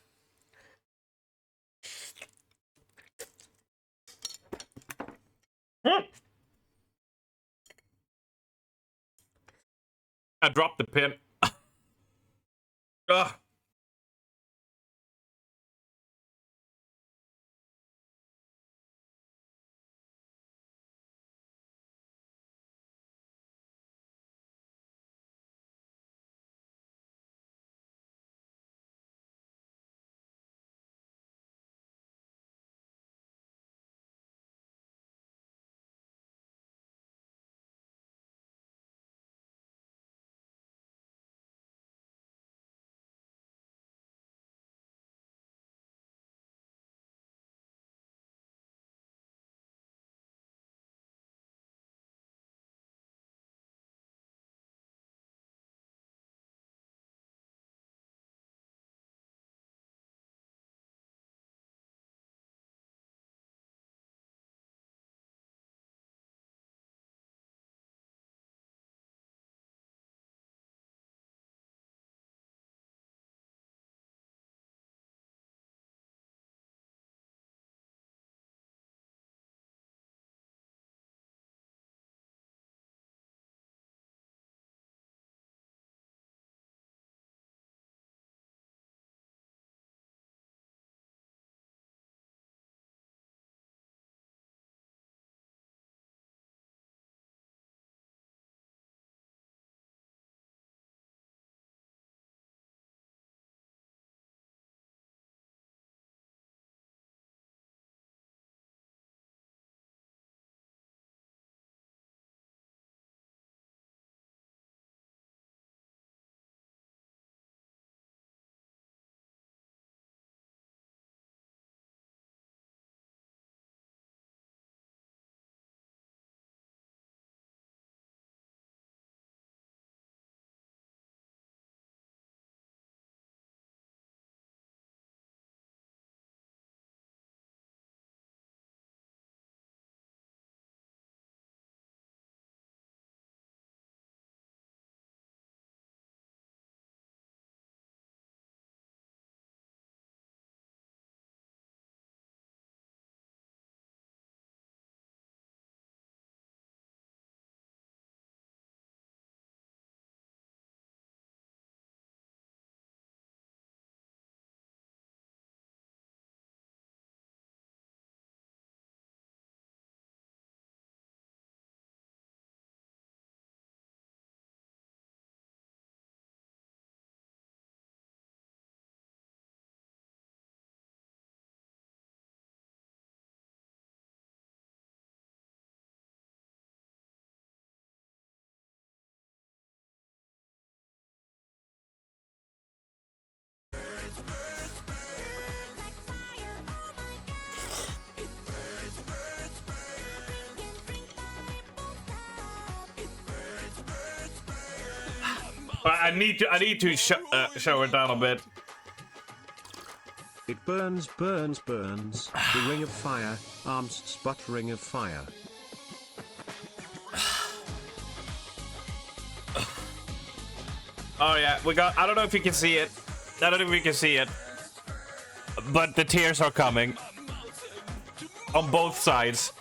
I dropped the pin. Ugh. I need to show it down a bit. It burns, burns, burns. The ring of fire, arms spot ring of fire. Oh yeah, we got. I don't know if you can see it. I don't know if we can see it, but the tears are coming on both sides.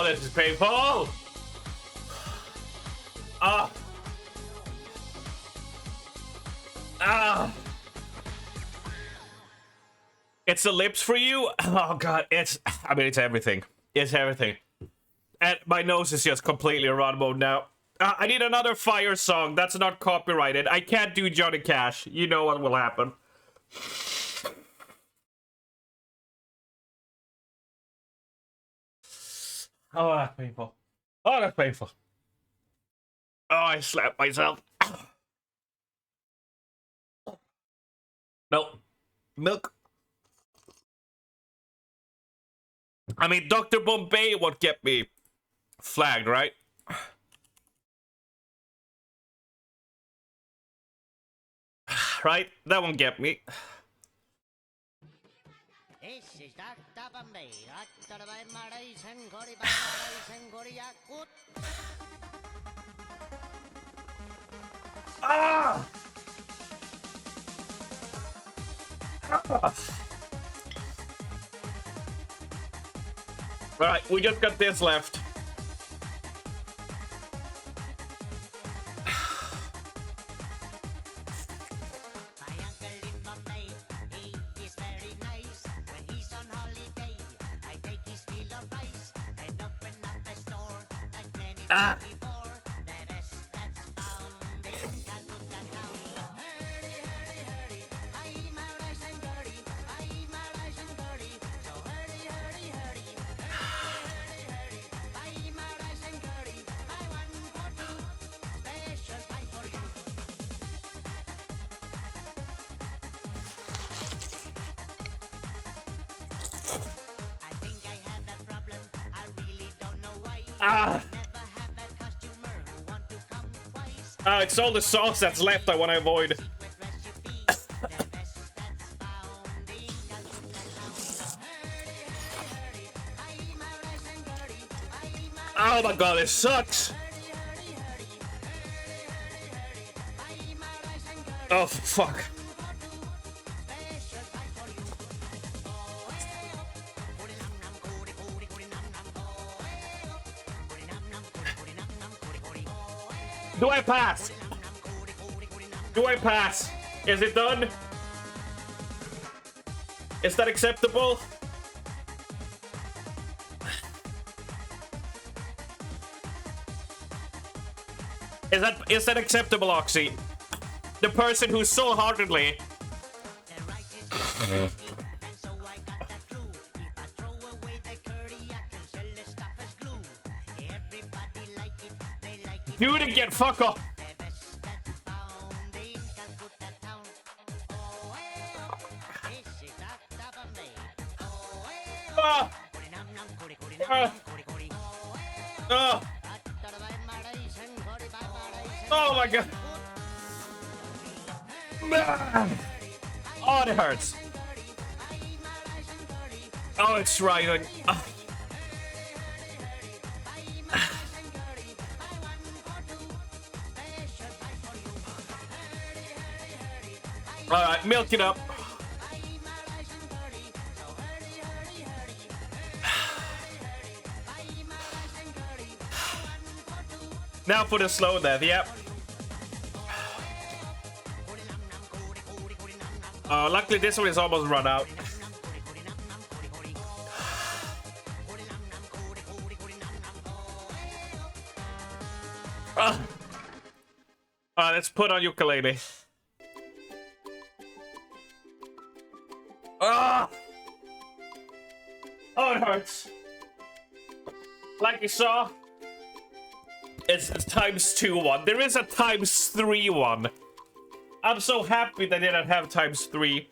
this is painful. Ah. Ah. It's the lips for you? Oh god, it's everything. It's everything. And my nose is just completely run mode now. I need another fire song. That's not copyrighted. I can't do Johnny Cash. You know what will happen. Oh, that's painful. Oh, that's painful. Oh, I slapped myself. No. Milk. I mean, Dr. Bombay won't get me flagged, right? Right? That won't get me. This is Dr. Bombay. Ah! Alright, we just got this left. Ah! Ah! It's all the sauce that's left I want to avoid. Oh my god, this sucks! Oh, fuck. Do I pass? Do I pass? Is it done? Is that acceptable? Is that acceptable, Oxy? The person who so heartedly do it again, fuck off. Oh my god. Oh, it hurts. Oh, it's right. Alright, milk it up. Now for the slow death, yep. Luckily this one is almost run out. Let's put on ukulele. Oh, it hurts. Like you saw, it's ×2 one. There is a ×3 one. I'm so happy they didn't have ×3.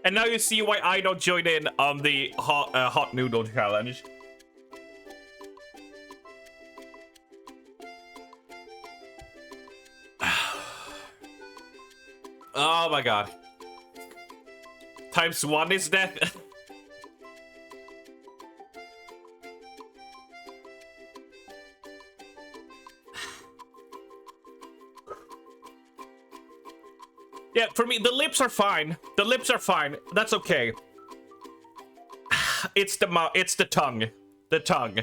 And now you see why I don't join in on the hot noodle challenge. Oh my god. ×1 is death. Yeah, for me, the lips are fine. The lips are fine. That's okay. It's the tongue. The tongue.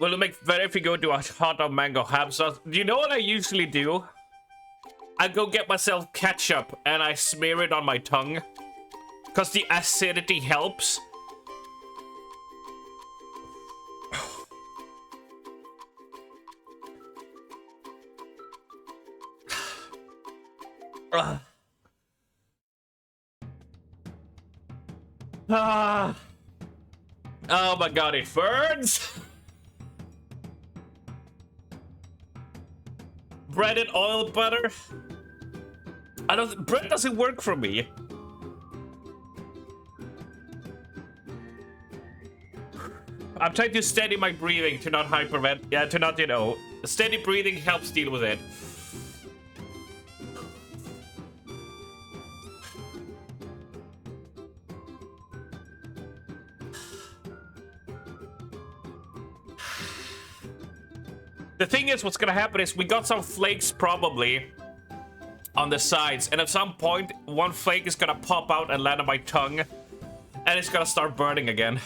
Will it make better if you go to a hot dog mango ham sauce? Do you know what I usually do? I go get myself ketchup and I smear it on my tongue. Because the acidity helps. Oh my god, it burns! Bread and oil butter? Bread doesn't work for me. I'm trying to steady my breathing to not hypervent. Yeah, to not, you know, steady breathing helps deal with it. The thing is, what's gonna happen is we got some flakes probably on the sides, and at some point, one flake is gonna pop out and land on my tongue, and it's gonna start burning again.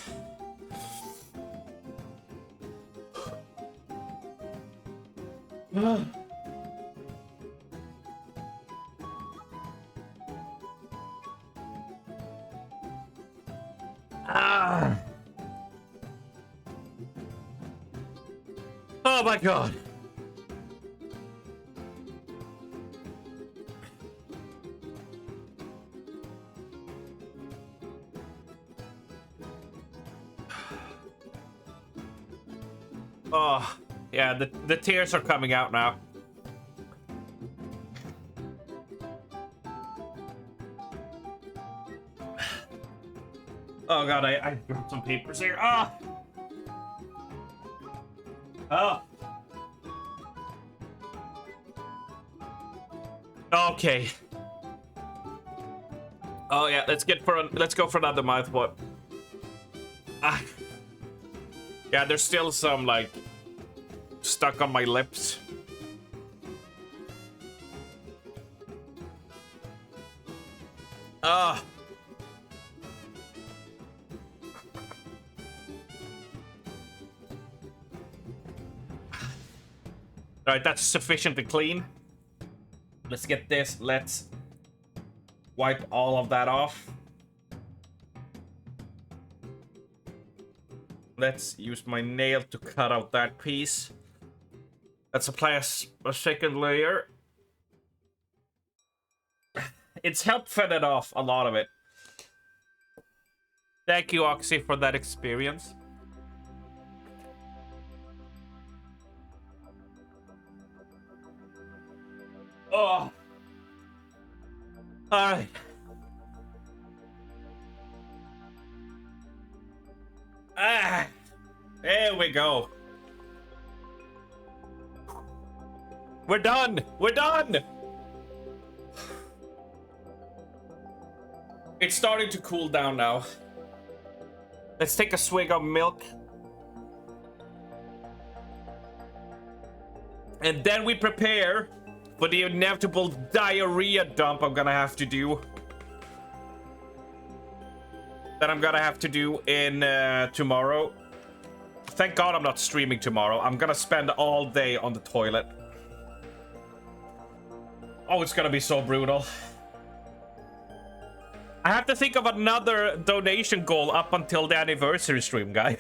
Oh my god. Oh, yeah, the tears are coming out now. Oh god, I grabbed some papers here. Ah! Oh. Okay. Oh yeah, let's go for another mouthwash. Ah. Yeah, there's still some like stuck on my lips. Ah. All right, that's sufficiently clean. Let's get this. Let's wipe all of that off. Let's use my nail to cut out that piece. Let's apply a second layer. It's helped fed off a lot of it. Thank you, Oxy, for that experience. Oh. All right. Ah. There we go. We're done. We're done. It's starting to cool down now. Let's take a swig of milk. And then we prepare for the inevitable diarrhea dump I'm gonna have to do. That I'm gonna have to do in tomorrow. Thank God I'm not streaming tomorrow. I'm gonna spend all day on the toilet. Oh, it's gonna be so brutal. I have to think of another donation goal up until the anniversary stream, guys.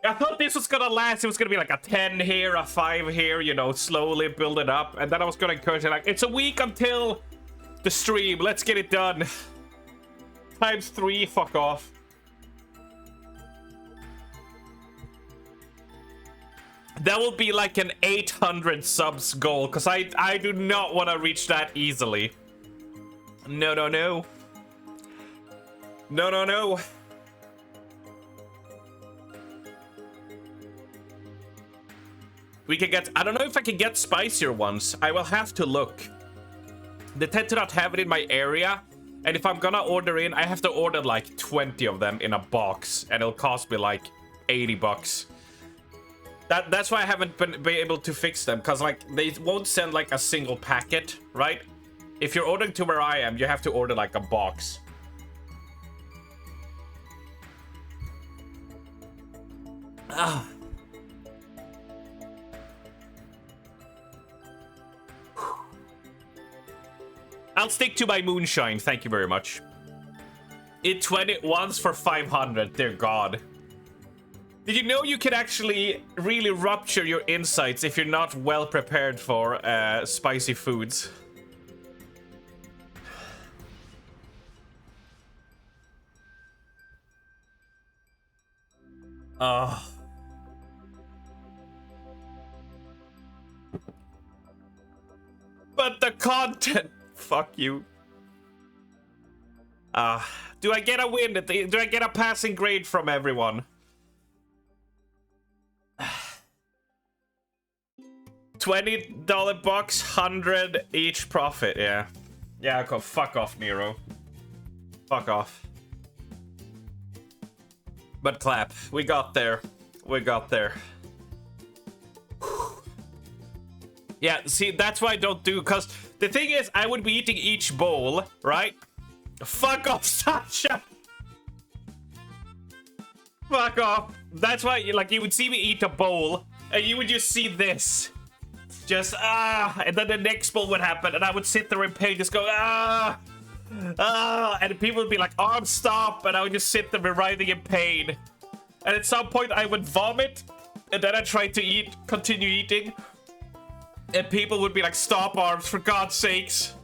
I thought this was gonna last. It was gonna be like a 10 here, a 5 here, you know, slowly build it up. And then I was gonna encourage it like, it's a week until the stream. Let's get it done. Times 3, fuck off. That will be like an 800 subs goal, because I do not want to reach that easily. No, no, no. No, no, no. We can get... I don't know if I can get spicier ones. I will have to look. They tend to not have it in my area. And if I'm gonna order in, I have to order like 20 of them in a box. And it'll cost me like 80 bucks. That's why I haven't been able to fix them, because like they won't send like a single packet, right? If you're ordering to where I am, you have to order like a box. Ah. I'll stick to my moonshine, thank you very much. It 20 once for 500, dear God. Did you know you can actually really rupture your insides if you're not well prepared for spicy foods? Oh. But the content, fuck you. Do I get a win? Do I get a passing grade from everyone? $20 box, 100 each profit. Yeah, yeah. Go fuck off, Nero. Fuck off. But clap. We got there. We got there. Yeah, see, that's why I don't do, because the thing is, I would be eating each bowl, right? Fuck off, Sasha! Fuck off. That's why, like, you would see me eat a bowl, and you would just see this. Just, and then the next bowl would happen, and I would sit there in pain, just go, and people would be like, arm stop, and I would just sit there writhing in pain. And at some point, I would vomit, and then I tried to eat, continue eating. And people would be like, stop, arms, for God's sakes.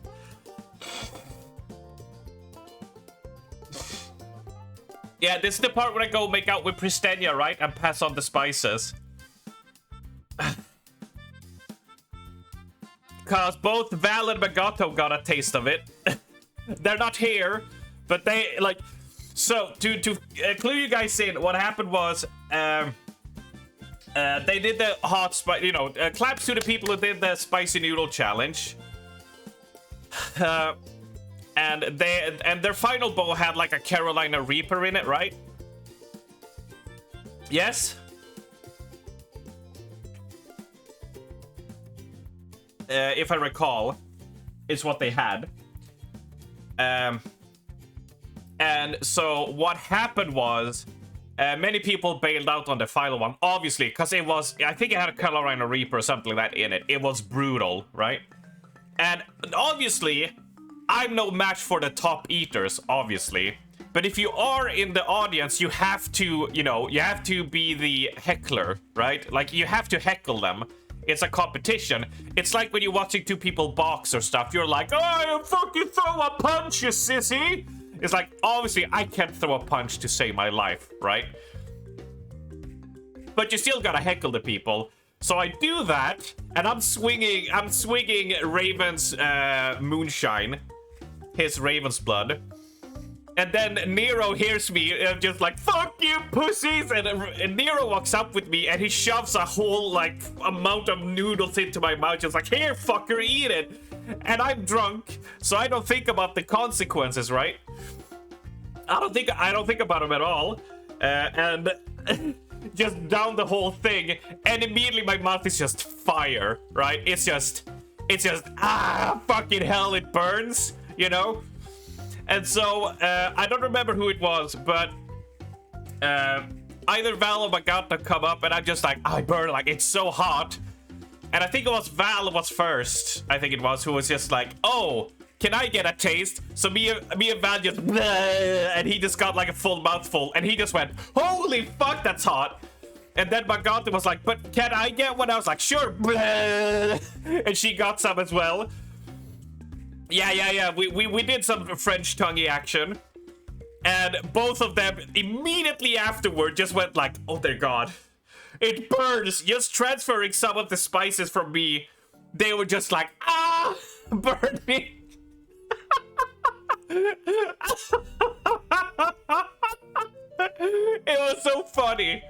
Yeah, this is the part where I go make out with Pristenia, right? And pass on the spices. Because both Val and Magato got a taste of it. They're not here, but they, like... So, to clue you guys in, what happened was... they did the hot spice, you know, claps to the people who did the spicy noodle challenge. And their final bowl had like a Carolina Reaper in it, right? Yes? If I recall, is what they had. And so what happened was... many people bailed out on the final one, obviously, because it was, I think it had a Carolina Reaper or something like that in it. It was brutal, right? And obviously, I'm no match for the top eaters, obviously. But if you are in the audience, you have to, you know, you have to be the heckler, right? Like, you have to heckle them. It's a competition. It's like when you're watching two people box or stuff. You're like, oh, fucking throw a punch, you sissy! It's like, obviously, I can't throw a punch to save my life, right? But you still gotta heckle the people. So I do that, and I'm swinging Raven's moonshine, his Raven's blood. And then Nero hears me, just like, fuck you, pussies! And Nero walks up with me, and he shoves a whole, like, amount of noodles into my mouth, just like, here, fucker, eat it! And I'm drunk, so I don't think about the consequences, right? I don't think about them at all. And just down the whole thing, and immediately my mouth is just fire, right? It's just, fucking hell, it burns, you know? And so, I don't remember who it was, but either Val or Magato come up, and I'm just like, I burn, like, it's so hot. And I think it was Val was first, I think it was, who was just like, oh, can I get a taste? So me and Val just, and he just got like a full mouthful, and he just went, holy fuck, that's hot. And then Magato was like, but can I get one? I was like, sure. And she got some as well. Yeah. We did some French tonguey action. And both of them immediately afterward just went like, oh dear God. It burns. Just transferring some of the spices from me. They were just like, burning. It was so funny.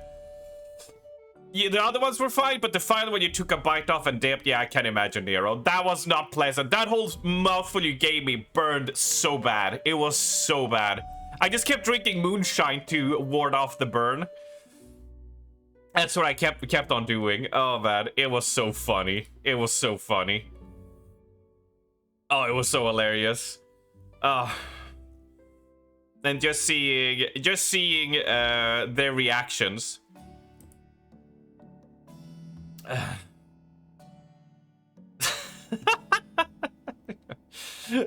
Yeah, the other ones were fine, but the final one you took a bite off and dipped, yeah, I can imagine, Nero. That was not pleasant. That whole mouthful you gave me burned so bad. It was so bad. I just kept drinking moonshine to ward off the burn. That's what I kept on doing. Oh man, it was so funny. It was so funny. Oh, it was so hilarious. And just seeing their reactions.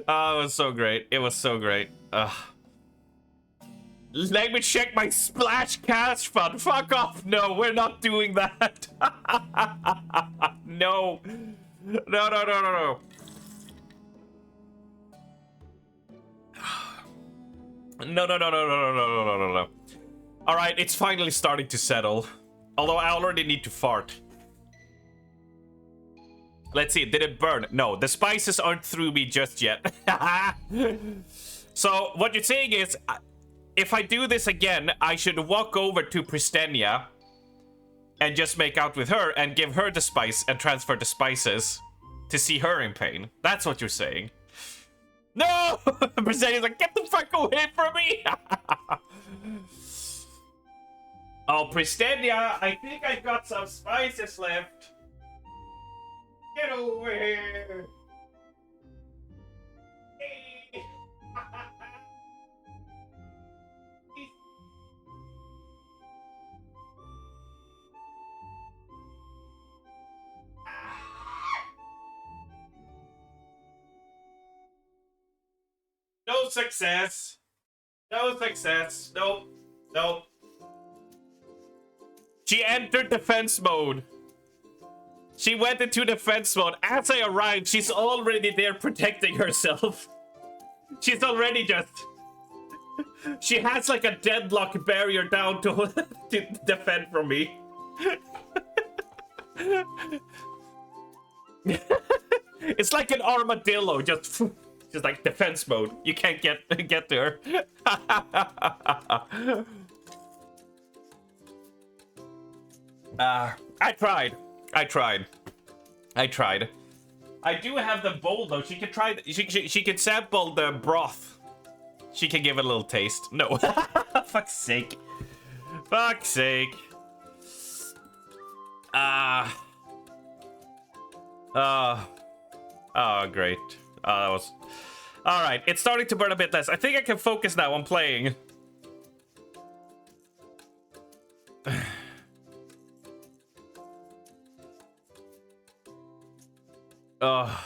Oh, it was so great. It was so great. Let me check my splash cash fund. Fuck off. No, we're not doing that. No. No, no, no, no, no. No, no, no, no, no, no, no, no, no, no. All right, it's finally starting to settle. Although I already need to fart. Let's see, did it burn? No, the spices aren't through me just yet. So what you're saying is, if I do this again, I should walk over to Pristenia and just make out with her and give her the spice and transfer the spices to see her in pain. That's what you're saying. No! Pristenia's like, get the fuck away from me! Oh, Pristenia, I think I got some spices left. Get over here! Hey. No success. No success. Nope. Nope. She entered defense mode. She went into defense mode. As I arrived, she's already there protecting herself. She's already just... She has like a deadlock barrier down to defend from me. It's like an armadillo, just like defense mode. You can't get to her. I tried. I do have the bowl though. She could try. She could sample the broth. She can give it a little taste. No. Fuck's sake. Fuck's sake. Oh, great. That was... Alright, it's starting to burn a bit less. I think I can focus now on playing. Oh.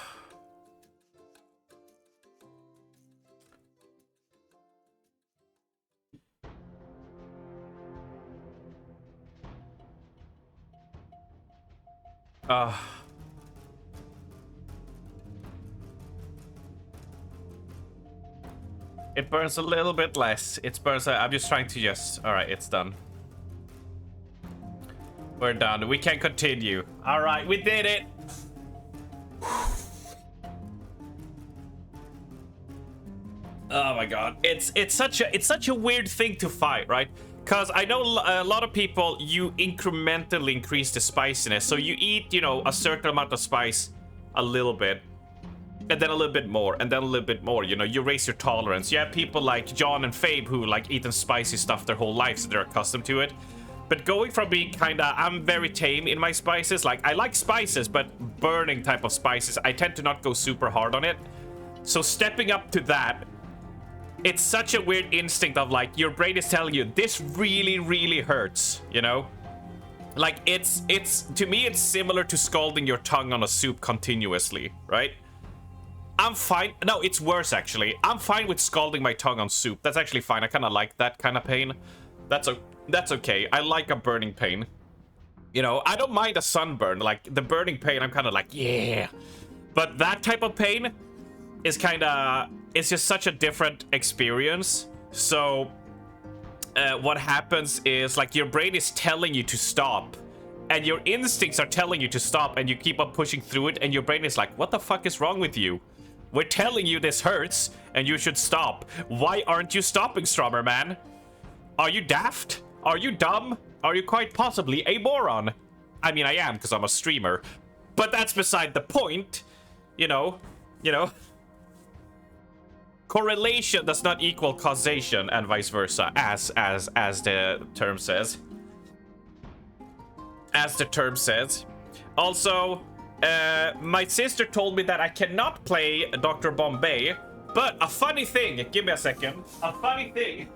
It burns a little bit less. It burns. I'm just trying to just. All right, it's done. We're done. We can continue. All right, we did it. Oh my god, it's such a weird thing to fight, right? Because I know a lot of people, you incrementally increase the spiciness. So you eat, you know, a certain amount of spice, a little bit, and then a little bit more, and then a little bit more. You know, you raise your tolerance. You have people like John and Fabe who like eaten spicy stuff their whole life, so they're accustomed to it. But going from being kinda, I'm very tame in my spices. Like, I like spices, but burning type of spices, I tend to not go super hard on it. So stepping up to that, it's such a weird instinct of like, your brain is telling you, this really, really hurts, you know? Like, it's, to me, it's similar to scalding your tongue on a soup continuously, right? I'm fine. No, it's worse, actually. I'm fine with scalding my tongue on soup. That's actually fine. I kind of like that kind of pain. That's okay. I like a burning pain. You know, I don't mind a sunburn. Like, the burning pain, I'm kind of like, yeah. But that type of pain is kind of... It's just such a different experience. So, what happens is, like, your brain is telling you to stop. And your instincts are telling you to stop, and you keep on pushing through it, and your brain is like, what the fuck is wrong with you? We're telling you this hurts, and you should stop. Why aren't you stopping, Strummer, man? Are you daft? Are you dumb? Are you quite possibly a moron? I mean, I am, because I'm a streamer. But that's beside the point. You know. Correlation does not equal causation, and vice versa, as the term says. as the term says. Also, my sister told me that I cannot play Dr. Bombay, but a funny thing, give me a second, a funny thing.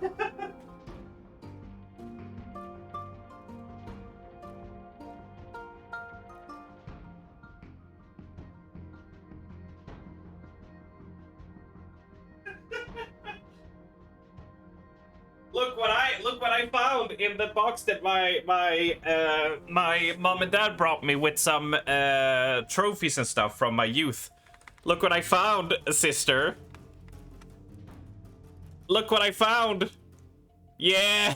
Look what I found in the box that my mom and dad brought me with some trophies and stuff from my youth. Look what I found, sister. Look what I found. Yeah.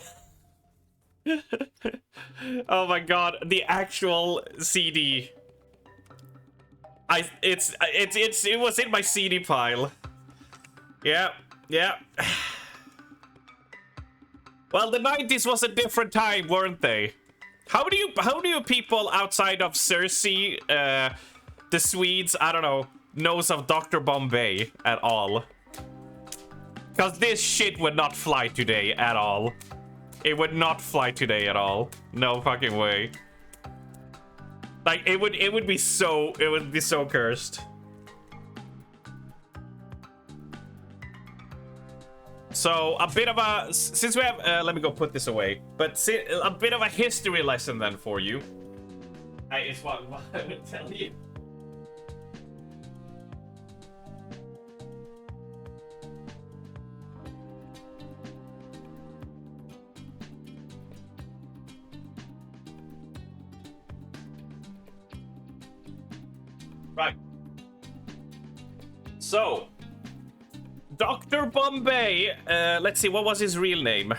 Oh my god, the actual CD. It was in my CD pile. Yeah. Well, the 90s was a different time, weren't they? How do you people outside of Cersei, the Swedes, I don't know, knows of Dr. Bombay at all? Because this shit would not fly today at all. It would not fly today at all. No fucking way. Like, it would be so cursed. So, a bit of a... Since we have... let me go put this away. But a bit of a history lesson then for you. Is what I would tell you. Right. So... Dr. Bombay, let's see, what was his real name?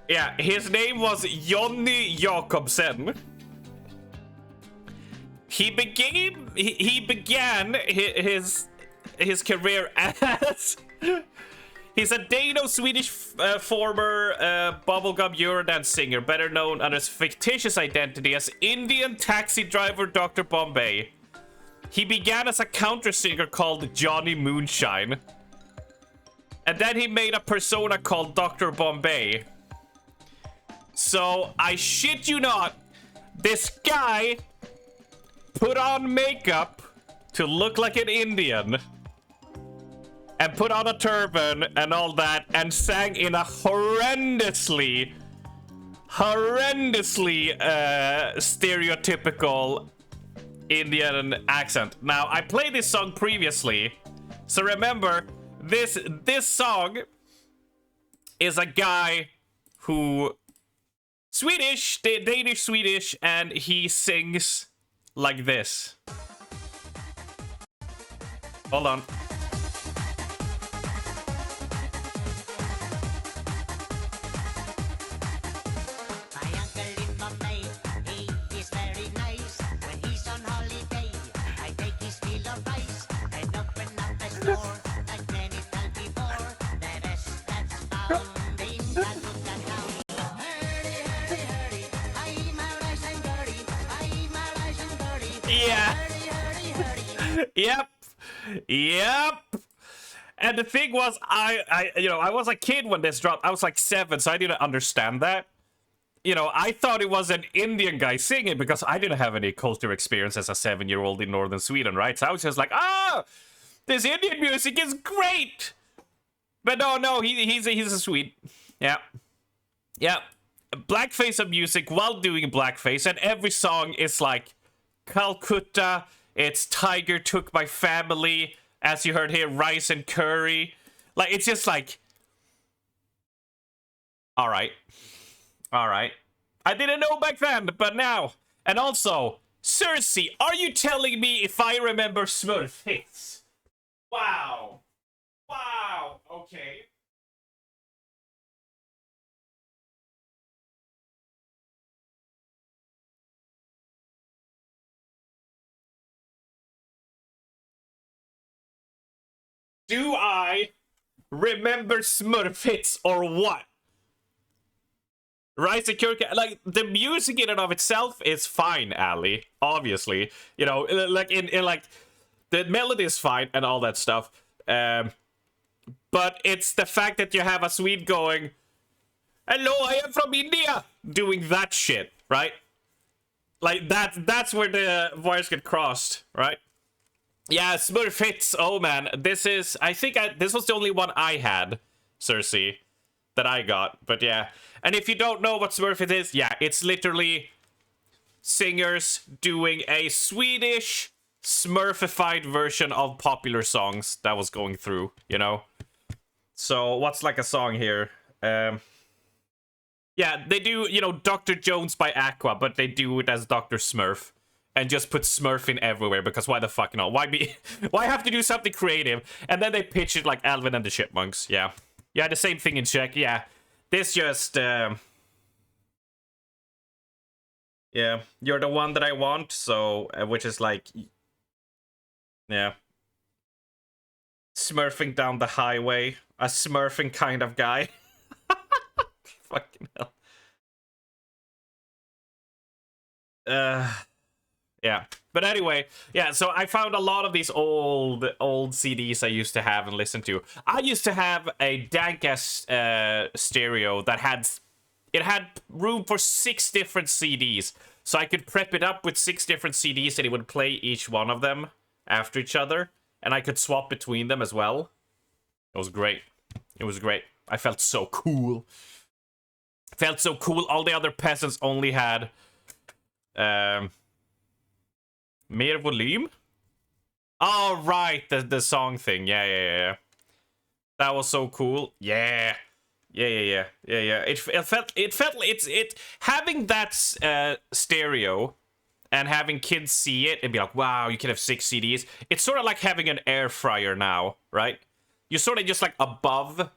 Yeah, his name was Johnny Jacobsen. He began his career as... He's a Dano-Swedish former bubblegum Eurodance singer, better known under his fictitious identity as Indian taxi driver Dr. Bombay. He began as a counter singer called Johnny Moonshine. And then he made a persona called Dr. Bombay. So, I shit you not, this guy put on makeup to look like an Indian. And put on a turban and all that, and sang in a horrendously stereotypical Indian accent. Now, I played this song previously, so remember, this song is a guy who... Swedish, Danish Swedish, and he sings like this. Hold on. Yep. And the thing was, I was a kid when this dropped. I was like 7, so I didn't understand that. I thought it was an Indian guy singing because I didn't have any culture experience as a 7-year-old in northern Sweden, right? So I was just like, this Indian music is great. But no, he's a Swede. Yeah. Blackface of music while doing blackface, and every song is like Calcutta. It's Tiger Took My Family, as you heard here, Rice and Curry. Like, it's just like... Alright. I didn't know back then, but now. And also, Cersei, are you telling me if I remember Smurf hits? Wow. Okay. Do I remember Smurf hits or what? Rise of Kirk, like, the music in and of itself is fine, Ali. Obviously. Like, in like, the melody is fine and all that stuff. But it's the fact that you have a Swede going, "Hello, I am from India," doing that shit, right? Like, that's where the wires get crossed, right? Yeah, Smurfits. Oh, man. This is... I think this was the only one I had, Cersei, that I got. But, yeah. And if you don't know what Smurfit is, yeah, it's literally singers doing a Swedish Smurfified version of popular songs that was going through, you know? So, what's like a song here? Yeah, they do, you know, Dr. Jones by Aqua, but they do it as Dr. Smurf. And just put Smurf in everywhere, because why the fuck not? Why have to do something creative? And then they pitch it like Alvin and the Chipmunks, yeah. Yeah, the same thing in Czech, yeah. This just, yeah. You're the one that I want, so, which is like, yeah. Smurfing down the highway. A smurfing kind of guy. Fucking hell. Yeah, but anyway, yeah, so I found a lot of these old CDs I used to have and listen to. I used to have a dank-ass stereo that had room for 6 different CDs. So I could prep it up with 6 different CDs and it would play each one of them after each other. And I could swap between them as well. It was great. It was great. I felt so cool. Felt so cool. All the other peasants only had... Mer volym? Oh, right, the song thing. Yeah. That was so cool. Yeah. It felt having that stereo and having kids see it and be like, wow, you can have 6 CDs. It's sort of like having an air fryer now, right? You're sort of just like above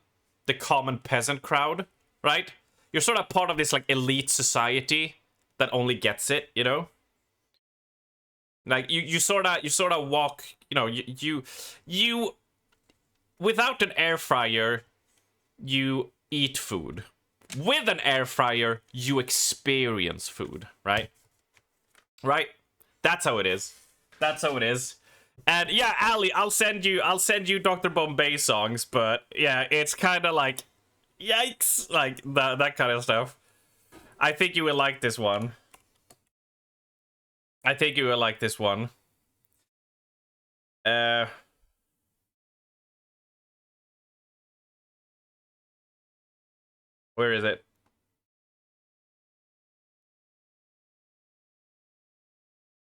the common peasant crowd, right? You're sort of part of this like elite society that only gets it, you know? Like you sort of walk, you know, you without an air fryer, you eat food. With an air fryer, you experience food, right? Right? That's how it is. That's how it is. And yeah, Ali, I'll send you Dr. Bombay songs, but yeah, it's kind of like yikes, like that kind of stuff. I think you will like this one. I think you will like this one. Where is it?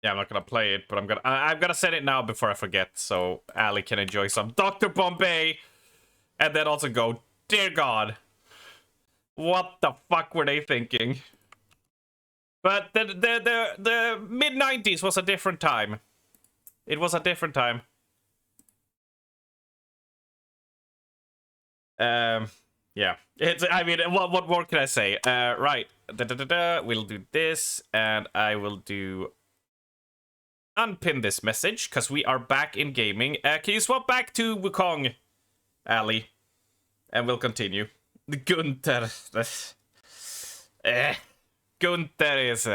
Yeah, I'm not gonna play it, but I'm gonna set it now before I forget, so Ali can enjoy some Dr. Bombay, and then also go, dear God, what the fuck were they thinking? But the mid-90s was a different time. It was a different time. Yeah. I mean, what more can I say? Right. We'll do this, and I will do... unpin this message, because we are back in gaming. Can you swap back to Wukong, Ali? And we'll continue. Gunther. Gunther is...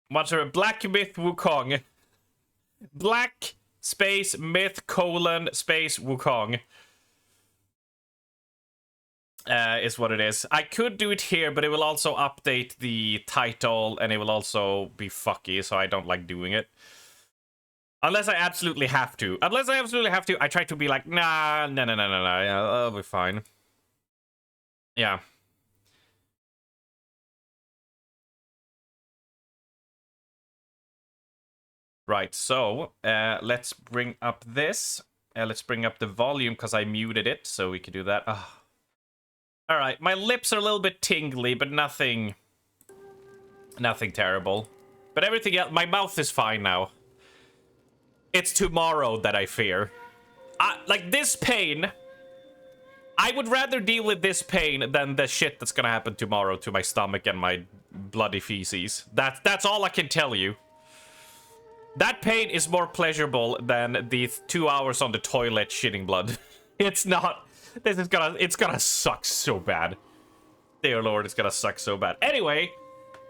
what's her? Black Myth Wukong. Black space myth colon space Wukong. Is what it is. I could do it here, but it will also update the title, and it will also be fucky, so I don't like doing it. Unless I absolutely have to. Unless I absolutely have to, I try to be like, nah, no, yeah, I'll be fine. Yeah. Right, so, let's bring up this. Let's bring up the volume, because I muted it, so we can do that. Oh. Alright, my lips are a little bit tingly, but nothing terrible. But everything else, my mouth is fine now. It's tomorrow that I fear. Like, this pain, I would rather deal with this pain than the shit that's gonna happen tomorrow to my stomach and my bloody feces. That's all I can tell you. That pain is more pleasurable than the 2 hours on the toilet shitting blood. It's not... it's gonna suck so bad. Dear Lord, it's gonna suck so bad. Anyway,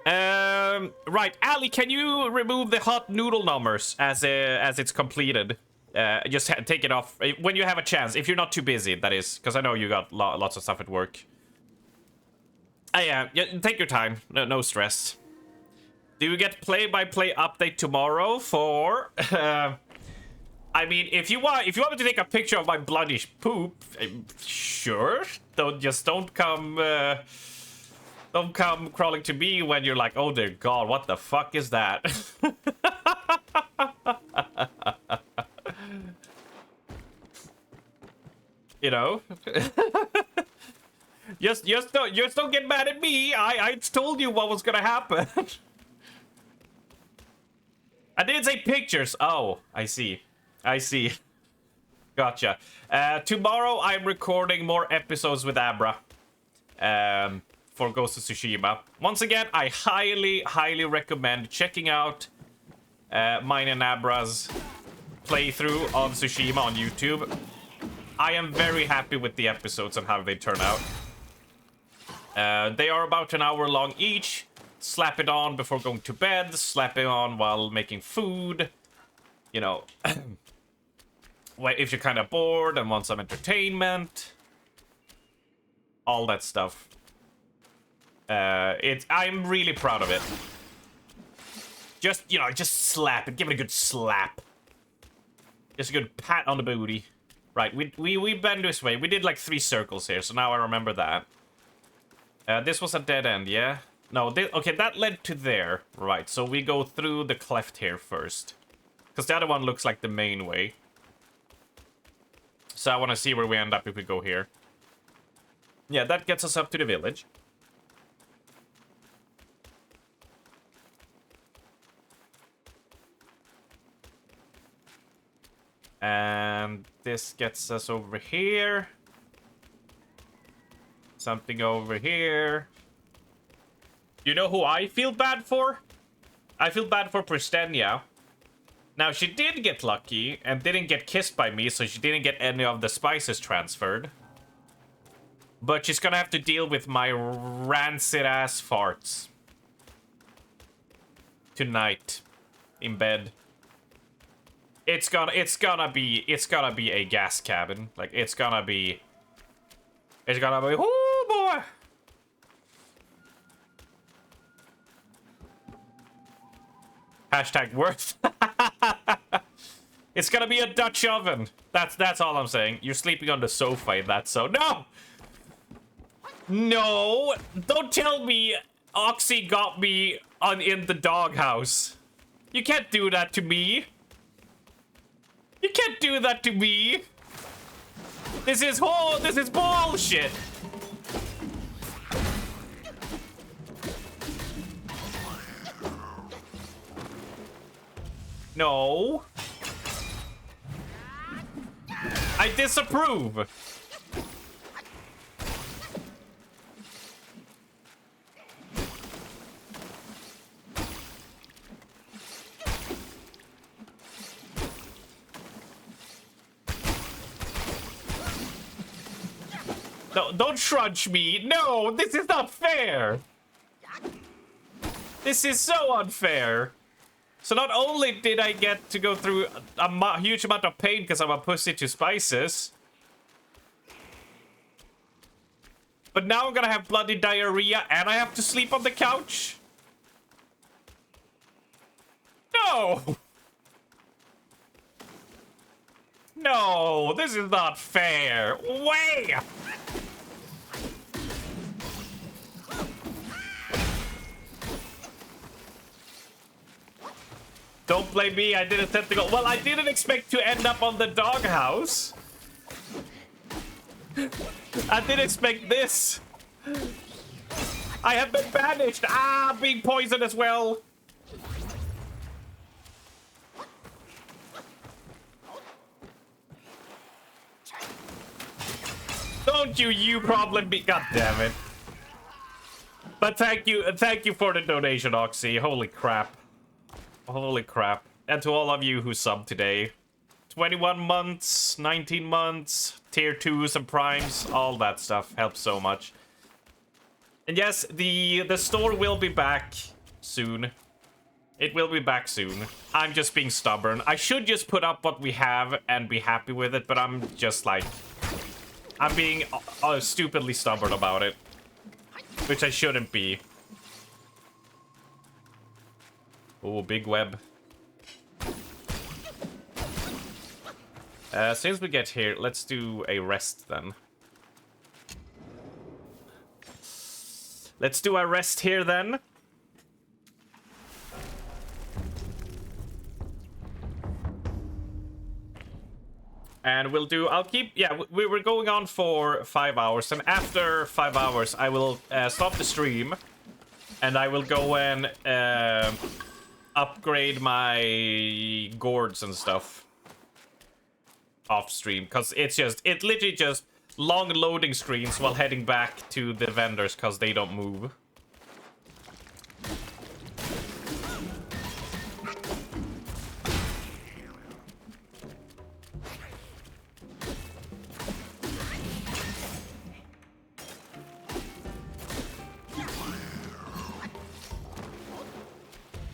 Right, Ali, can you remove the hot noodle numbers as it's completed? Just take it off when you have a chance, if you're not too busy, that is, because I know you got lots of stuff at work. Yeah, take your time, no stress. Do you get play-by-play update tomorrow for? I mean, if you want me to take a picture of my bloody poop, sure. Don't come crawling to me when you're like, oh dear God, what the fuck is that? You know? just don't get mad at me. I told you what was gonna happen. I didn't say pictures. Oh, I see. Gotcha. Tomorrow I'm recording more episodes with Abra. For Ghost of Tsushima. Once again, I highly recommend checking out mine and Abra's playthrough of Tsushima on YouTube. I am very happy with the episodes and how they turn out. They are about an hour long each. Slap it on before going to bed, slap it on while making food. You know, if you're kind of bored and want some entertainment. All that stuff. I'm really proud of it. Just slap it. Give it a good slap. Just a good pat on the booty. Right, we bend this way. We did like 3 circles here, so now I remember that. This was a dead end, yeah? No, okay, that led to there. Right, so we go through the cleft here first. Because the other one looks like the main way. So I want to see where we end up if we go here. Yeah, that gets us up to the village. And this gets us over here. Something over here. You know who I feel bad for? I feel bad for Pristenia. Now, she did get lucky and didn't get kissed by me, so she didn't get any of the spices transferred. But she's gonna have to deal with my rancid-ass farts. Tonight. In bed. It's gonna be a gas cabin. Like, it's gonna be, oh boy! Hashtag worth. It's gonna be a Dutch oven. That's all I'm saying. You're sleeping on the sofa in that, so no! No! Don't tell me Oxy got me in the doghouse. You can't do that to me. You can't do that to me. This is bullshit. No. I disapprove. No, don't trudge me. No, this is not fair. This is so unfair. So not only did I get to go through a huge amount of pain because I'm a pussy to spices, but now I'm gonna have bloody diarrhea and I have to sleep on the couch? No! No, this is not fair. Way! Don't blame me, I didn't set the goal. Well, I didn't expect to end up on the doghouse. I didn't expect this. I have been banished. Ah, being poisoned as well. Don't you problem be. God damn it. But thank you for the donation, Oxy. Holy crap. Holy crap. And to all of you who subbed today. 21 months, 19 months, tier 2s and primes, all that stuff helps so much. And yes, the store will be back soon. It will be back soon. I'm just being stubborn. I should just put up what we have and be happy with it, but I'm just like... I'm being stupidly stubborn about it. Which I shouldn't be. Oh, big web. Since we get here, let's do a rest then. Let's do a rest here then. And we'll do, we were going on for 5 hours. And after 5 hours, I will stop the stream. And I will go and upgrade my gourds and stuff. Off stream. Because it literally just long loading screens while heading back to the vendors because they don't move.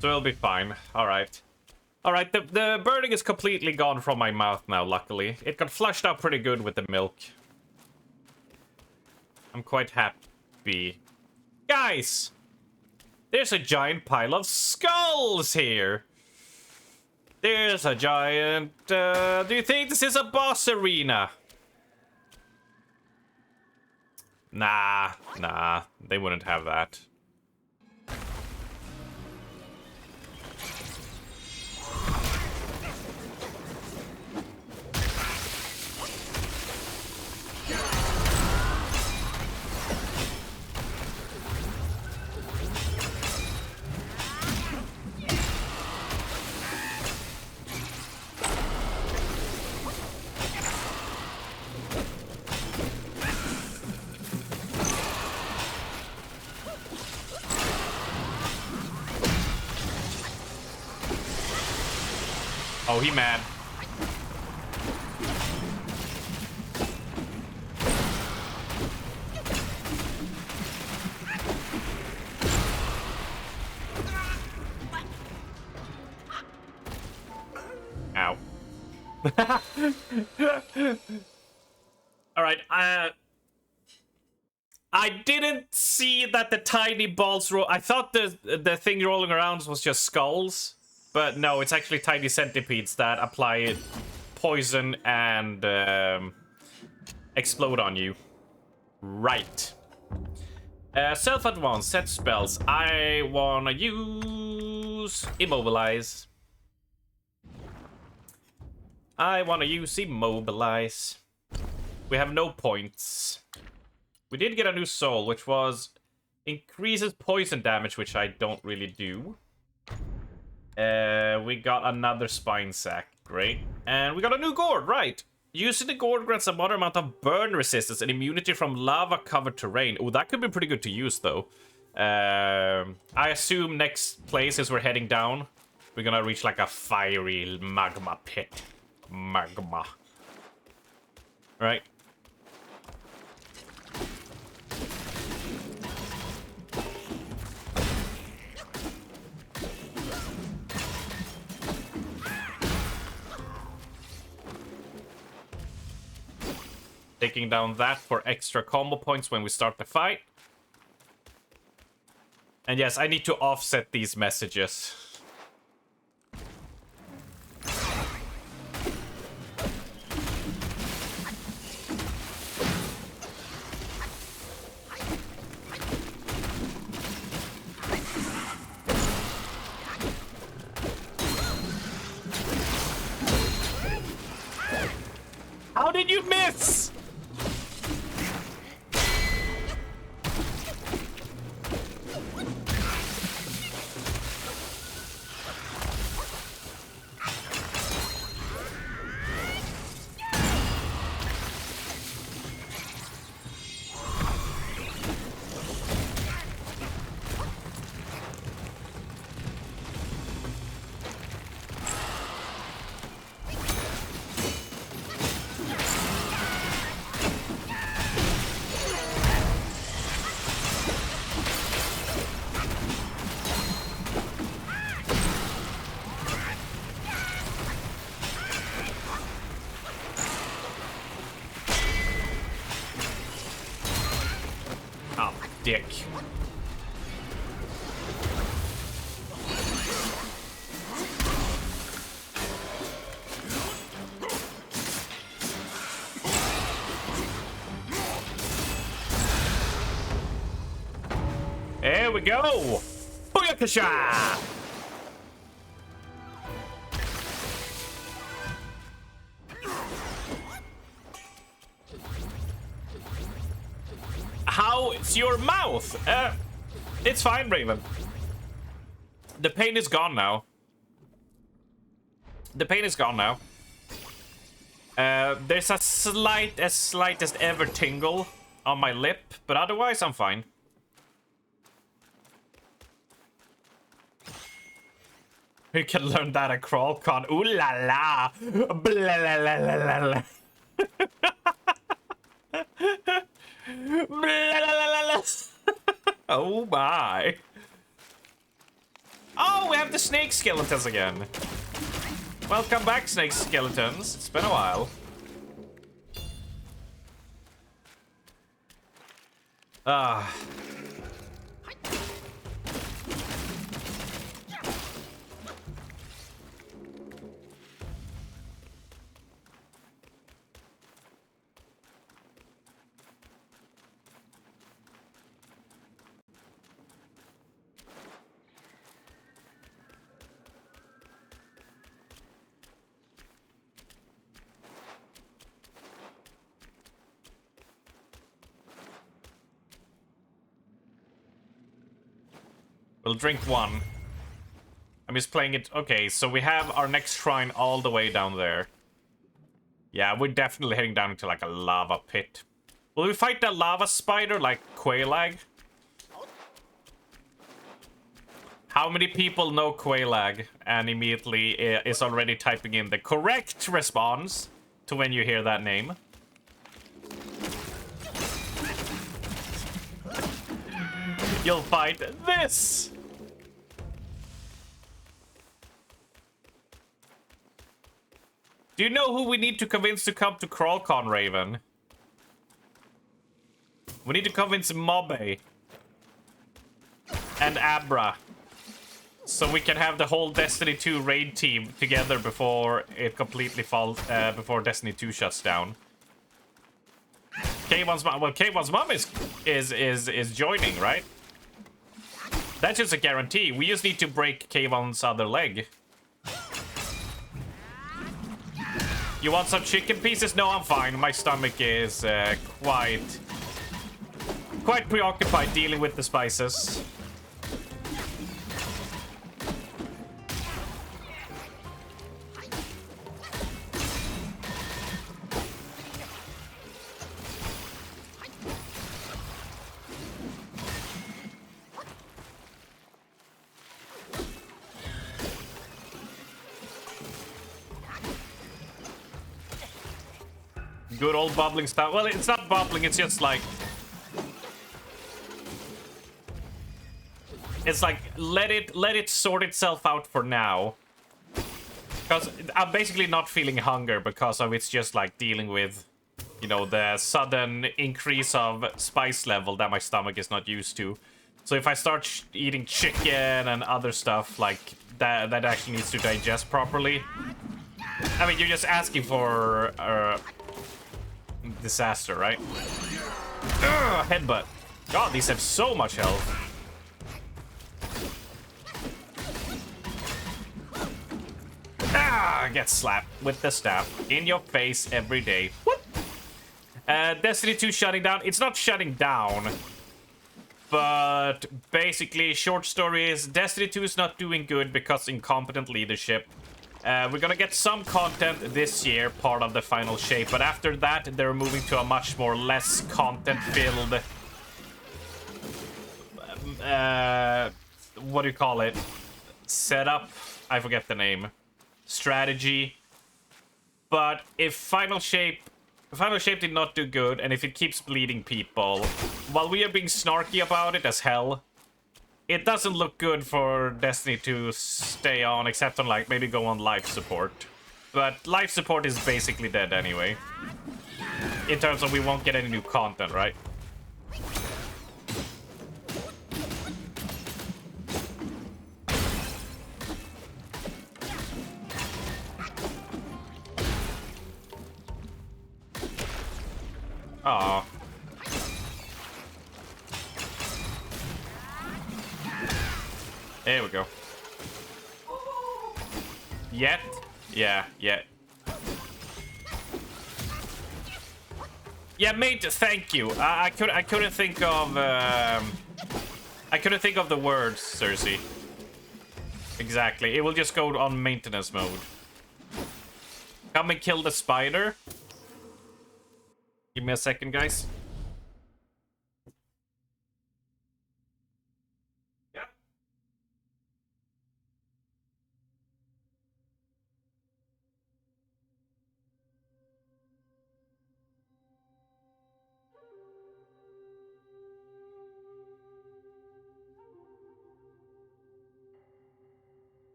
So it'll be fine. Alright. Alright, the burning is completely gone from my mouth now, luckily. It got flushed out pretty good with the milk. I'm quite happy. Guys! There's a giant pile of skulls here! There's a giant... do you think this is a boss arena? Nah, they wouldn't have that. Oh, he mad. Ow. All right, I didn't see that the tiny balls roll. I thought the thing rolling around was just skulls. But no, it's actually tiny centipedes that apply poison and explode on you. Right. Self-advance, set spells. I wanna use Immobilize. I wanna use Immobilize. We have no points. We did get a new soul, which was increases poison damage, which I don't really do. We got another spine sack. Great. And we got a new gourd, right. Using the gourd grants a moderate amount of burn resistance and immunity from lava-covered terrain. Oh, that could be pretty good to use, though. I assume next place, as we're heading down, we're gonna reach, like, a fiery magma pit. Magma. Right. Taking down that for extra combo points when we start the fight. And yes, I need to offset these messages. How did you miss? dick. There we go! Booyakasha! How's your mouth? It's fine, Raven. The pain is gone now. The pain is gone now. There's a slightest ever tingle on my lip, but otherwise I'm fine. You can learn that at CrawlCon. Ooh la la! Blah la la la la la. Blah la la la la. Oh my! Oh, we have the snake skeletons again. Welcome back, snake skeletons. It's been a while. Ah. We'll drink one. I'm just playing it. Okay, so we have our next shrine all the way down there. Yeah, we're definitely heading down into like a lava pit. Will we fight that lava spider like Quailag? How many people know Quailag and immediately is already typing in the correct response to when you hear that name? You'll fight this! Do you know who we need to convince to come to CrawlCon, Raven? We need to convince Mobe and Abra, so we can have the whole Destiny 2 raid team together before it completely falls, before Destiny 2 shuts down. K1's mom, well, K1's mom is joining, right? That's just a guarantee. We just need to break K1's other leg. You want some chicken pieces? No, I'm fine. My stomach is quite preoccupied dealing with the spices. Good old bubbling stuff. Well, it's not bubbling, it's just like... It's like, let it sort itself out for now. Because I'm basically not feeling hunger because of it's just like dealing with, you know, the sudden increase of spice level that my stomach is not used to. So if I start eating chicken and other stuff, like, that actually needs to digest properly. I mean, you're just asking for... disaster, right? Ugh, headbutt. God, these have so much health. Ah, get slapped with the staff in your face every day. Whoop. Destiny 2 shutting down. It's not shutting down, but basically, short story is Destiny 2 is not doing good because incompetent leadership. We're gonna get some content this year, part of the final shape, but after that, they're moving to a much more less content-filled... what do you call it? Setup? I forget the name. Strategy. But if Final Shape did not do good, and if it keeps bleeding people, while we are being snarky about it as hell, it doesn't look good for Destiny to stay on, except on, like, maybe go on life support. But life support is basically dead anyway. In terms of we won't get any new content, right? Aw. There we go. Yet? Yeah, yeah. Yeah, mate, thank you. I couldn't think of I couldn't think of the words, Cersei. Exactly. It will just go on maintenance mode. Come and kill the spider. Give me a second, guys.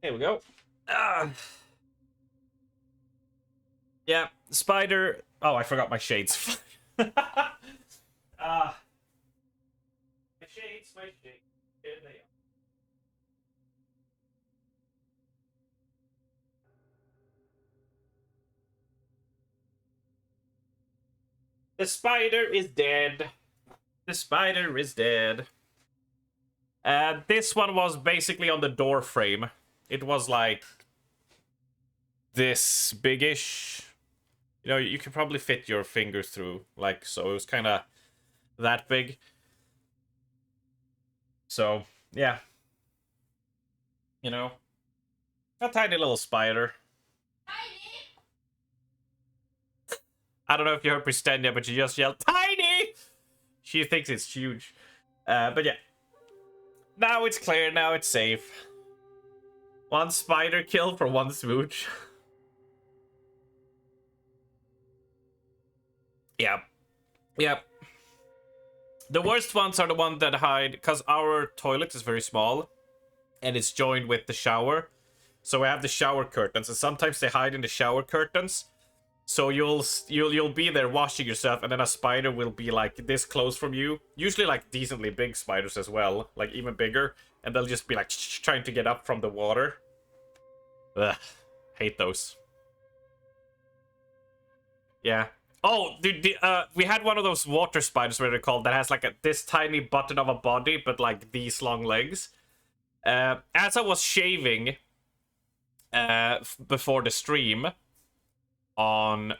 There we go. Yeah, spider. Oh, I forgot my shades. My shades, my shades. Here they are. The spider is dead. The spider is dead. This one was basically on the door frame. It was like this biggish. You know, you could probably fit your finger through, like, so it was kind of that big. So, yeah. You know, a tiny little spider. I don't know if you heard Pristendia, but she just yelled, "Tiny!" She thinks it's huge. But yeah. Now it's clear, now it's safe. One spider kill for one smooch. Yep. Yep. The worst ones are the ones that hide, because our toilet is very small, and it's joined with the shower. So we have the shower curtains, and sometimes they hide in the shower curtains. So you'll be there washing yourself, and then a spider will be like this close from you. Usually like decently big spiders as well, like even bigger, and they'll just be like trying to get up from the water. Ugh, hate those. Yeah. Oh, dude, we had one of those water spiders, what they're called, that has like this tiny button of a body, but like these long legs. As I was shaving before the stream on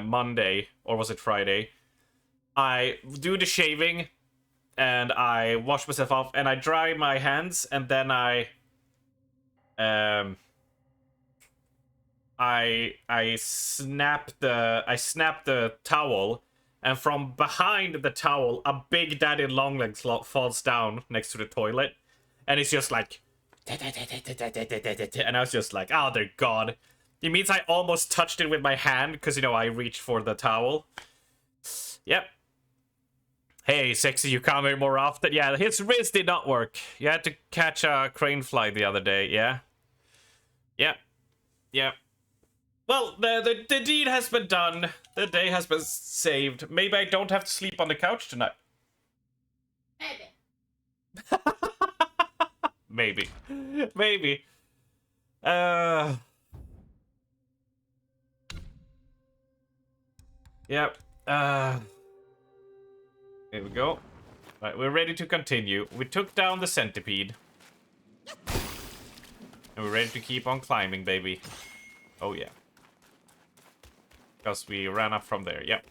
Monday, or was it Friday, I do the shaving and I wash myself off and I dry my hands, and then I snap the towel, and from behind the towel a big daddy longlegs falls down next to the toilet, and it's just like and I was just like, oh dear god. It means I almost touched it with my hand because, you know, I reached for the towel. Yep. Hey, Sexy, you come here more often? Yeah, his wrist did not work. You had to catch a crane fly the other day, yeah? Yeah. Yeah. Well, the deed has been done. The day has been saved. Maybe I don't have to sleep on the couch tonight. Maybe. Maybe. Yep. Here we go. Right, we're ready to continue. We took down the centipede. And we're ready to keep on climbing, baby. Oh, yeah. Because we ran up from there, yep.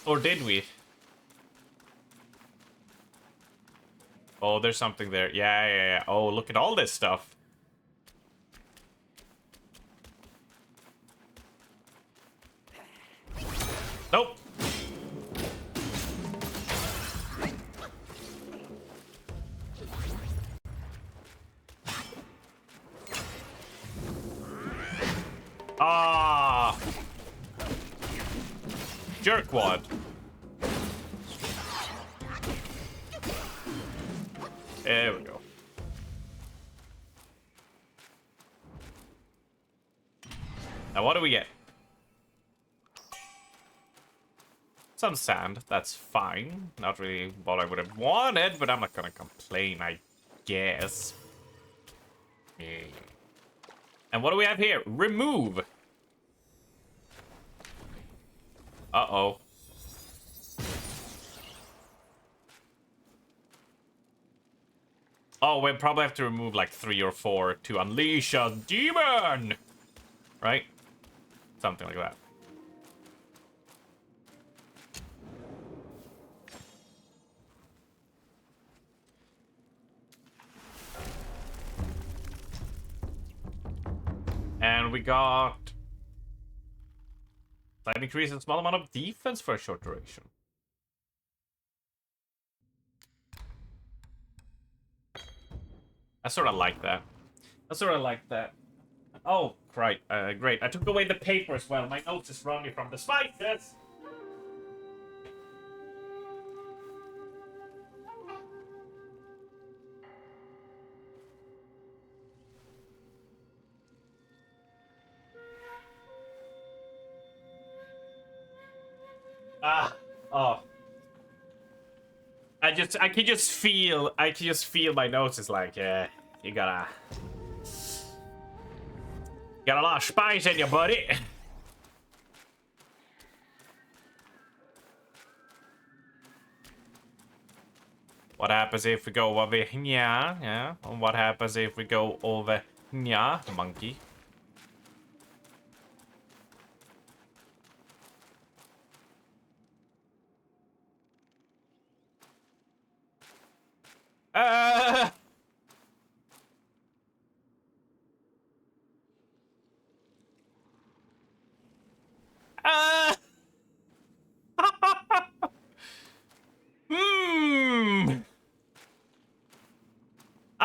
Or did we? Oh, there's something there. Yeah. Oh, look at all this stuff. Nope. Ah. Jerkwad. There we go. Now what do we get? Some sand, that's fine. Not really what I would have wanted, but I'm not gonna complain, I guess. Yeah. And what do we have here? Remove. Uh-oh. Oh, we probably have to remove like 3 or 4 to unleash a demon! Right? Something like that. And we got... Slight increase in small amount of defense for a short duration. I sort of like that. Oh, right. Great. I took away the paper as well. My notes is running from the spices. Oh. I can just feel my notes is like, yeah, you got a lot of spice in you, buddy. What happens if we go over here? Yeah. And what happens if we go over here, monkey?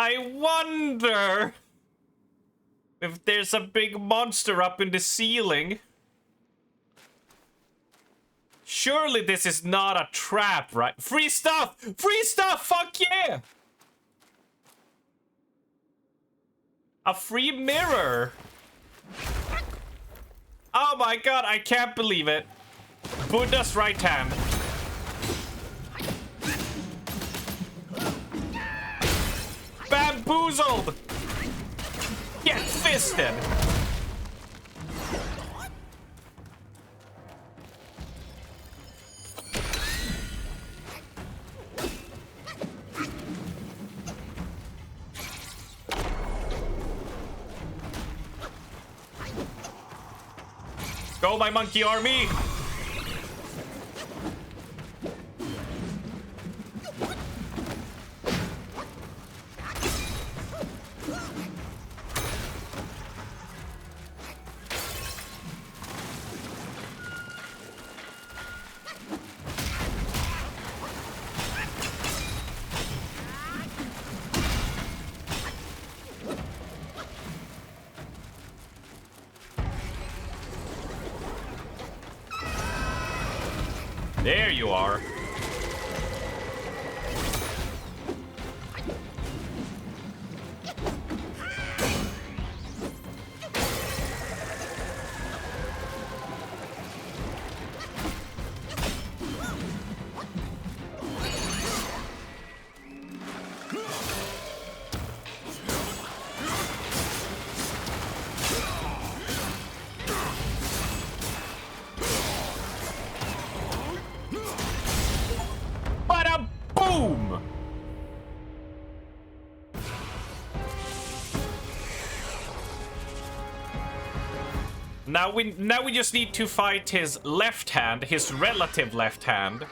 I wonder if there's a big monster up in the ceiling. Surely this is not a trap, right? Free stuff! Free stuff! Fuck yeah! A free mirror! Oh my god, I can't believe it. Buddha's right hand. Bamboozled! Get fisted! Go, my monkey army! There you are. Now we just need to fight his left hand, his relative left hand,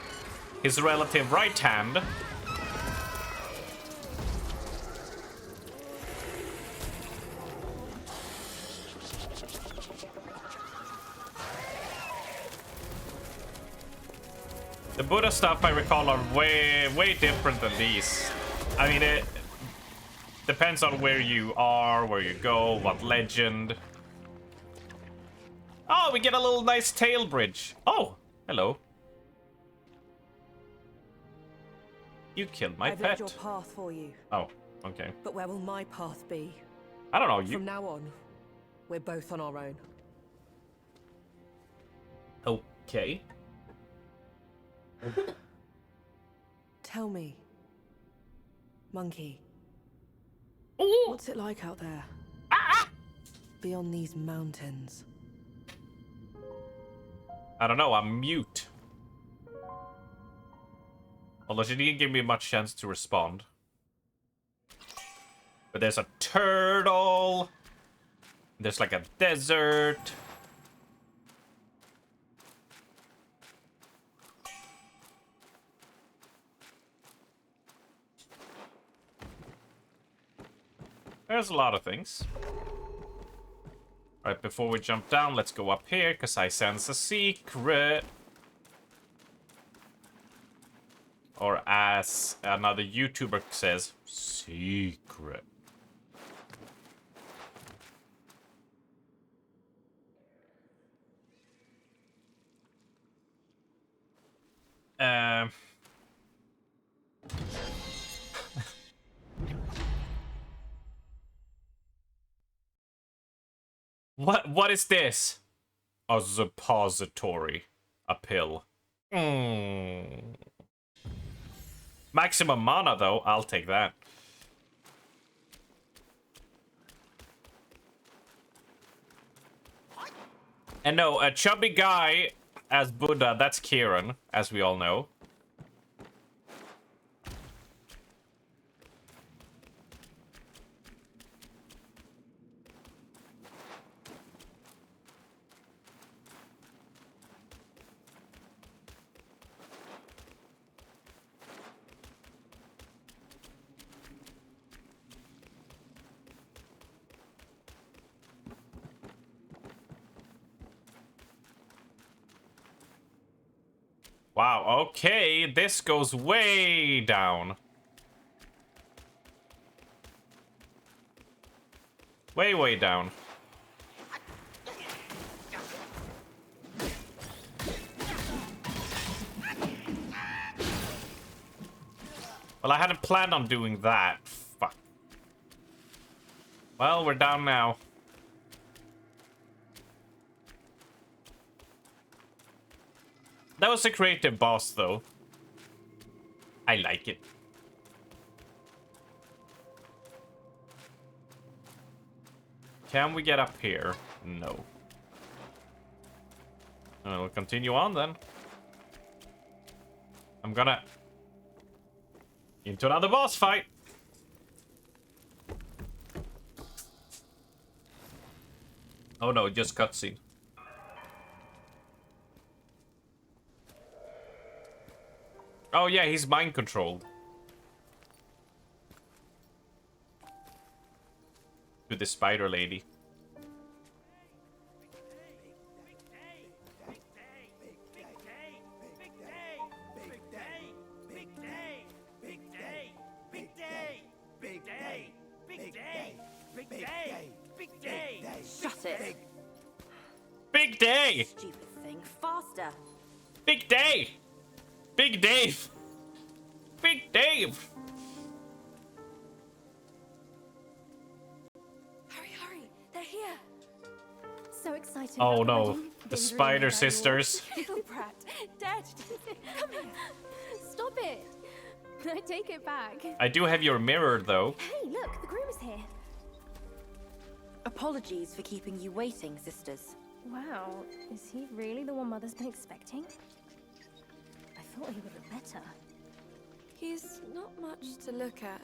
his relative right hand. The Buddha stuff, I recall, are way different than these. I mean, it depends on where you are, where you go, what legend. Oh, we get a little nice tail bridge. Oh, hello. You killed my I've pet. led your path for you. Oh, okay. But where will my path be? I don't know. You. From now on, we're both on our own. Okay. Tell me, monkey, what's it like out there? Beyond these mountains? I don't know. I'm mute. Although she didn't give me much chance to respond. But there's a turtle. There's like a desert. There's a lot of things. Alright, before we jump down, let's go up here, because I sense a secret. Or as another YouTuber says, secret. What is this? A suppository. A pill. Maximum mana, though. I'll take that. And no, a chubby guy as Buddha, that's Kieran, as we all know. Wow, okay, this goes way down. Way down. Well, I hadn't planned on doing that. Fuck. Well, we're down now. That was a creative boss, though. I like it. Can we get up here? No. We'll continue on, then. I'm gonna... into another boss fight! Oh no, just cutscene. Oh yeah, he's mind controlled. To the spider lady. Shut it. Big day! Stupid thing. Faster. Big day! Big Dave! Big Dave! Hurry. They're here. So excited. Oh about no, wedding. the Didn't Spider really know Sisters. Little brat. Dead. Come here. Stop it. I take it back. I do have your mirror, though. Hey, look, the groom is here. Apologies for keeping you waiting, sisters. Wow, is he really the one Mother's been expecting? I thought he would look better. He's not much to look at,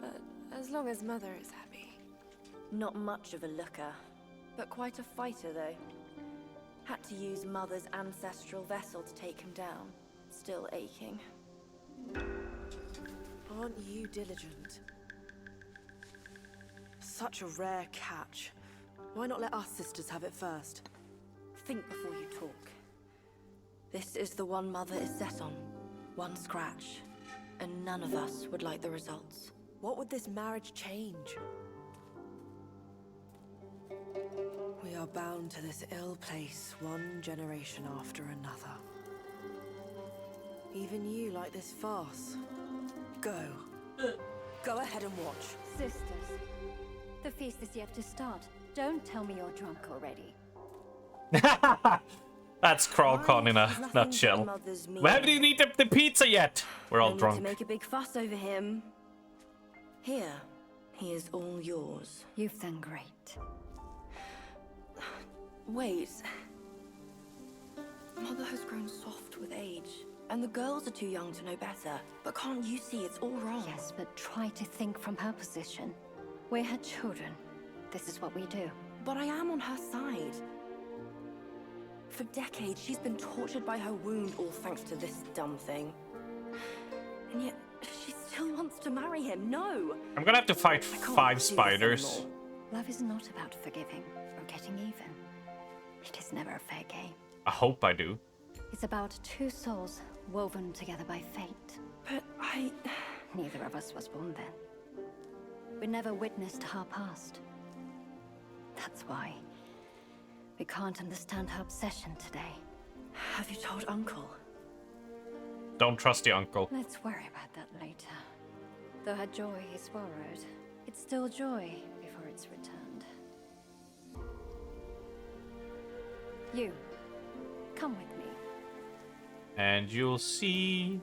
but as long as Mother is happy. Not much of a looker, But quite a fighter, though. Had to use Mother's ancestral vessel to take him down. Still aching. Aren't you diligent? Such a rare catch. Why not let us sisters have it first? Think before you talk. This is the one Mother is set on. One scratch. And none of us would like the results. What would this marriage change? We are bound to this ill place, one generation after another. Even you like this farce. Go. Go ahead and watch. Sisters, the feast is yet to start. Don't tell me you're drunk already. That's Crawlcon in a nutshell. We haven't even eaten the pizza yet. We're all No need drunk. to make a big fuss over him. Here, he is all yours. You've done great. Wait. Mother has grown soft with age, and the girls are too young to know better. But can't you see it's all wrong? Yes, but try to think from her position. We're her children. This is what we do. But I am on her side. For decades, she's been tortured by her wound, all thanks to this dumb thing. And yet, she still wants to marry him. No! I'm gonna have to fight 5 spiders. Love is not about forgiving or getting even. It is never a fair game. I hope I do. It's about two souls woven together by fate. But I... Neither of us was born then. We never witnessed her past. That's why we can't understand her obsession today. Have you told Uncle? Don't trust the uncle. Let's worry about that later. Though her joy is borrowed, it's still joy before it's returned. You, come with me. And you'll see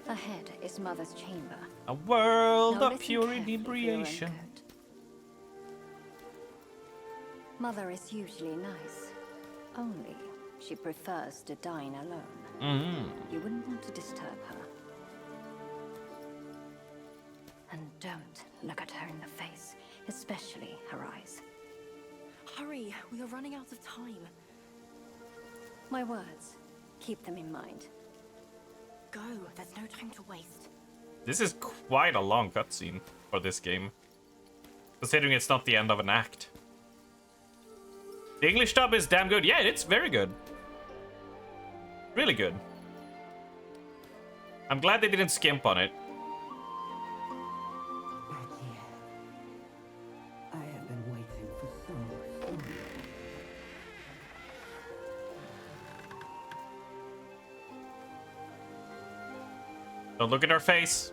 Ahead is Mother's chamber. a world Now of listen pure carefully for your own inebriation. good. Mother is usually nice. Only she prefers to dine alone. You wouldn't want to disturb her. And don't look at her in the face, especially her eyes. Hurry, we are running out of time. My words, keep them in mind. Go, there's no time to waste. This is quite a long cutscene for this game, considering it's not the end of an act. The English dub is damn good. Yeah, it's very good. Really good. I'm glad they didn't skimp on it. I have been waiting for so long. Don't look at her face.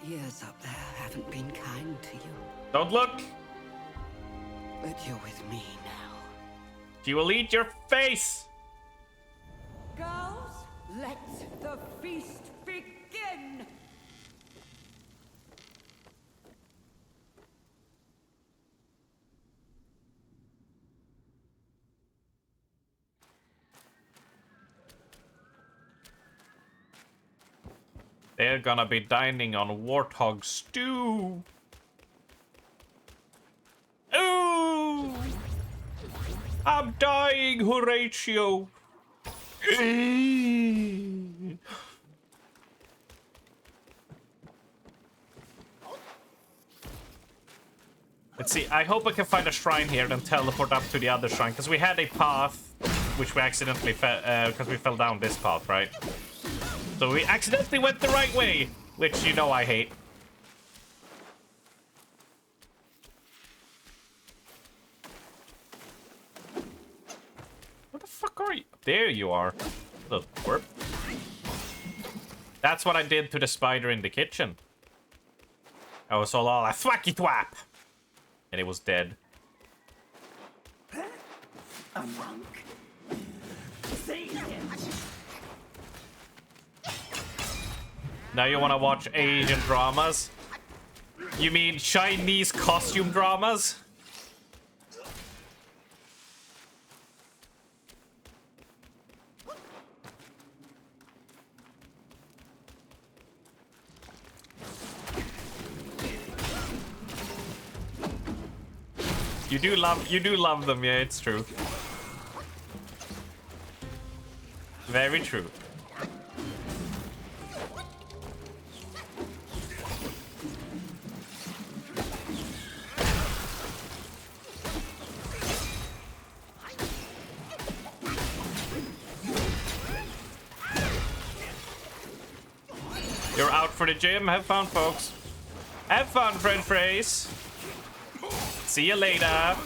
Years up there haven't been kind to you, Don't look. but you're with me now. She will eat your face. Girls, let the feast begin! They're gonna be dining on warthog stew. Ooh! I'm dying, Horatio. Let's see, I hope I can find a shrine here and teleport up to the other shrine, because we had a path which we accidentally fell, because we fell down this path, right? So we accidentally went the right way, which you know I hate. Where the fuck are you? There you are. Little twerp. That's what I did to the spider in the kitchen. I was all a thwacky thwap. And it was dead. A monk. Seize him! Now you wanna watch Asian dramas? You mean Chinese costume dramas? You do love them, yeah, it's true. Very true. You're out for the gym. Have fun, folks. Have fun, friend phrase. See you later.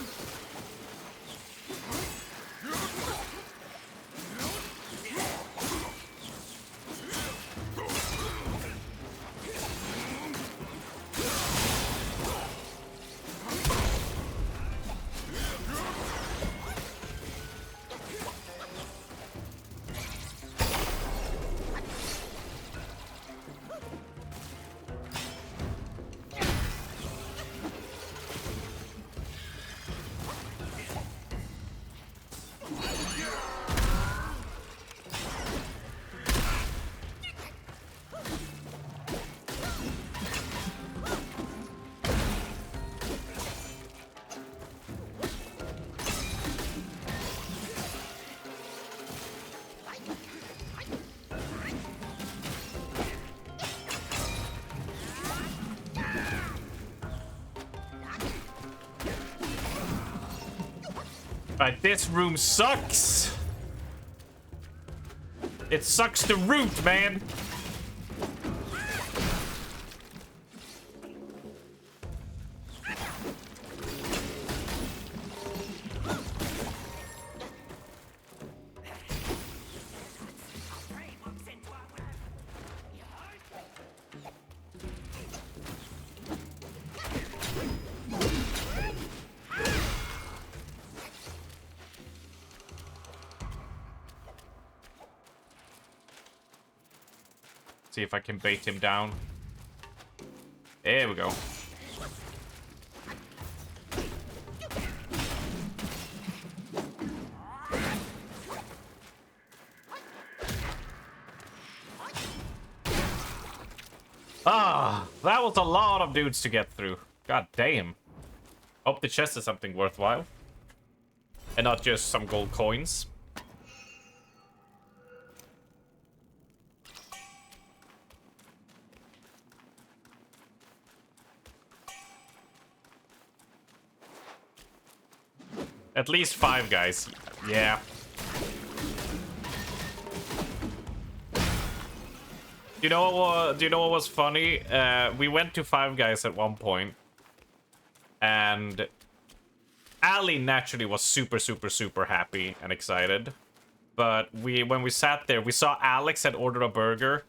Right, this room sucks. It sucks to root, man. See if I can bait him down. There we go. Ah, that was a lot of dudes to get through. God damn. Hope the chest is something worthwhile. And not just some gold coins. At least 5 guys. Yeah. Do you know what was funny? We went to 5 guys at one point, and Ali naturally was super happy and excited. But when we sat there, we saw Alex had ordered a burger,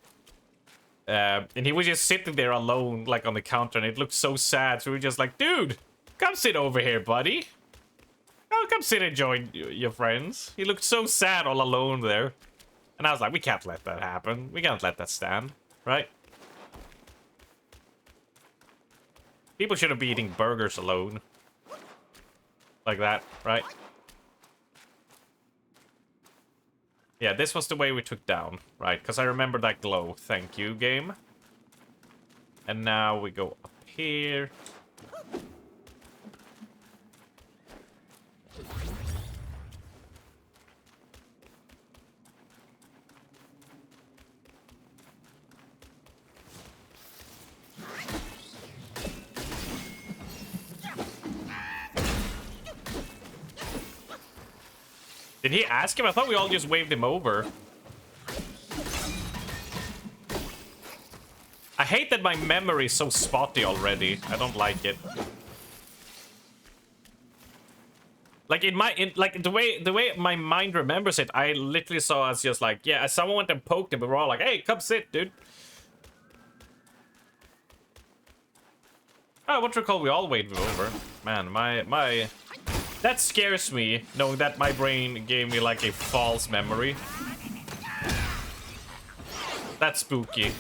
and he was just sitting there alone, like on the counter, and it looked so sad. So we were just like, dude, come sit over here, buddy. Oh, come sit and join your friends. He looked so sad all alone there. And I was like, we can't let that happen. We can't let that stand, right? People shouldn't be eating burgers alone. Like that, right? Yeah, this was the way we took down, right? Because I remember that glow. Thank you, game. And now we go up here. Did he ask him? I thought we all just waved him over. I hate that my memory is so spotty already. I don't like it. Like the way my mind remembers it, I literally saw us just like, yeah, someone went and poked him, but we're all like, hey, come sit, dude. Oh, what recall we all waved him over. Man, my that scares me, knowing that my brain gave me like a false memory. That's spooky.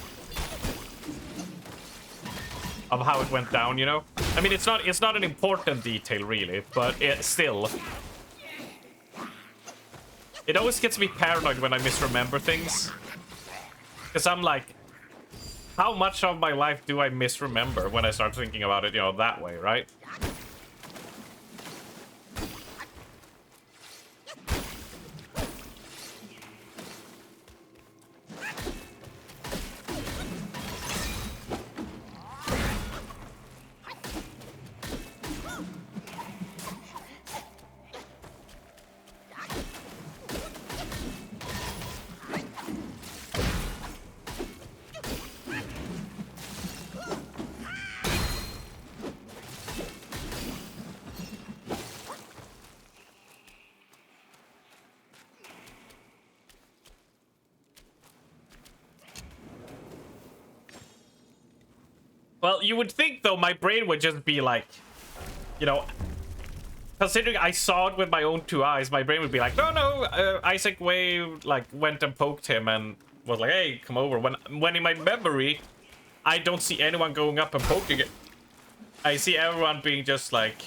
Of how it went down, you know? I mean, it's not an important detail, really, but still. It always gets me paranoid when I misremember things. Because I'm like, how much of my life do I misremember when I start thinking about it, you know, that way, right? Well, you would think, though, my brain would just be like, you know, considering I saw it with my own 2 eyes, my brain would be like, no, Isaac Wave, like, went and poked him and was like, hey, come over. When in my memory, I don't see anyone going up and poking it. I see everyone being just, like,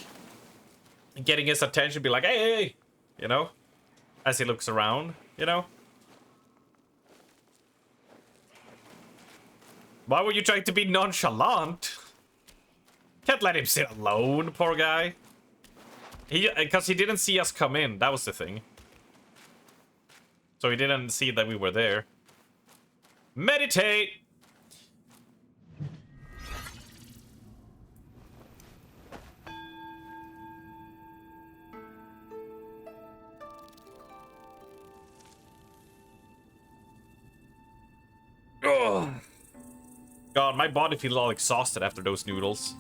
getting his attention, be like, hey, you know, as he looks around, you know? Why were you trying to be nonchalant? Can't let him sit alone, poor guy. Because he didn't see us come in, that was the thing. So he didn't see that we were there. Meditate! Ugh. God, my body feels all exhausted after those noodles.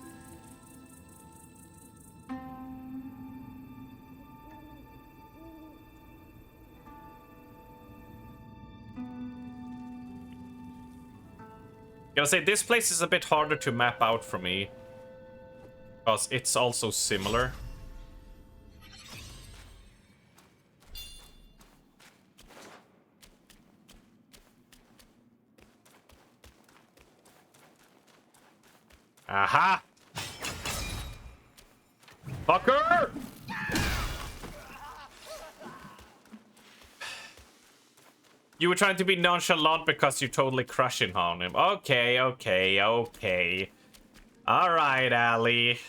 Gotta say, this place is a bit harder to map out for me. Because it's also similar. Aha! Fucker! You were trying to be nonchalant because you're totally crushing on him. Okay. Alright, Ali.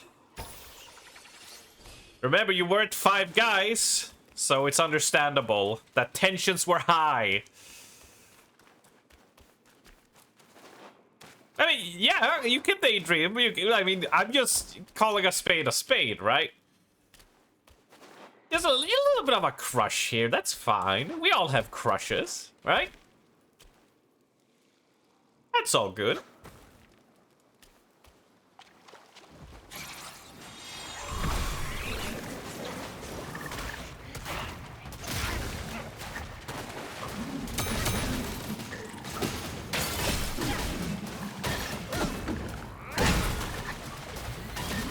Remember, you weren't 5 guys, so it's understandable that tensions were high. I mean, yeah, you can daydream. I mean, I'm just calling a spade, right? There's a little bit of a crush here. That's fine. We all have crushes, right? That's all good.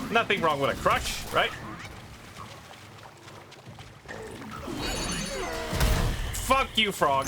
Nothing wrong with a crush, right? Fuck you, frog.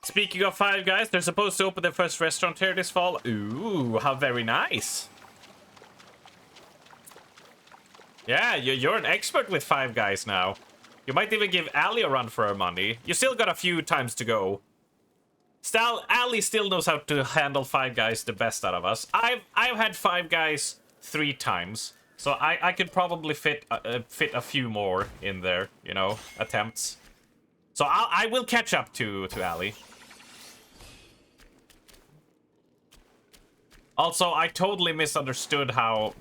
Speaking of Five Guys, they're supposed to open their first restaurant here this fall. Ooh, how very nice. Yeah, you're an expert with Five Guys now. You might even give Ali a run for her money. You still got a few times to go. Ali still knows how to handle Five Guys the best out of us. I've had Five Guys 3 times, so I could probably fit a few more in there, you know, attempts. So I will catch up to Ali. Also, I totally misunderstood how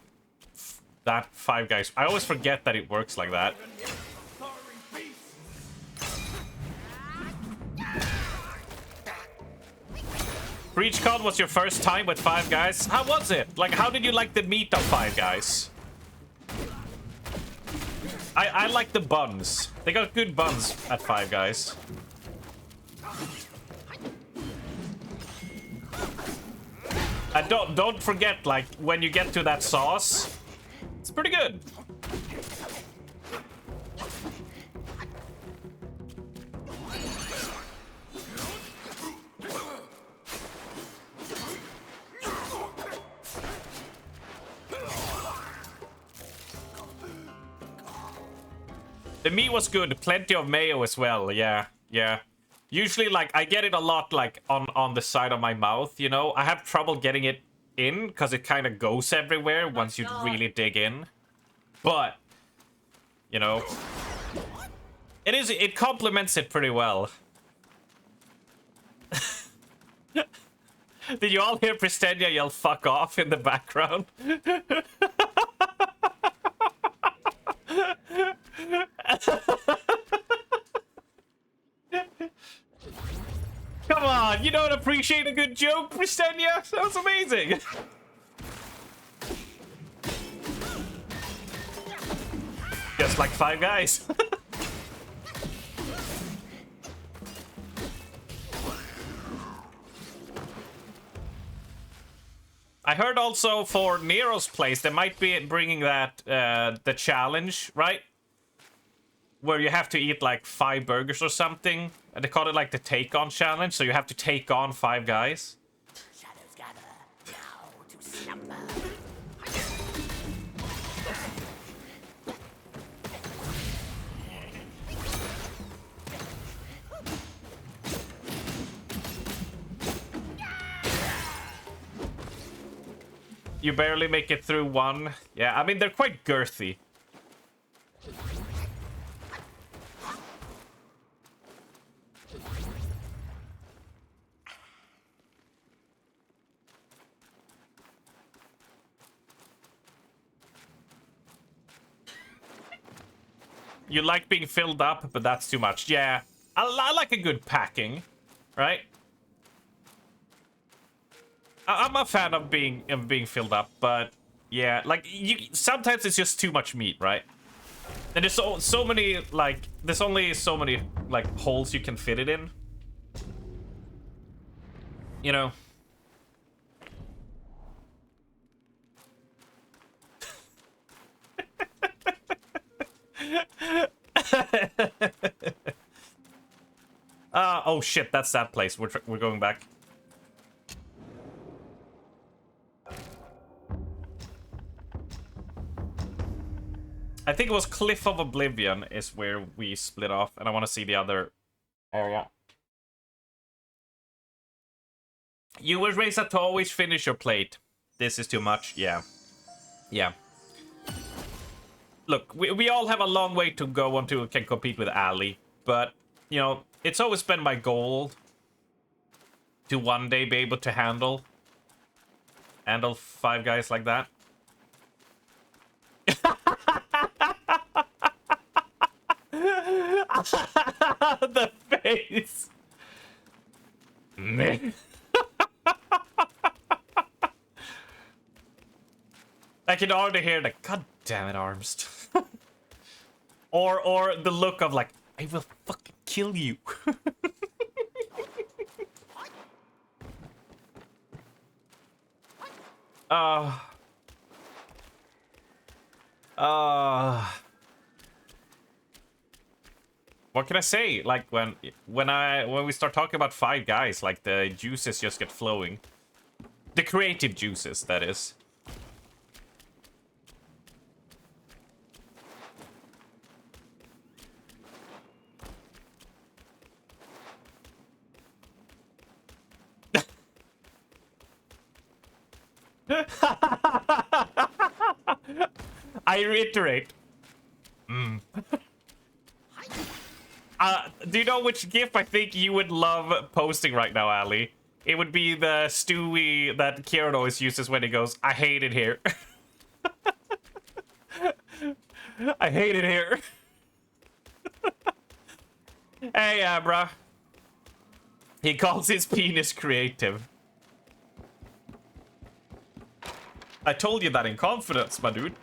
that Five Guys... I always forget that it works like that. BreachCon was your first time with Five Guys. How was it? Like, how did you like the meat of Five Guys? I like the buns. They got good buns at Five Guys. And don't forget, like, when you get to that sauce, it's pretty good. The meat was good. Plenty of mayo as well. Yeah. Usually, like, I get it a lot, like, on the side of my mouth, you know? I have trouble getting it in, because it kind of goes everywhere once you really dig in. But, you know, it complements it pretty well. Did you all hear Pristenia yell "fuck off" in the background? Come on, you don't appreciate a good joke, Pristenia? That was amazing. Just like Five Guys. I heard also for Nero's place, they might be bringing that, the challenge, right? Where you have to eat like 5 burgers or something. And they call it like the take-on challenge, so you have to take on 5 guys. Shadows gather, now to slumber. You barely make it through one. Yeah, I mean, they're quite girthy. You like being filled up, but that's too much. Yeah, I like a good packing, right? I'm a fan of being filled up, but yeah, like sometimes it's just too much meat, right? And there's so many like there's only so many like holes you can fit it in. You know. Oh shit, that's that place. We're going back. I think it was Cliff of Oblivion is where we split off, and I want to see the other area. You were raised to always finish your plate. This is too much. Yeah. Yeah. Look, we all have a long way to go until we can compete with Ali, but, you know, it's always been my goal to one day be able to handle 5 guys like that. The face. Man. I can already hear the "God damn it, Arms," or the look of like, "I will fucking kill you." What can I say? Like when we start talking about 5 guys, like the juices just get flowing. The creative juices, that is. I reiterate. Do you know which GIF I think you would love posting right now, Ali? It would be the Stewie that Kieran always uses when he goes, "I hate it here." I hate it here. Hey, Abra. He calls his penis creative. I told you that in confidence, my dude.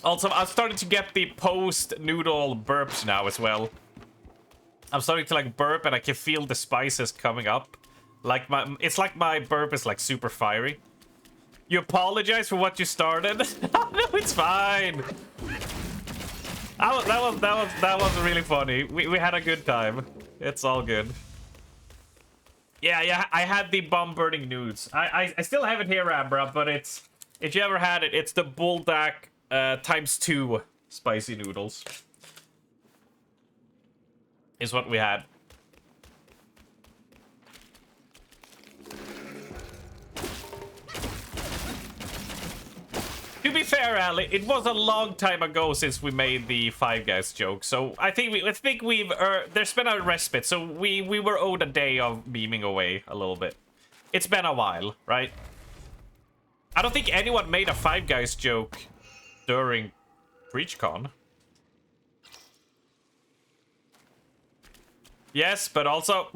Also, I'm starting to get the post-noodle burps now as well. I'm starting to like burp and I can feel the spices coming up. Like it's like my burp is like super fiery. You apologize for what you started? No, it's fine. That was really funny. We had a good time. It's all good. Yeah, I had the bomb burning nudes. I still have it here, Abra, but it's, if you ever had it, it's the Buldak ×2 spicy noodles. Is what we had. To be fair, Ali, it was a long time ago since we made the 5 guys joke, so I think we've there's been a respite, so we were owed a day of beaming away a little bit. It's been a while, right? I don't think anyone made a Five Guys joke during BreachCon. Yes, but also...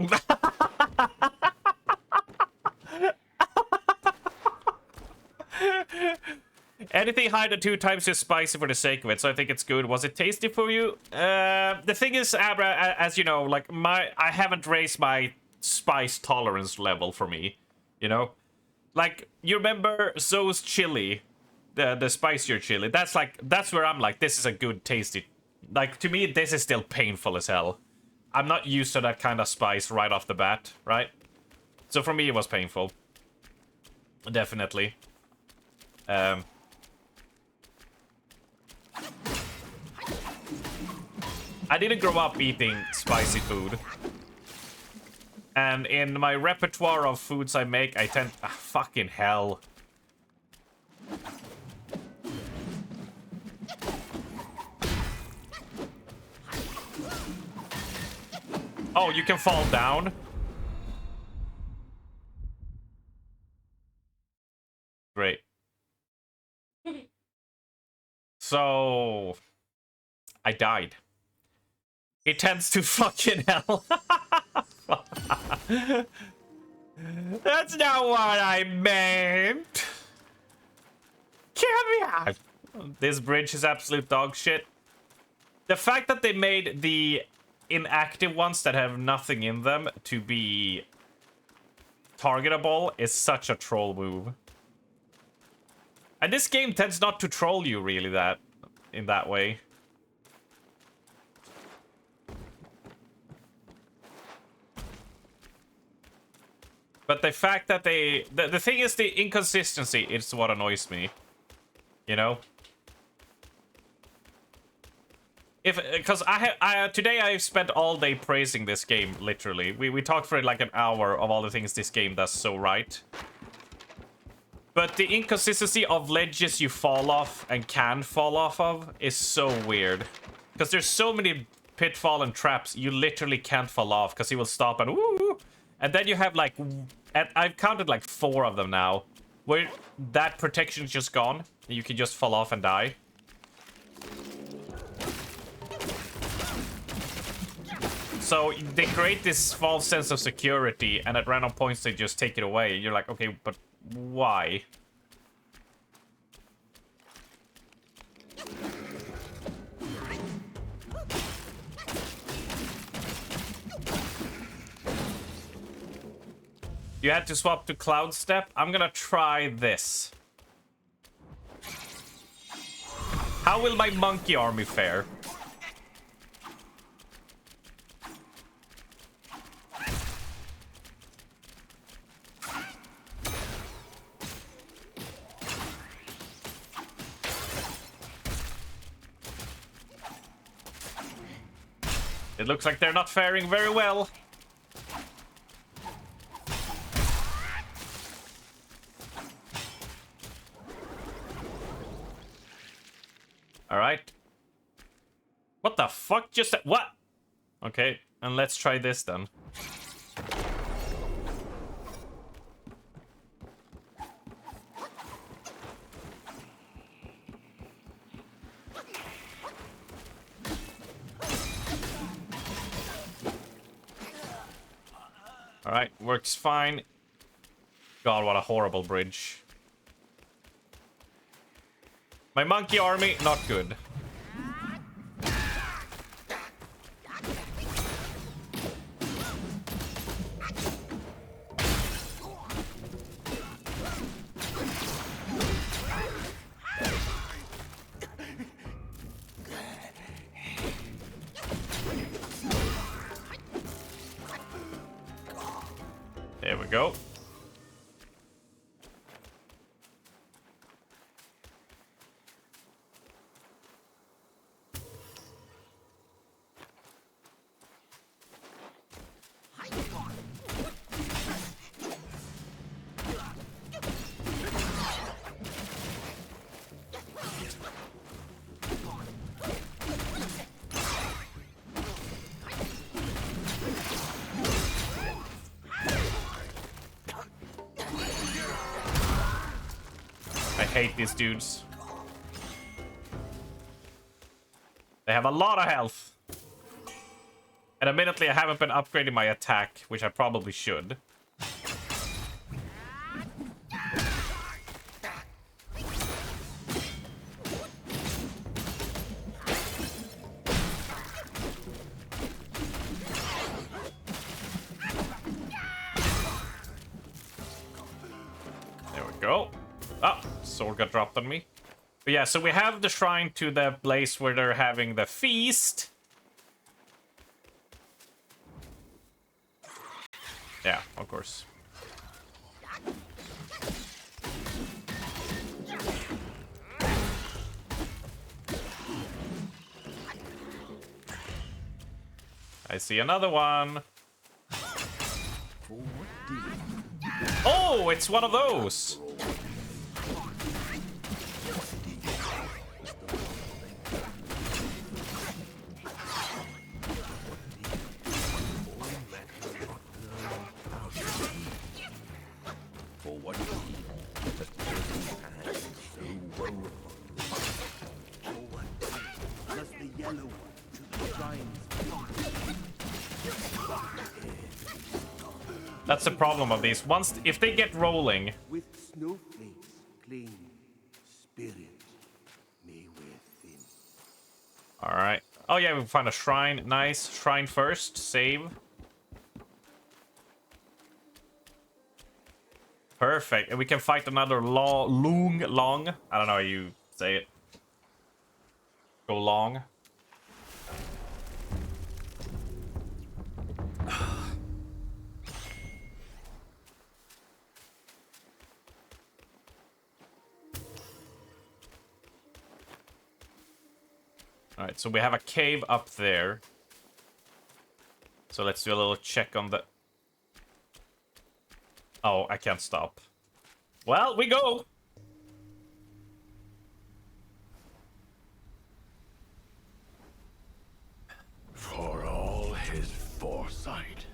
Anything higher than 2 times is spicy for the sake of it, so I think it's good. Was it tasty for you? The thing is, Abra, as you know, like, I haven't raised my spice tolerance level for me, you know? Like, you remember Zoe's chili, the spicier chili? That's where I'm like, this is a good, tasty... Like, to me, this is still painful as hell. I'm not used to that kind of spice right off the bat, right? So for me, it was painful. Definitely. I didn't grow up eating spicy food. And in my repertoire of foods I make, I tend... fucking hell. Oh, you can fall down? Great. So... I died. It tends to fucking hell. That's not what I meant. Get me out. This bridge is absolute dog shit. The fact that they made the inactive ones that have nothing in them to be targetable is such a troll move. And this game tends not to troll you really in that way. But the fact that the thing is the inconsistency is what annoys me. You know? Because today I've spent all day praising this game, literally. We talked for like an hour of all the things this game does so right. But the inconsistency of ledges you fall off and can fall off of is so weird. Because there's so many pitfall and traps you literally can't fall off because he will stop and woo. And then you have like, I've counted like 4 of them now, where that protection is just gone. And you can just fall off and die. So they create this false sense of security, and at random points they just take it away. You're like, okay, but why? You had to swap to Cloud Step? I'm gonna try this. How will my monkey army fare? It looks like they're not faring very well. All right. What the fuck just... What? Okay, and let's try this then. All right, works fine. God, what a horrible bridge. My monkey army, not good. There we go. hate these dudes. They have a lot of health. And admittedly, I haven't been upgrading my attack, which I probably should. There we go. Oh, sword got dropped on me. But yeah, so we have the shrine to the place where they're having the feast. Yeah, of course. I see another one. Oh, it's one of those. That's the problem of these. Once, if they get rolling. With snowflakes cling, spirit may wear thin. All right. Oh yeah, we found a shrine. Nice. Shrine first. Save. Perfect. And we can fight another long. I don't know how you say it. Go long. Alright, so we have a cave up there. So let's do a little check on the... Oh, I can't stop. Well, we go! For all his foresight,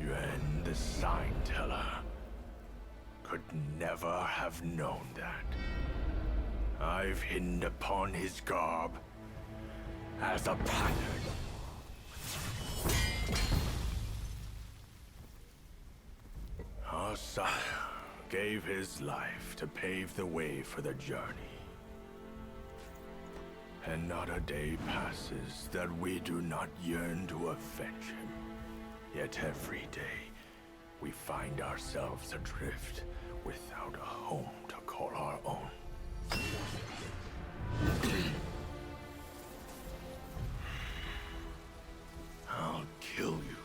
Yuan the Sign Teller could never have known that. I've hidden upon his garb as a pattern. Our sire gave his life to pave the way for the journey. And not a day passes that we do not yearn to avenge him. Yet every day, we find ourselves adrift without a home to call our own. I'll kill you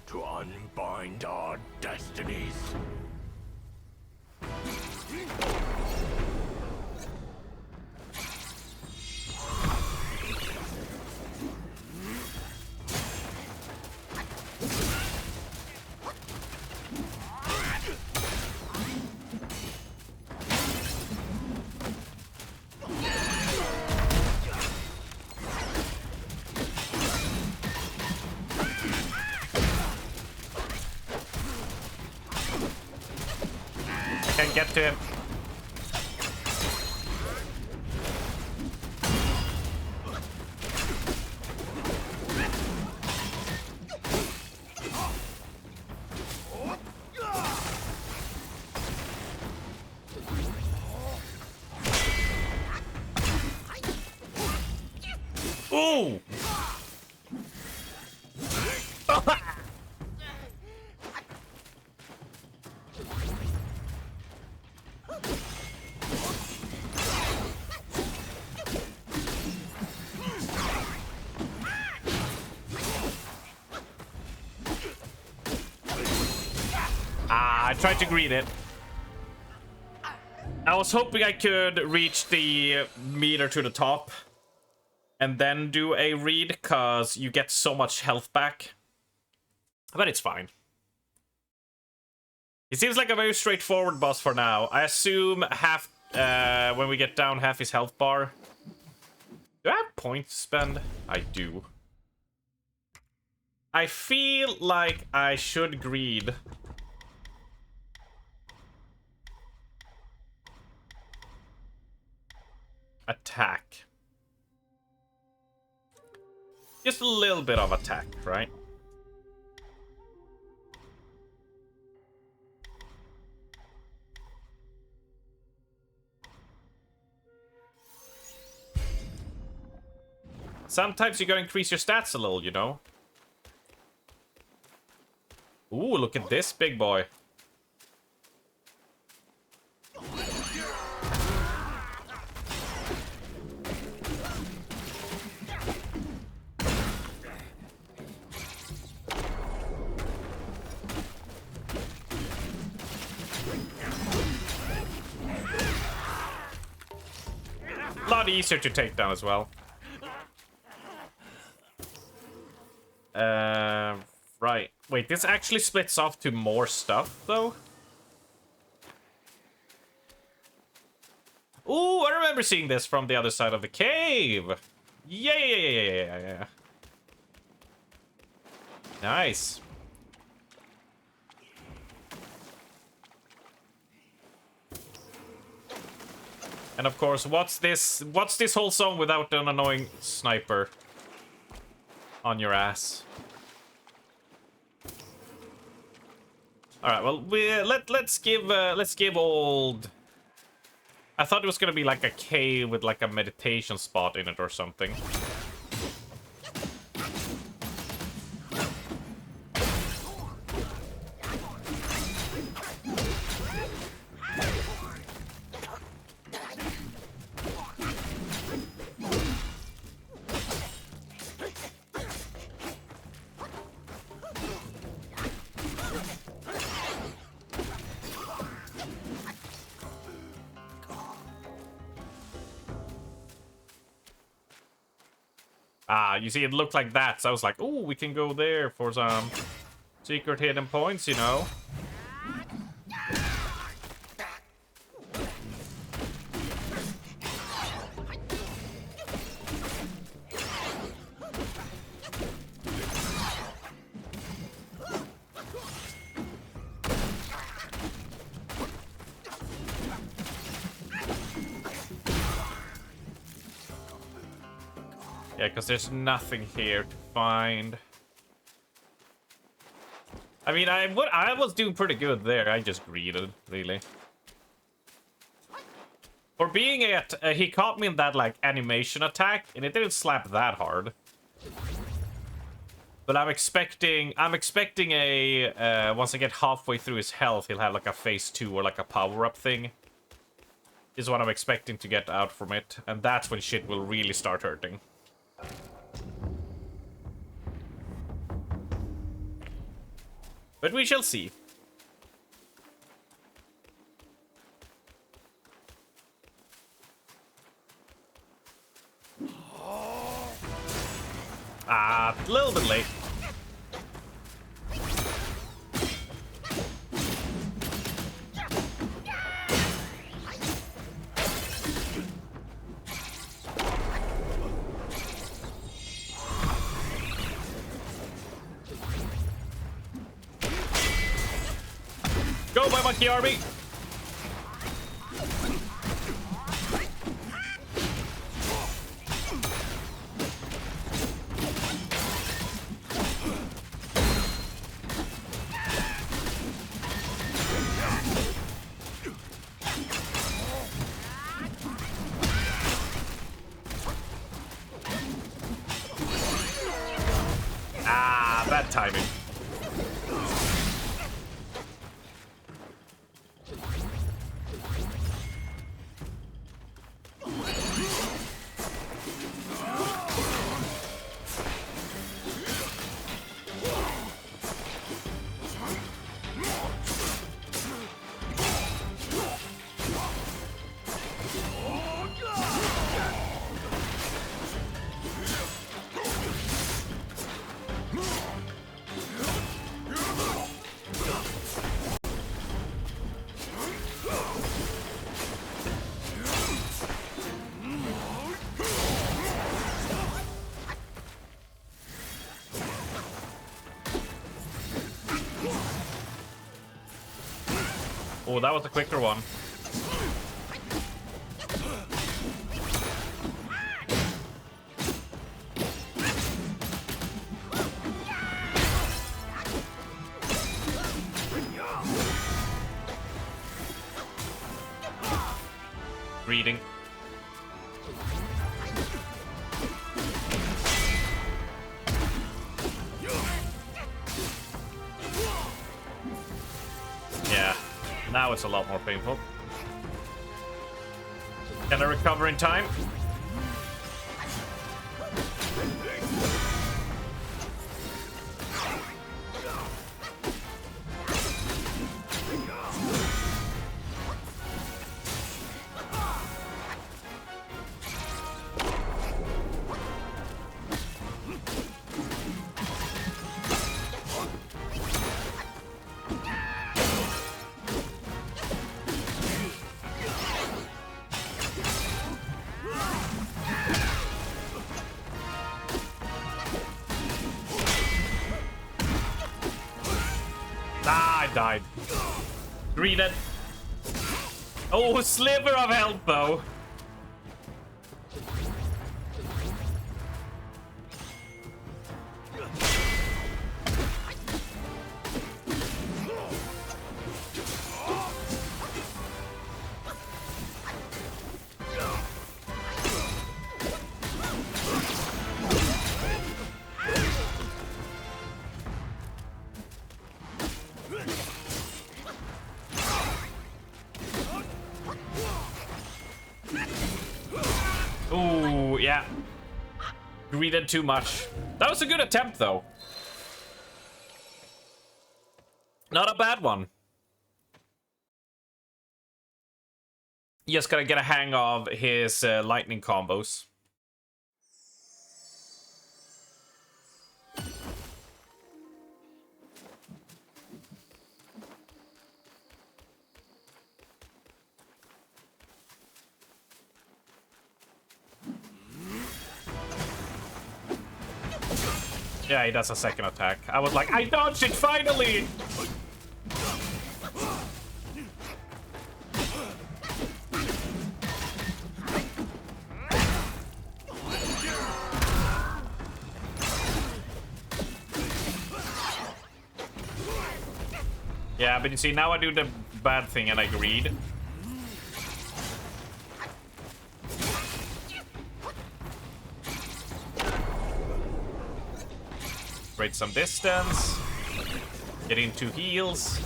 to unbind our destinies. Can't get to him. Ooh! I tried to greet it. I was hoping I could reach the meter to the top and then do a read, because you get so much health back. But it's fine. It seems like a very straightforward boss for now. I assume half, when we get down half his health bar. Do I have points to spend? I do. I feel like I should greed. Attack. Just a little bit of attack, right? Sometimes you gotta increase your stats a little, you know? Ooh, look at this big boy. A lot easier to take down as well. Right. Wait, this actually splits off to more stuff, though? Ooh, I remember seeing this from the other side of the cave! Yeah. Nice. And of course, what's this whole song without an annoying sniper on your ass? All right, well, let's give old. I thought it was gonna be like a cave with like a meditation spot in it or something. Ah, you see, it looked like that, so I was like, ooh, we can go there for some secret hidden points, you know? Yeah, because there's nothing here to find. I mean, I was doing pretty good there. I just greeted, really. For being at, he caught me in that like animation attack, and it didn't slap that hard. But I'm expecting a once I get halfway through his health, he'll have like a phase 2 or like a power-up thing. Is what I'm expecting to get out from it, and that's when shit will really start hurting. But we shall see. Ah, a little bit late. Go, my monkey army! Ah, bad timing. Oh, that was a quicker one. reading. Yeah, now it's a lot more painful. Can I recover in time? Ah, I died. Greeted. Oh, sliver of health, though. Ooh, yeah. Greeted too much. That was a good attempt, though. Not a bad one. Just gotta get a hang of his lightning combos. Yeah, he does a second attack. I was like, I dodged it finally! Yeah, but you see, now I do the bad thing and I greed. Create some distance. Get into heals.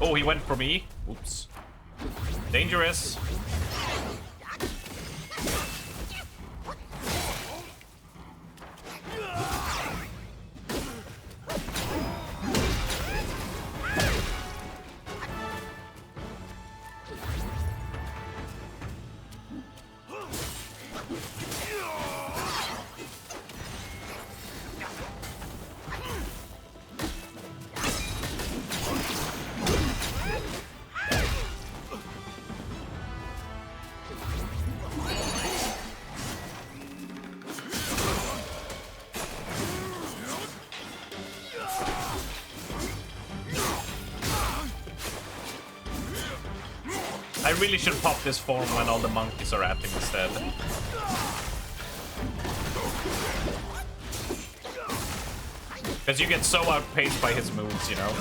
Oh, he went for me. Oops. Dangerous. I really should pop this form when all the monkeys are at him instead. Because you get so outpaced by his moves, you know?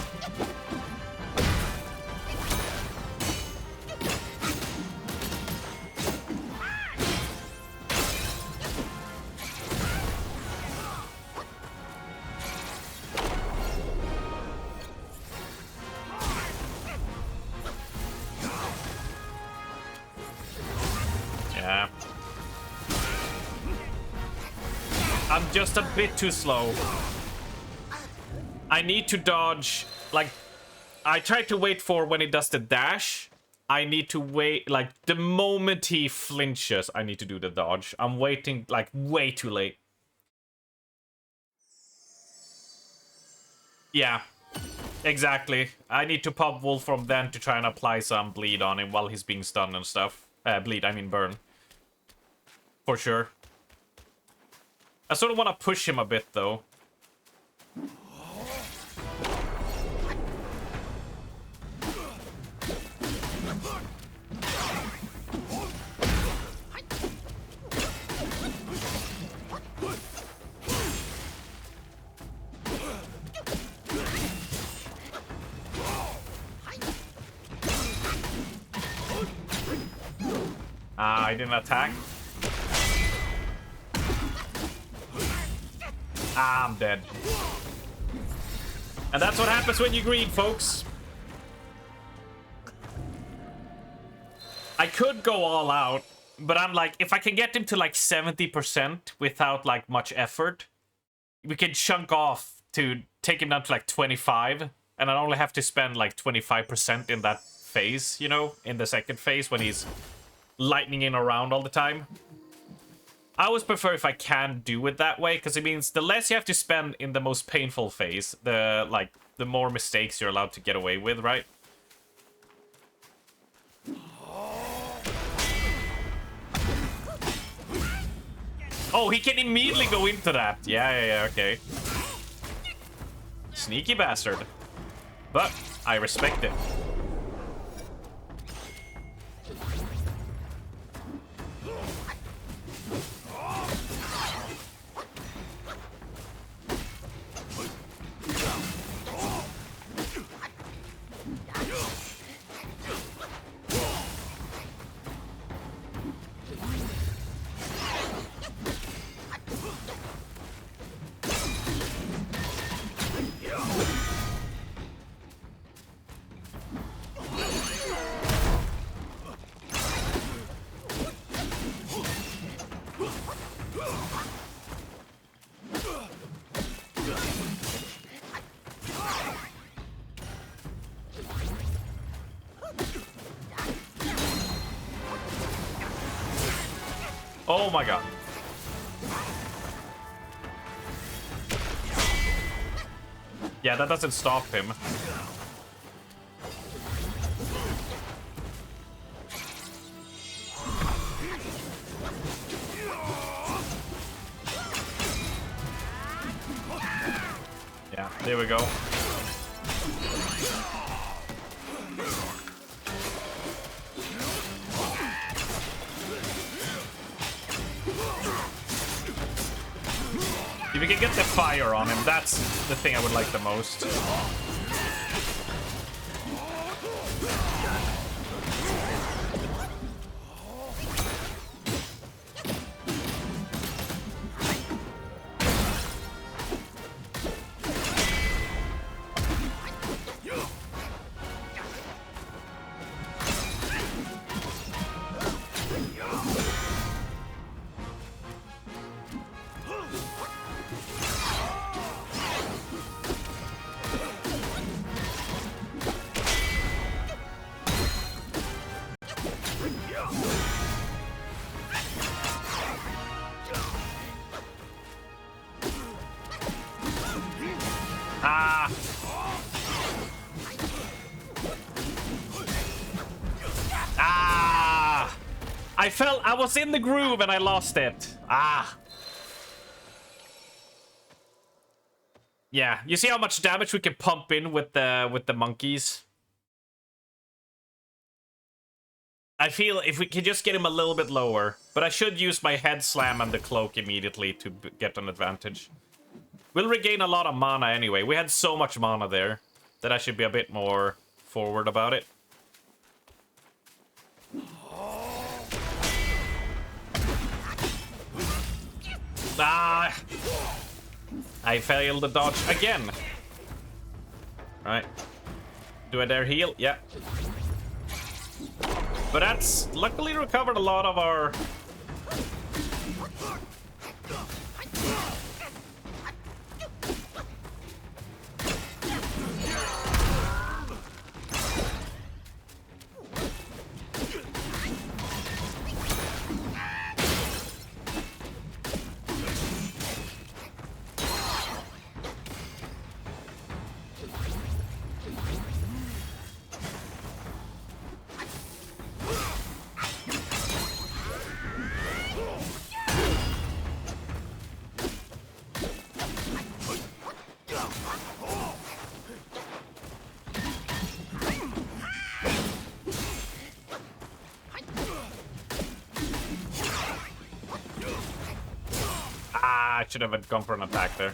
Yeah. I'm just a bit too slow. I need to dodge, like, I tried to wait for when he does the dash. I need to wait, like, the moment he flinches, I need to do the dodge. I'm waiting, like, way too late. Yeah, exactly. I need to pop Wolf from then to try and apply some bleed on him while he's being stunned and stuff. Bleed, I mean burn. For sure. I sort of want to push him a bit, though. Ah, I didn't attack. Ah, I'm dead. And that's what happens when you greed, folks. I could go all out, but I'm like, if I can get him to like 70% without like much effort, we can chunk off to take him down to like 25, and I only have to spend like 25% in that phase, you know, in the second phase when he's lightning in around all the time. I always prefer if I can do it that way, because it means the less you have to spend in the most painful phase, the more mistakes you're allowed to get away with, right? Oh, he can immediately go into that. Yeah, okay. Sneaky bastard. But I respect it. Oh my god. Yeah, that doesn't stop him. Yeah, there we go. If we can get the fire on him, that's the thing I would like the most. I was in the groove and I lost it. Ah. Yeah, you see how much damage we can pump in with the monkeys? I feel if we can just get him a little bit lower, but I should use my head slam and the cloak immediately to get an advantage. We'll regain a lot of mana anyway. We had so much mana there that I should be a bit more forward about it. Ah! I failed the dodge again. Right. Do I dare heal? Yeah. But that's luckily recovered a lot of our... should have gone for an attack there.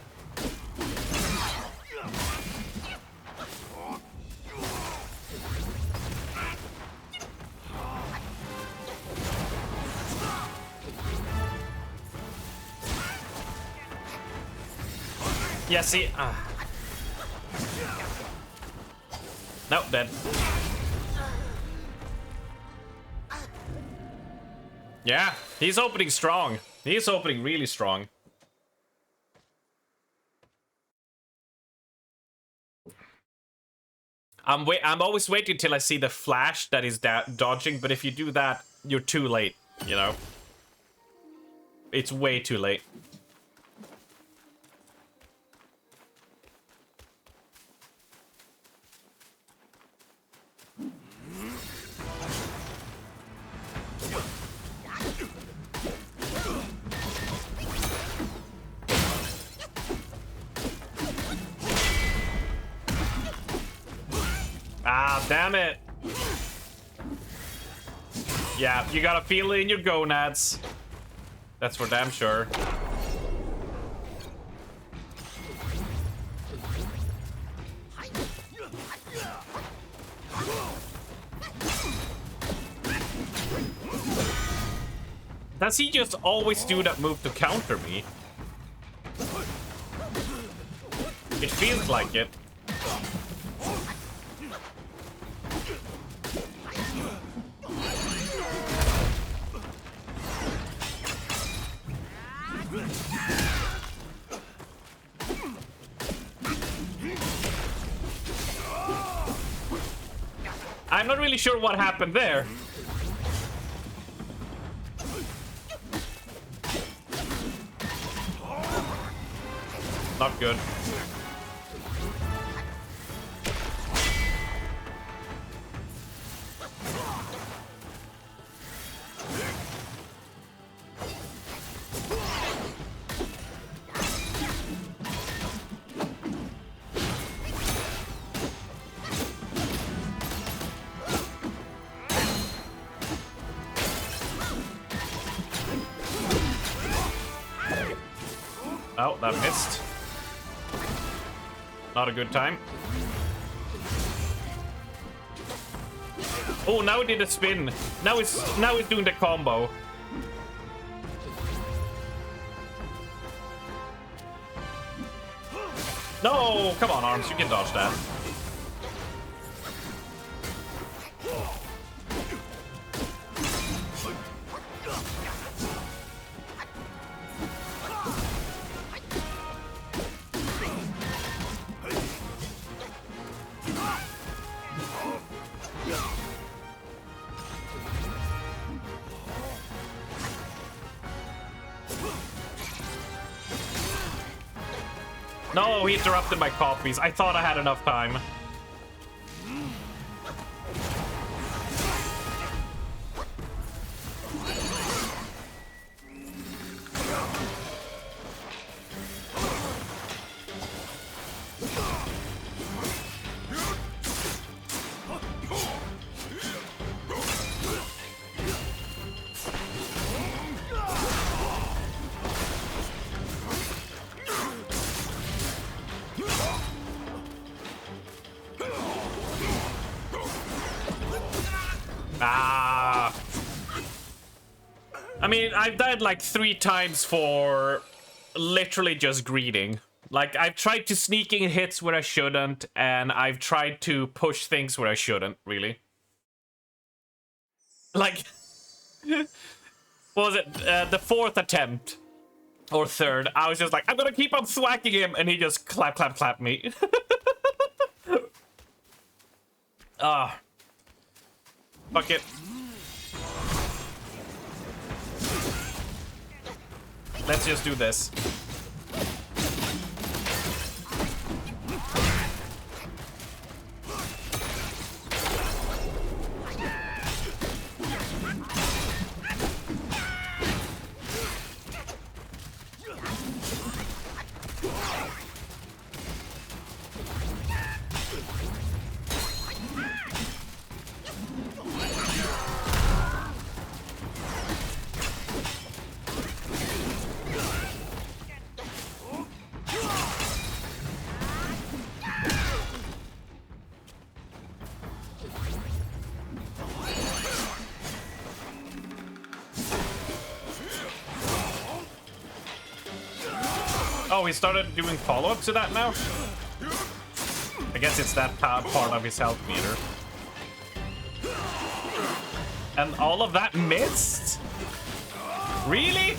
Yeah, see. Nope, dead. Yeah, he's opening strong. He's opening really strong. I'm always waiting till I see the flash that is dodging, but if you do that, you're too late, you know? It's way too late. Ah, damn it. Yeah, you gotta feel it in your gonads. That's for damn sure. Does he just always do that move to counter me? It feels like it. I'm not really sure what happened there. Not good. Oh, that missed. Not a good time. Oh, now it did a spin. Now it's doing the combo. No, come on, Arms, you can dodge that. No, he interrupted my copies. I thought I had enough time. I mean, I've died like 3 times for literally just greeting. Like, I've tried to sneak in hits where I shouldn't, and I've tried to push things where I shouldn't, really. Like, what was it? The 4th attempt, or 3rd, I was just like, I'm gonna keep on thwacking him, and he just clap me. Ah. Fuck it. Let's just do this. Oh, he started doing follow-up to that now? I guess it's that part of his health meter. And all of that missed? Really?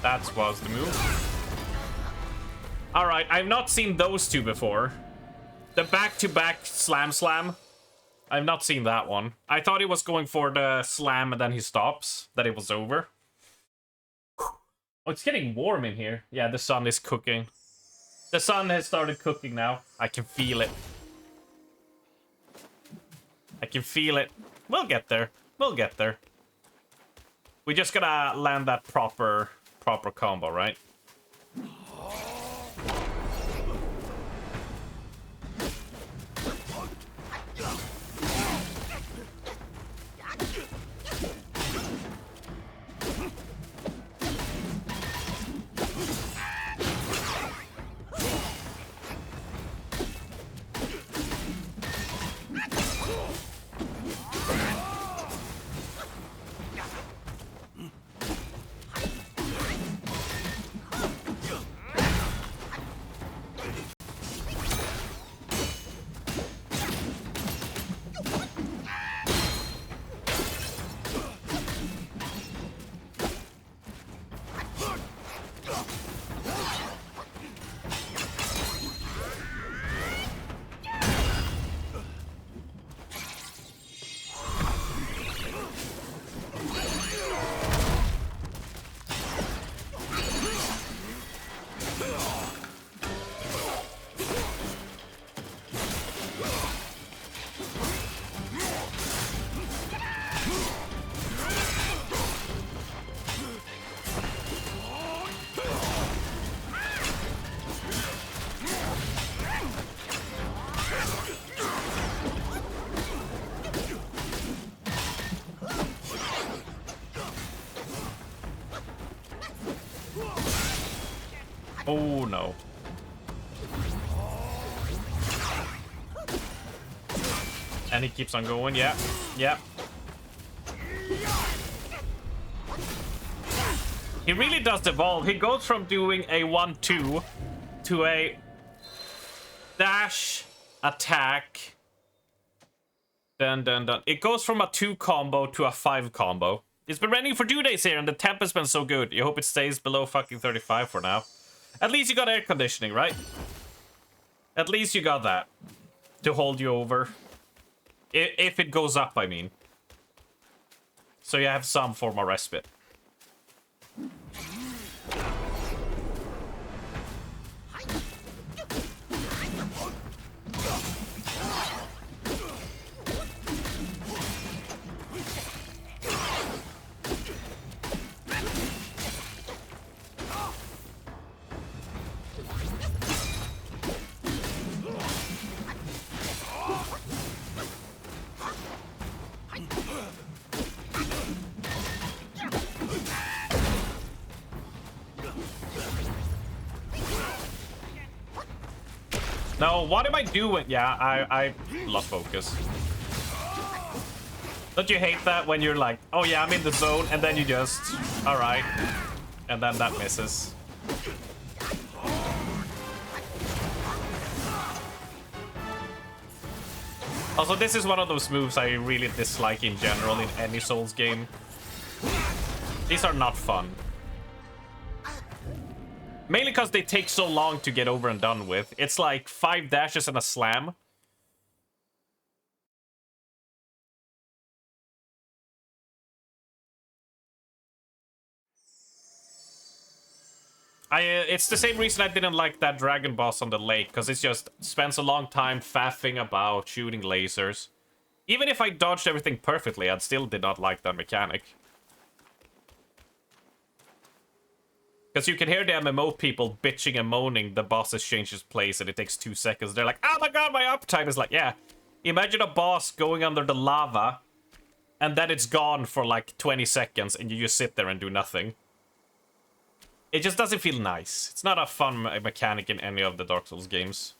That was the move. Alright, I've not seen those two before. The back-to-back slam. I've not seen that one. I thought he was going for the slam and then he stops. That it was over. Oh, it's getting warm in here. Yeah, the sun is cooking. The sun has started cooking now. I can feel it. I can feel it. We'll get there. We'll get there. We just gotta land that proper combo, right? Oh no. And he keeps on going, yeah. He really does evolve. He goes from doing a 1-2 to a dash, attack, dun. It goes from a 2 combo to a 5 combo. It's been raining for 2 days here and the temp has been so good. You hope it stays below fucking 35 for now. At least you got air conditioning, right? At least you got that to hold you over. If it goes up, I mean. So you have some form of respite. No, what am I doing? Yeah, I lost focus. Don't you hate that when you're like, oh yeah, I'm in the zone, and then you just, all right, and then that misses. Also, this is one of those moves I really dislike in general in any Souls game. These are not fun. Mainly because they take so long to get over and done with. It's like 5 dashes and a slam. It's the same reason I didn't like that dragon boss on the lake, because it just spends a long time faffing about shooting lasers. Even if I dodged everything perfectly, I still did not like that mechanic. Because you can hear the MMO people bitching and moaning the bosses changes place and it takes 2 seconds. They're like, oh my god, my uptime is like, yeah. Imagine a boss going under the lava and then it's gone for like 20 seconds and you just sit there and do nothing. It just doesn't feel nice. It's not a fun mechanic in any of the Dark Souls games.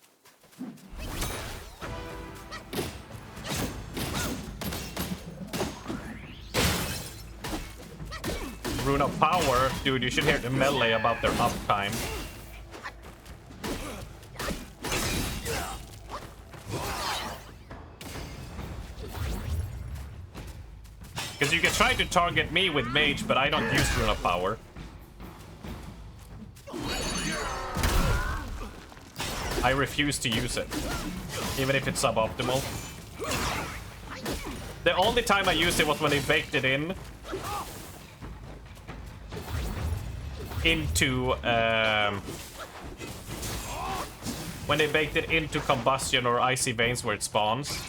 Rune of Power? Dude, you should hear the melee about their uptime. Because you can try to target me with Mage, but I don't use Rune of Power. I refuse to use it, even if it's suboptimal. The only time I used it was when they baked it into when they baked it into Combustion or Icy Veins where it spawns.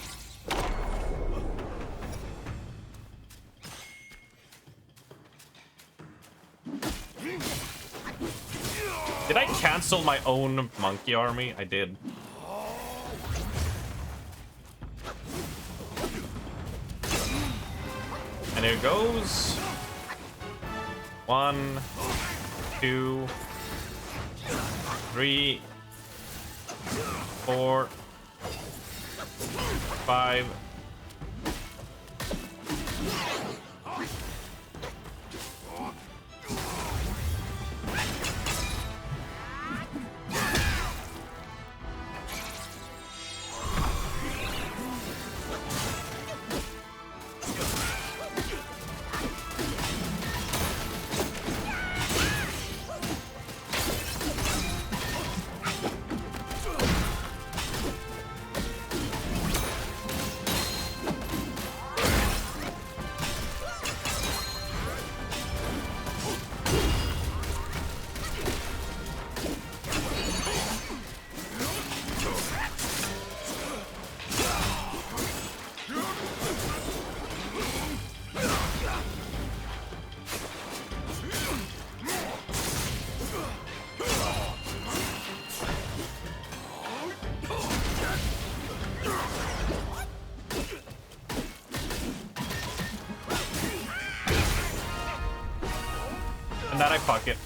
Did I cancel my own monkey army? I did. And here goes. 1, 2, 3, 4, 5. And that I pocket.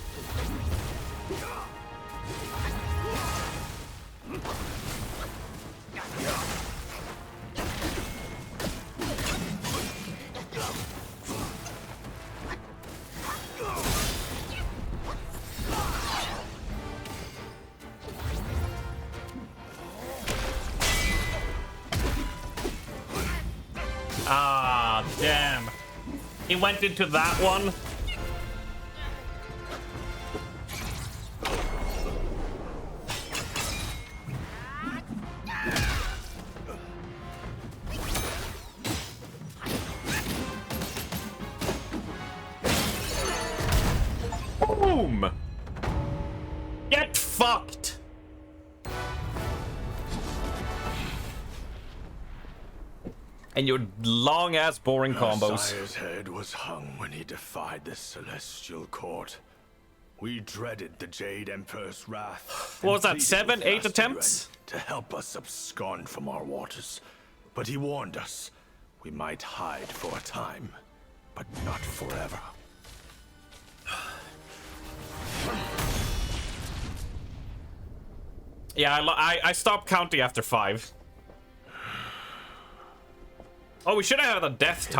Ah, damn. He went into that one. Boom! Get fucked! And your long-ass boring combos. Sire's head was hung when he defied the celestial court. We dreaded the Jade Emperor's wrath. What was that, 7, 8 attempts? To help us abscond from our waters. But he warned us. We might hide for a time, but not forever. Yeah, I stopped counting after 5. Oh, we should have had a death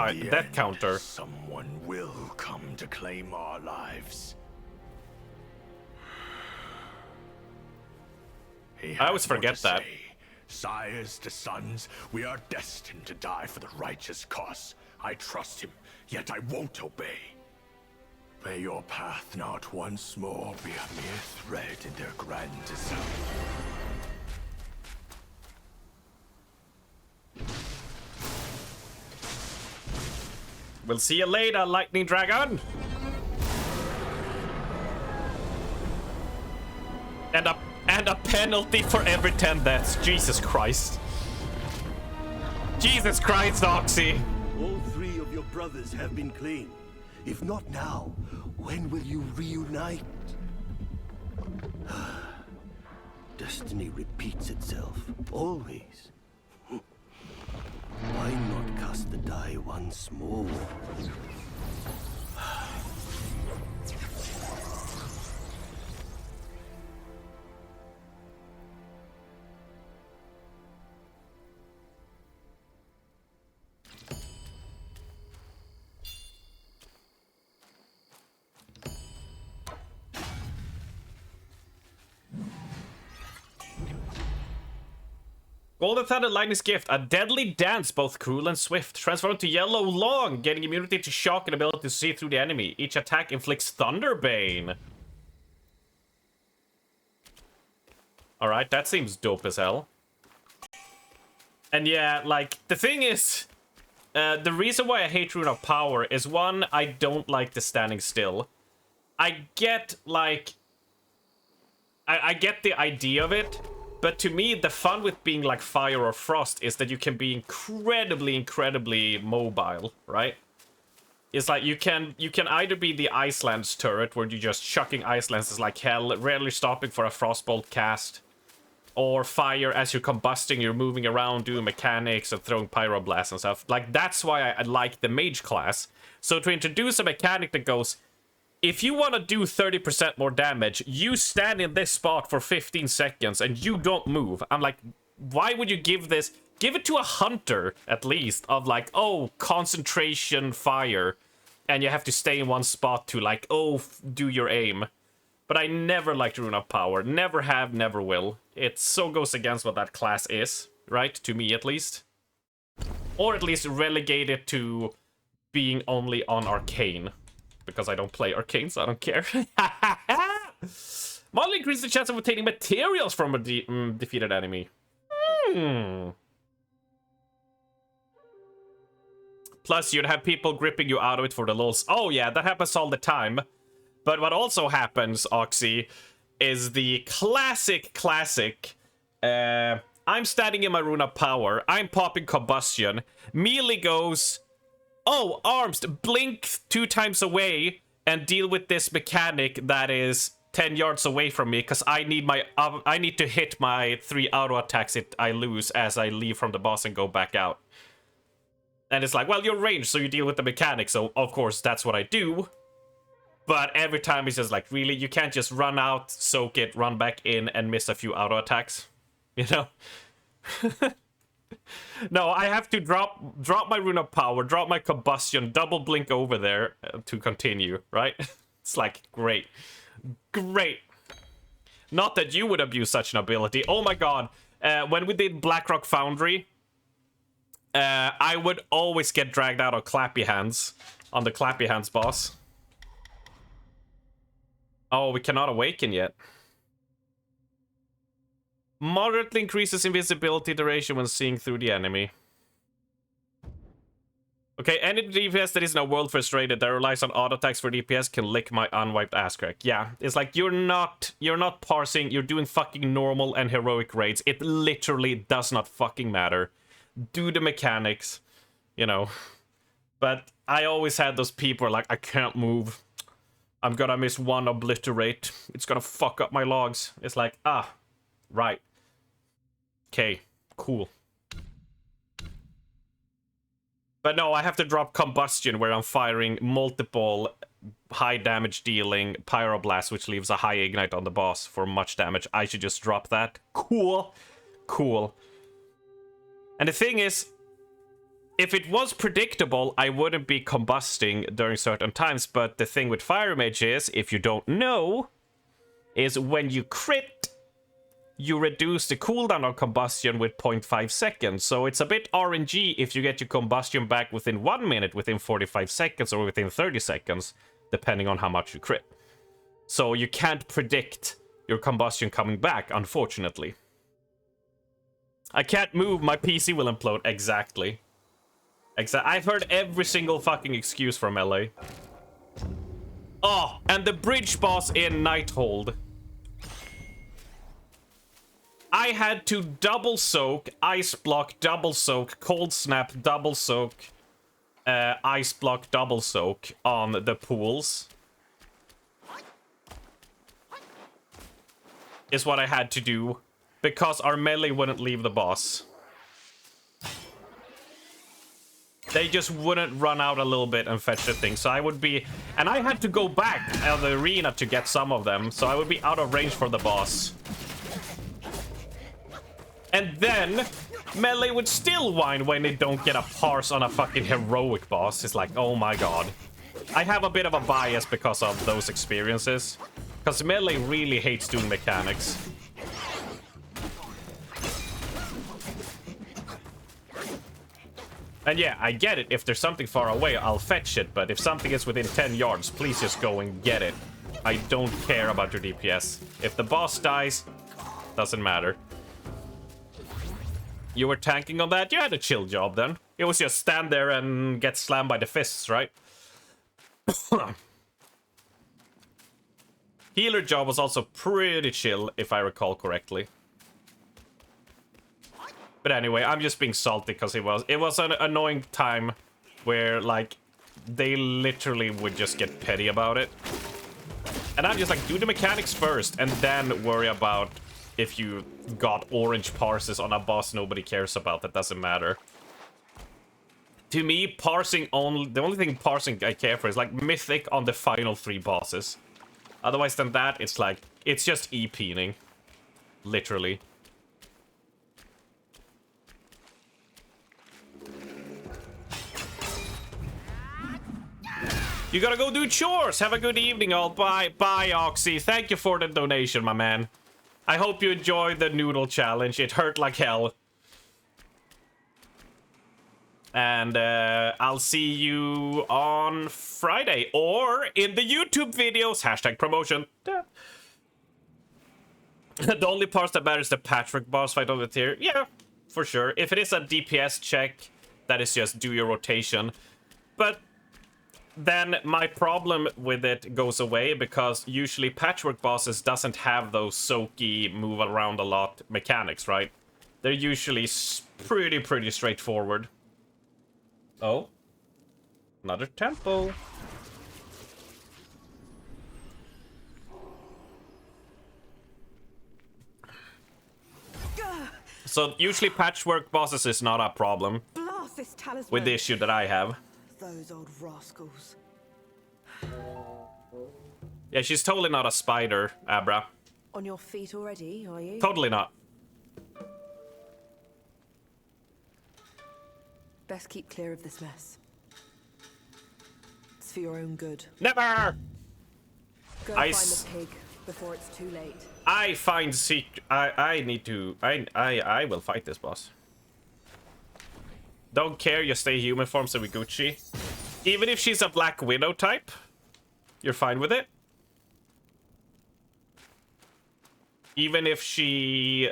counter. Someone will come to claim our lives. I always forget that. Sires to sons, we are destined to die for the righteous cause. I trust him, yet I won't obey. May your path not once more be a mere thread in their grand design. We'll see you later, Lightning Dragon. And a penalty for every 10 deaths. Jesus Christ. Jesus Christ, Oxy. All three of your brothers have been claimed. If not now, when will you reunite? Destiny repeats itself, always. Why not cast the die once more? Golden Thunder Lightning's Gift. A deadly dance, both cruel and swift. Transform to yellow long, getting immunity to shock and ability to see through the enemy. Each attack inflicts Thunderbane. Alright, that seems dope as hell. And yeah, like, the thing is... the reason why I hate Rune of Power is, one, I don't like the standing still. I get, like... I get the idea of it. But to me, the fun with being like fire or frost is that you can be incredibly mobile, right? It's like you can either be the Iceland's turret, where you're just chucking ice lances like hell, rarely stopping for a frostbolt cast. Or fire, as you're combusting, you're moving around, doing mechanics and throwing pyroblasts and stuff. Like, that's why I like the mage class. So to introduce a mechanic that goes, if you want to do 30% more damage, you stand in this spot for 15 seconds and you don't move. I'm like, why would you give this? Give it to a hunter, at least, of like, oh, concentration fire. And you have to stay in one spot to like, oh, do your aim. But I never liked Rune of Power. Never have, never will. It so goes against what that class is, right? To me, at least. Or at least relegate it to being only on Arcane. Because I don't play Arcane, so I don't care. Model increases the chance of obtaining materials from a defeated enemy. Plus, you'd have people gripping you out of it for the lulz. Oh yeah, that happens all the time. But what also happens, Oxy, is the classic... I'm standing in my Rune of Power. I'm popping Combustion. Melee goes... Oh, arms, blink 2 times away and deal with this mechanic that is 10 yards away from me, because I need to hit my 3 auto attacks I lose as I leave from the boss and go back out. And it's like, well, you're ranged, so you deal with the mechanic, so of course that's what I do. But every time it's just like, really, you can't just run out, soak it, run back in, and miss a few auto attacks, you know? No, I have to drop my Rune of Power, drop my Combustion, double blink over there to continue, right? It's like, great. Great. Not that you would abuse such an ability. Oh my god. When we did Blackrock Foundry, I would always get dragged out of Clappy Hands on the Clappy Hands boss. Oh, we cannot awaken yet. Moderately increases invisibility duration when seeing through the enemy. Okay, any DPS that isn't a world frustrated that relies on auto attacks for DPS can lick my unwiped ass crack. Yeah, it's like you're not parsing, you're doing fucking normal and heroic raids. It literally does not fucking matter. Do the mechanics, you know. But I always had those people like, I can't move. I'm gonna miss 1 obliterate. It's gonna fuck up my logs. It's like, ah, right. Okay, cool. But no, I have to drop Combustion, where I'm firing multiple high damage dealing Pyroblasts, which leaves a high ignite on the boss for much damage. I should just drop that. Cool. Cool. And the thing is, if it was predictable, I wouldn't be combusting during certain times. But the thing with Fire Mage is, if you don't know, is when you crit, you reduce the cooldown on Combustion with 0.5 seconds. So it's a bit RNG if you get your Combustion back within 1 minute, within 45 seconds, or within 30 seconds, depending on how much you crit. So you can't predict your Combustion coming back, unfortunately. I can't move, my PC will implode. Exactly. I've heard every single fucking excuse from LA. Oh, and the bridge boss in Nighthold. I had to double soak, ice block, double soak, cold snap, double soak, ice block, double soak on the pools. Is what I had to do because our melee wouldn't leave the boss. They just wouldn't run out a little bit and fetch the thing. So I would be... And I had to go back out of the arena to get some of them. So I would be out of range for the boss. And then melee would still whine when they don't get a parse on a fucking heroic boss. It's like, oh my god. I have a bit of a bias because of those experiences. Because melee really hates doing mechanics. And yeah, I get it. If there's something far away, I'll fetch it. But if something is within 10 yards, please just go and get it. I don't care about your DPS. If the boss dies, doesn't matter. You were tanking on that? You had a chill job then. It was just stand there and get slammed by the fists, right? Healer job was also pretty chill, if I recall correctly. But anyway, I'm just being salty because it was an annoying time where, like, they literally would just get petty about it. And I'm just like, do the mechanics first, and then worry about if you got orange parses on a boss nobody cares about. That doesn't matter. To me, parsing only... The only thing parsing I care for is, like, mythic on the final 3 bosses. Otherwise than that, it's like... It's just EP-ing. Literally. You gotta go do chores. Have a good evening, all. Bye, Oxy. Thank you for the donation, my man. I hope you enjoyed the noodle challenge. It hurt like hell. And I'll see you on Friday or in the YouTube videos. Hashtag promotion. The only parts that matter is the patchwork boss fight over here. Yeah, for sure. If it is a DPS check, that is just do your rotation. But then my problem with it goes away because usually patchwork bosses doesn't have those soaky move around a lot mechanics, right? They're usually pretty straightforward. Oh, another tempo. So usually patchwork bosses is not a problem Blast this talisman. with the issue that I have. Those old rascals. Yeah, she's totally not a spider, Abra. On your feet already, are you? Totally not. Best keep clear of this mess. It's for your own good. Never! Go find the pig before it's too late. I find secret. I need to. I will fight this boss. Don't care. You stay human form, so we Gucci. Even if she's a Black Widow type, you're fine with it. Even if she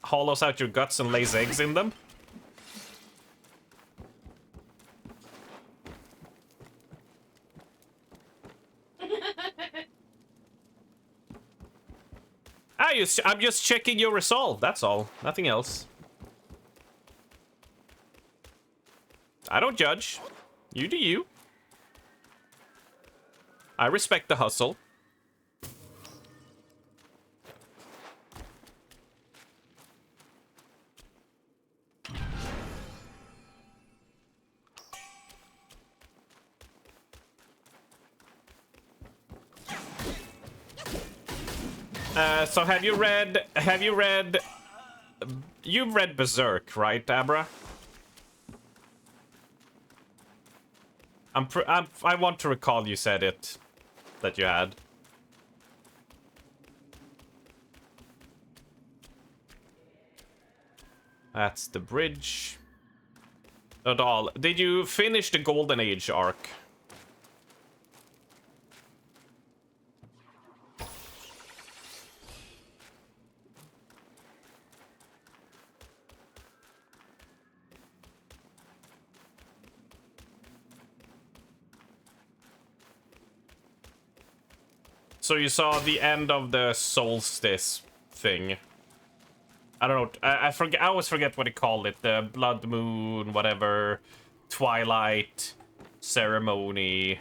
hollows out your guts and lays eggs in them. I'm just checking your resolve, that's all. Nothing else. I don't judge. You do you. I respect the hustle. So you've read Berserk, right, Abra? I want to recall you said it, that you had. That's the bridge. Not all. Did you finish the Golden Age arc? So you saw the end of the solstice thing. I don't know. I forget. I always forget what they called it. The blood moon, whatever, twilight ceremony.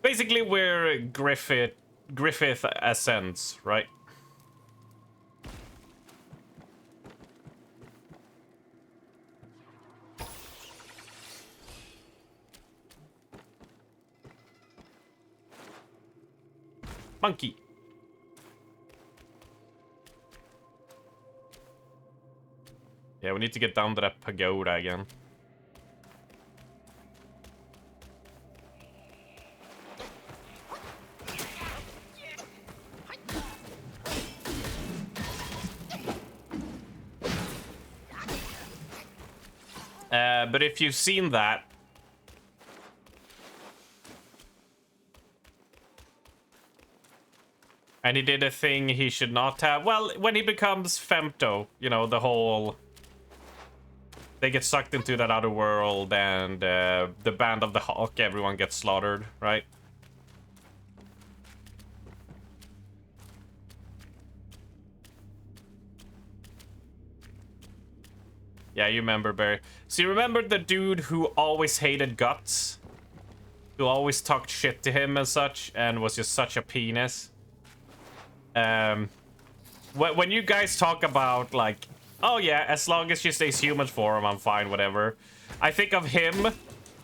Basically, where Griffith ascends, right? Monkey. Yeah, we need to get down to that pagoda again. But if you've seen that, and he did a thing he should not have. Well, when he becomes femto, you know, the whole... They get sucked into that other world, and the Band of the Hawk, everyone gets slaughtered, right? Yeah, you remember, Barry. So you remember the dude who always hated Guts? Who always talked shit to him and such, and was just such a penis? When you guys talk about, like, oh yeah, as long as she stays human form, I'm fine, whatever. I think of him,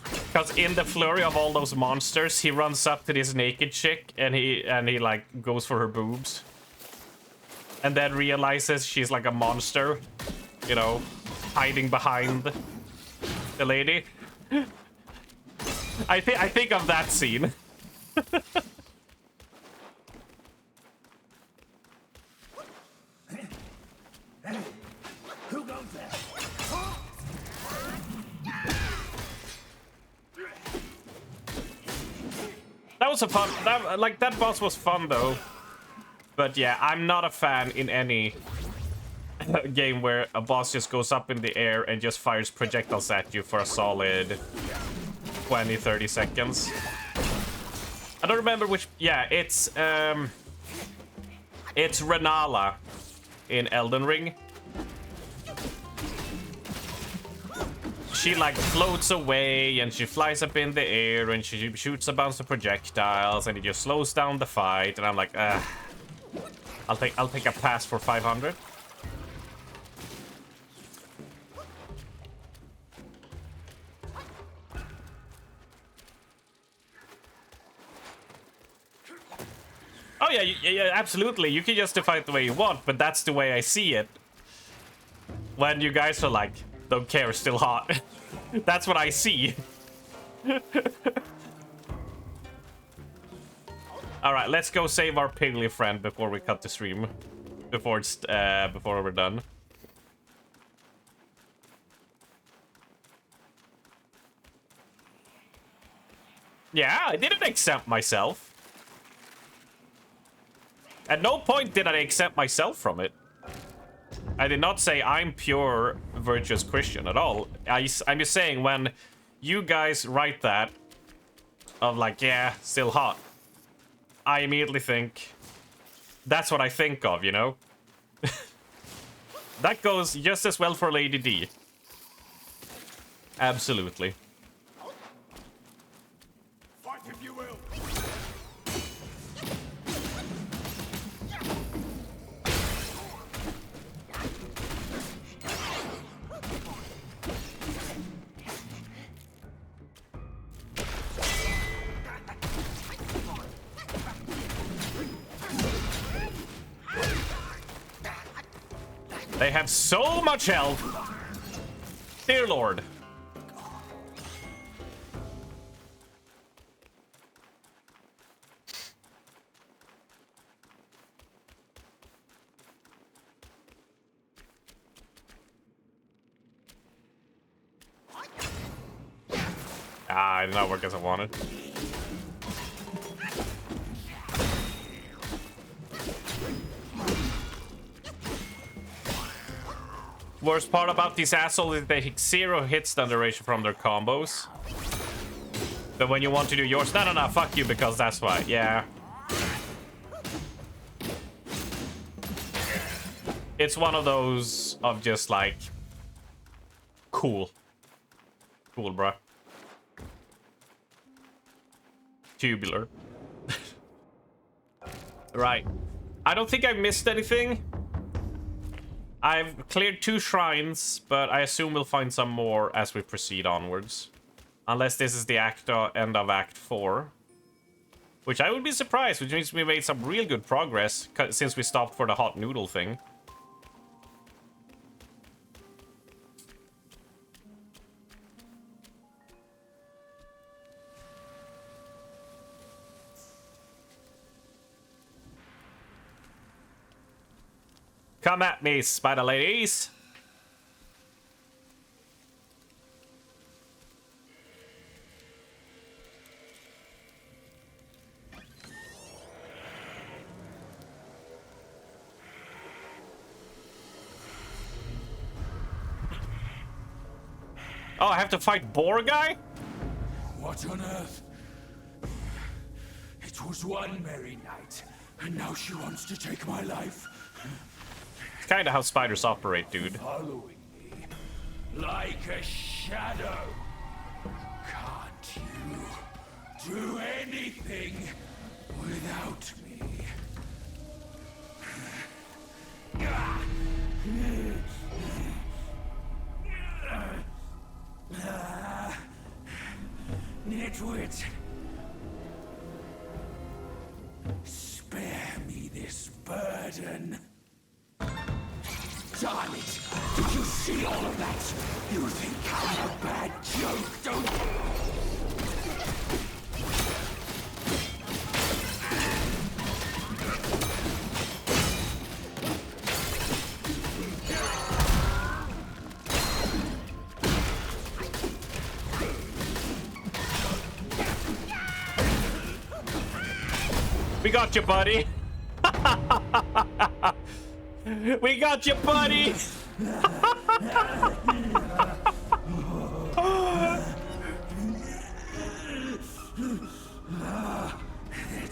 because in the flurry of all those monsters, he runs up to this naked chick, and he like, goes for her boobs. And then realizes she's like a monster, you know, hiding behind the lady. I think of that scene. Who goes there? That was a fun... That boss was fun, though. But yeah, I'm not a fan in any game where a boss just goes up in the air and just fires projectiles at you for a solid 20-30 seconds. I don't remember which... Yeah, it's Renala in Elden Ring. She like floats away and she flies up in the air and she shoots a bunch of projectiles and it just slows down the fight, and I'm like, I'll take a pass for 500. Oh yeah, yeah, absolutely. You can justify it the way you want, but that's the way I see it. When you guys are like, don't care, still hot. That's what I see. All right, let's go save our piggly friend before we cut the stream. Before we're done. Yeah, I didn't accept myself. At no point did I accept myself from it. I did not say I'm pure virtuous Christian at all. I'm just saying, when you guys write that, of like, yeah, still hot, I immediately think, that's what I think of, you know? That goes just as well for Lady D. Absolutely. Fight if you will. They have so much health. Dear Lord. Ah, it did not work as I wanted. Worst part about these assholes is they take 0 hits the duration from their combos. But when you want to do yours, no, fuck you, because that's why, yeah. It's one of those of just like cool. Cool, bruh. Tubular. Right. I don't think I missed anything. I've cleared 2 shrines, but I assume we'll find some more as we proceed onwards. Unless this is the end of Act 4. Which I would be surprised, which means we made some real good progress since we stopped for the hot noodle thing. Come at me, spider ladies! Oh, I have to fight Boar Guy? What on earth? It was one merry night, and now she wants to take my life. It's kind of how spiders operate, dude. Following me like a shadow. Can't you do anything without me? Nitwit! Spare me this burden. Darn it! Did you see all of that? You think I'm a bad joke, don't you? We got you, buddy. We got you, buddy. It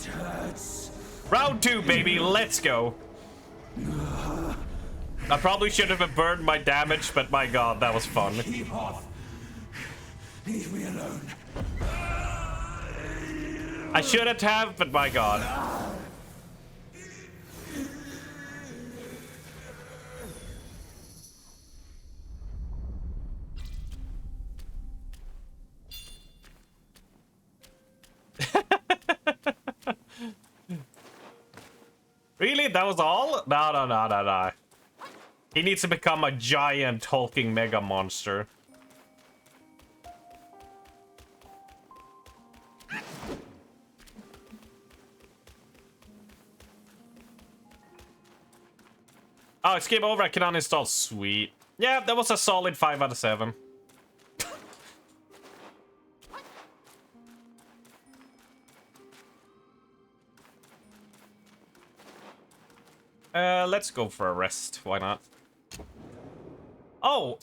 hurts. Round 2, baby. Let's go. I probably should have burned my damage, but my god, that was fun. Keep off. Leave me alone. I shouldn't have, but my god. Really? That was all? No. He needs to become a giant hulking mega monster. Oh, it's game over. I can uninstall. Sweet. Yeah, that was a solid 5 out of 7. Let's go for a rest. Why not? Oh!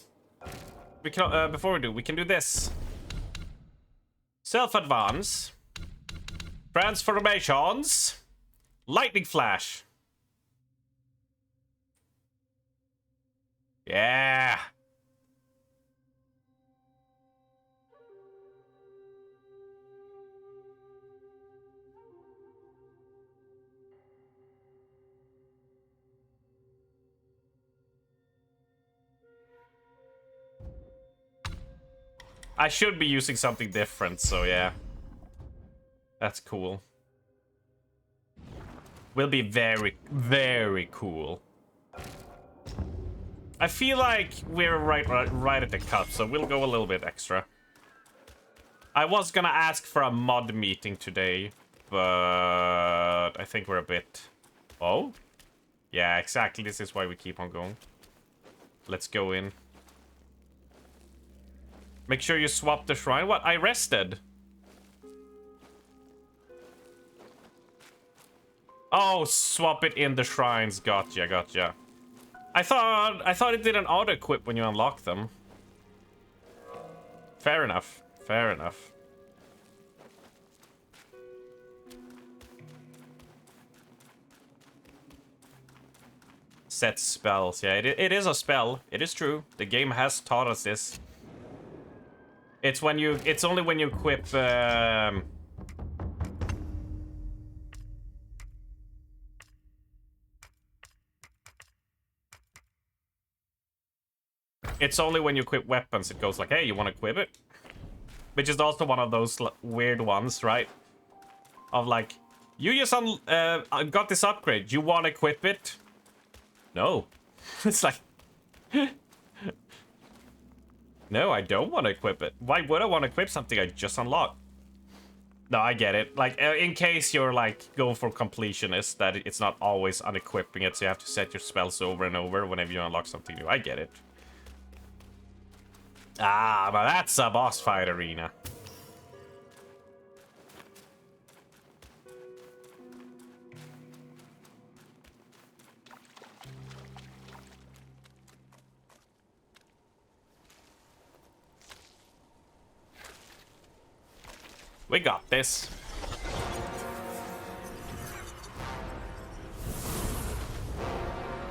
We can, before we do, we can do this. Self-advance. Transformations. Lightning flash. Yeah. I should be using something different, so yeah. That's cool. Will be very, very cool. I feel like we're right at the cut, so we'll go a little bit extra. I was gonna ask for a mod meeting today, but I think we're a bit... Oh? Yeah, exactly. This is why we keep on going. Let's go in. Make sure you swap the shrine. What? I rested. Oh, swap it in the shrines. Gotcha. I thought it didn't auto-equip when you unlock them. Fair enough. Set spells. Yeah, it is a spell. It is true. The game has taught us this. It's when you. It's only when you equip. It's only when you equip weapons it goes like, hey, you want to equip it? Which is also one of those weird ones, right? Of like, you just got this upgrade. You want to equip it? No. It's like, no, I don't want to equip it. Why would I want to equip something I just unlocked? No, I get it. Like, in case you're like going for completionist, that it's not always unequipping it, so you have to set your spells over and over whenever you unlock something new. I get it. Ah, but that's a boss fight arena. We got this.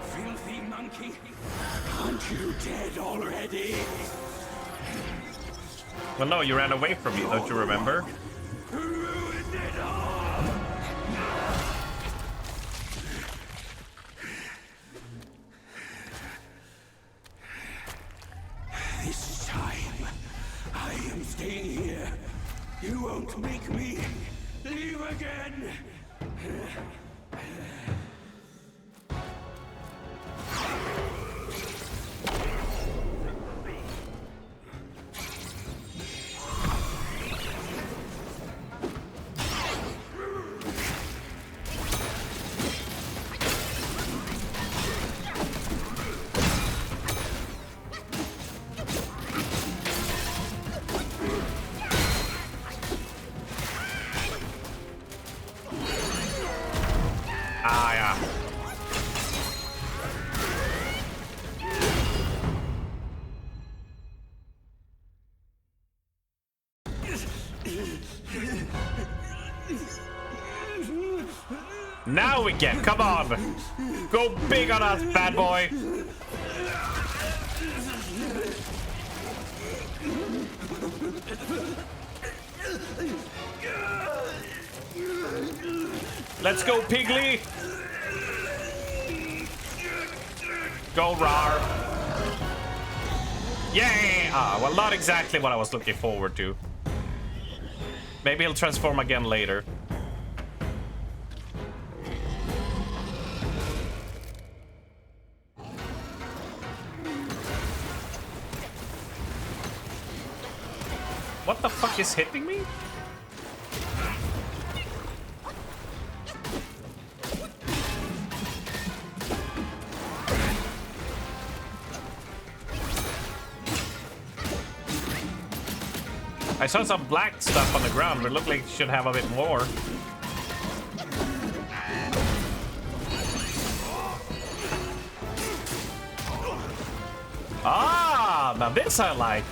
Filthy monkey! Aren't you dead already? Well, no, you ran away from me, don't you remember? Ruined it all! This time, I am staying here. You won't make me leave again. Ah, yeah. Now we get, come on. Go big on us, bad boy. Let's go, Pigly. Go, Rar. Yay! Ah, well, not exactly what I was looking forward to. Maybe he'll transform again later. What the fuck is hitting me? I saw some black stuff on the ground, but it looked like it should have a bit more. Ah, now this I like.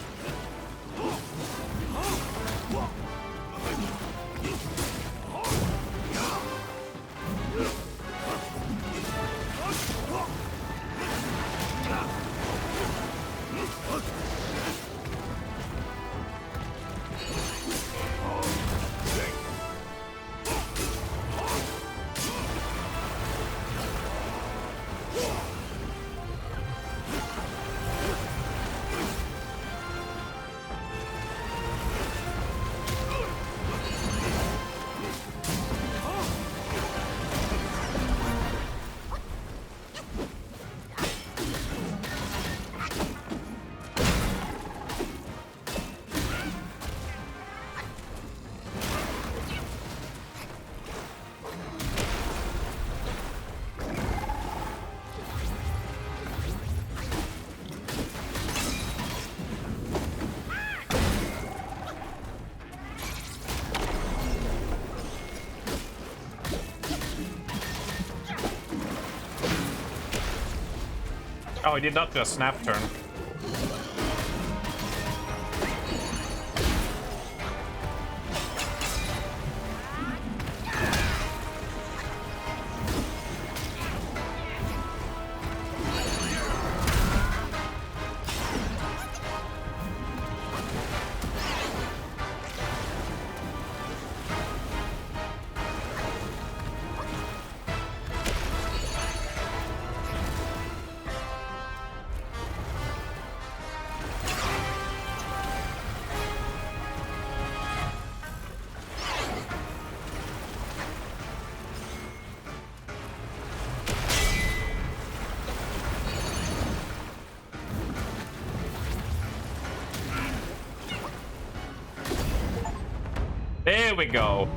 Oh, he did not do a snap turn. Here we go.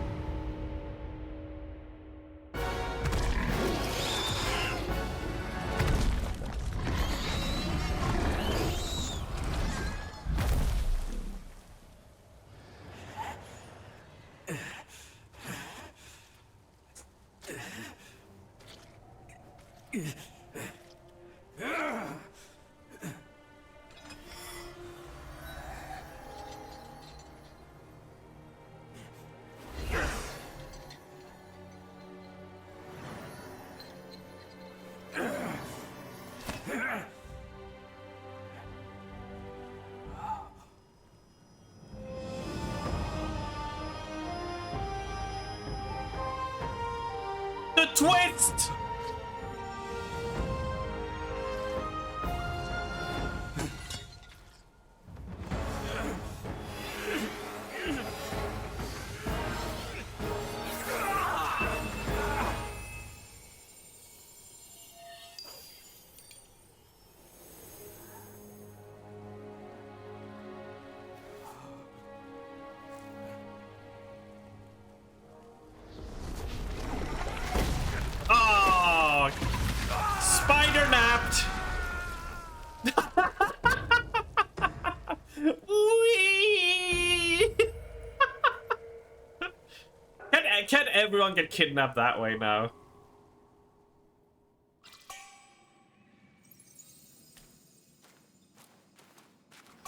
The twist! Oh, spider napped. Whee! Can everyone get kidnapped that way now?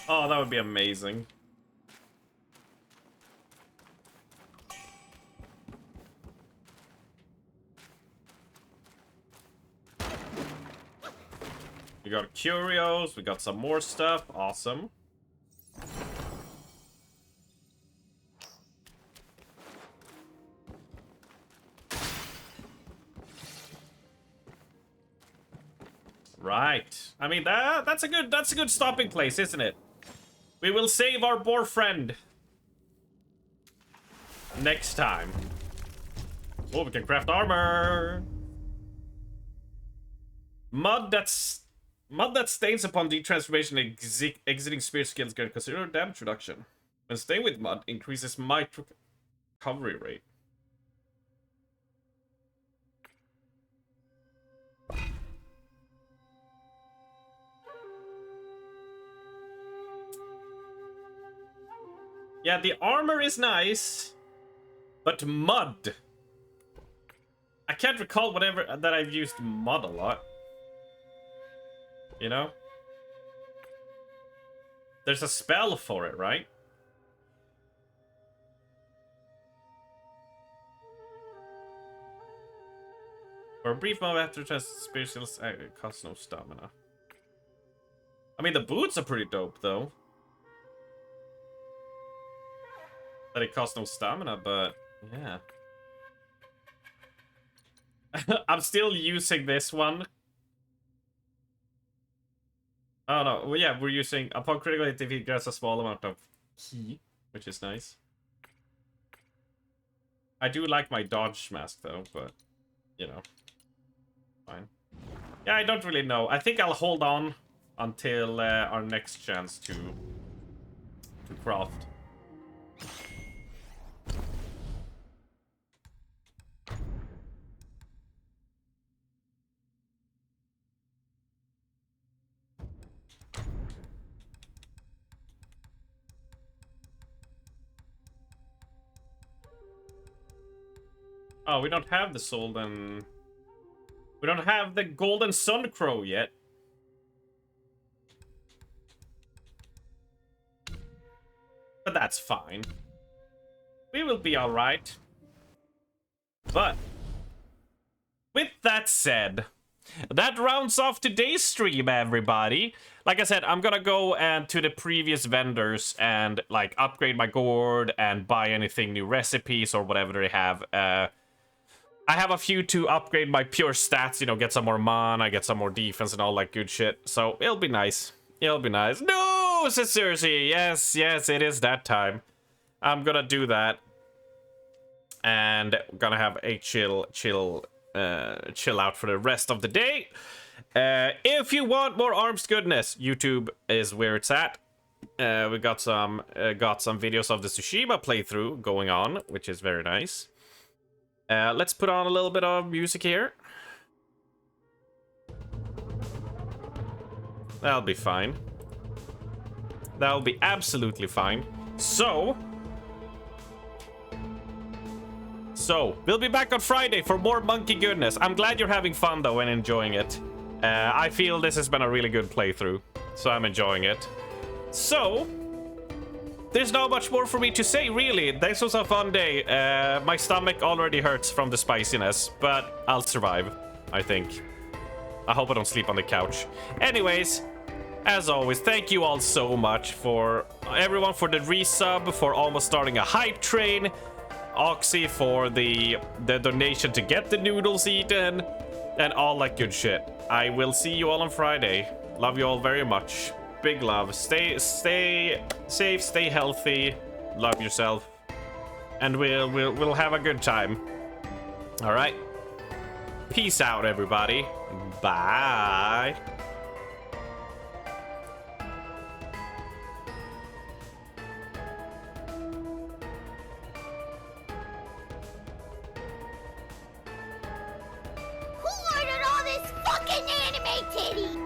Oh, that would be amazing. We got curios, we got some more stuff. Awesome. Right. I mean, that's a good stopping place, isn't it? We will save our boar friend next time. Oh, we can craft armor. Mud that stains upon detransformation and exiting spirit skills get considerable damage reduction. And staying with mud increases might recovery rate. Yeah, the armor is nice, but mud. I can't recall whatever that I've used mud a lot. You know? There's a spell for it, right? For a brief moment after test, spirituals cost no stamina. I mean, the boots are pretty dope, though. That it costs no stamina, but yeah. I'm still using this one. Oh no, well, yeah, we're using upon critical hit if he gets a small amount of ki, which is nice. I do like my dodge mask though, but you know, fine. Yeah, I don't really know. I think I'll hold on until our next chance to craft. Oh, we don't have the Solden. We don't have the Golden Sun Crow yet. But that's fine. We will be alright. But with that said, that rounds off today's stream, everybody. Like I said, I'm gonna go to the previous vendors and like upgrade my gourd and buy anything new recipes or whatever they have. I have a few to upgrade my pure stats, you know, get some more mana, get some more defense and all that good shit. So it'll be nice. It'll be nice. No, seriously, yes, it is that time. I'm gonna do that. And we're gonna have a chill out for the rest of the day. If you want more arms goodness, YouTube is where it's at. We got some videos of the Tsushima playthrough going on, which is very nice. Let's put on a little bit of music here. That'll be fine. That'll be absolutely fine. So, we'll be back on Friday for more monkey goodness. I'm glad you're having fun, though, and enjoying it. I feel this has been a really good playthrough, so I'm enjoying it. So, there's not much more for me to say, really. This was a fun day. My stomach already hurts from the spiciness, but I'll survive, I think. I hope I don't sleep on the couch. Anyways, as always, thank you all so much for everyone for the resub, for almost starting a hype train, Oxy for the donation to get the noodles eaten, and all that good shit. I will see you all on Friday. Love you all very much. Big love. Stay safe, stay healthy, love yourself, and we'll have a good time. All right. Peace out, everybody. Bye. Who ordered all this fucking anime titties?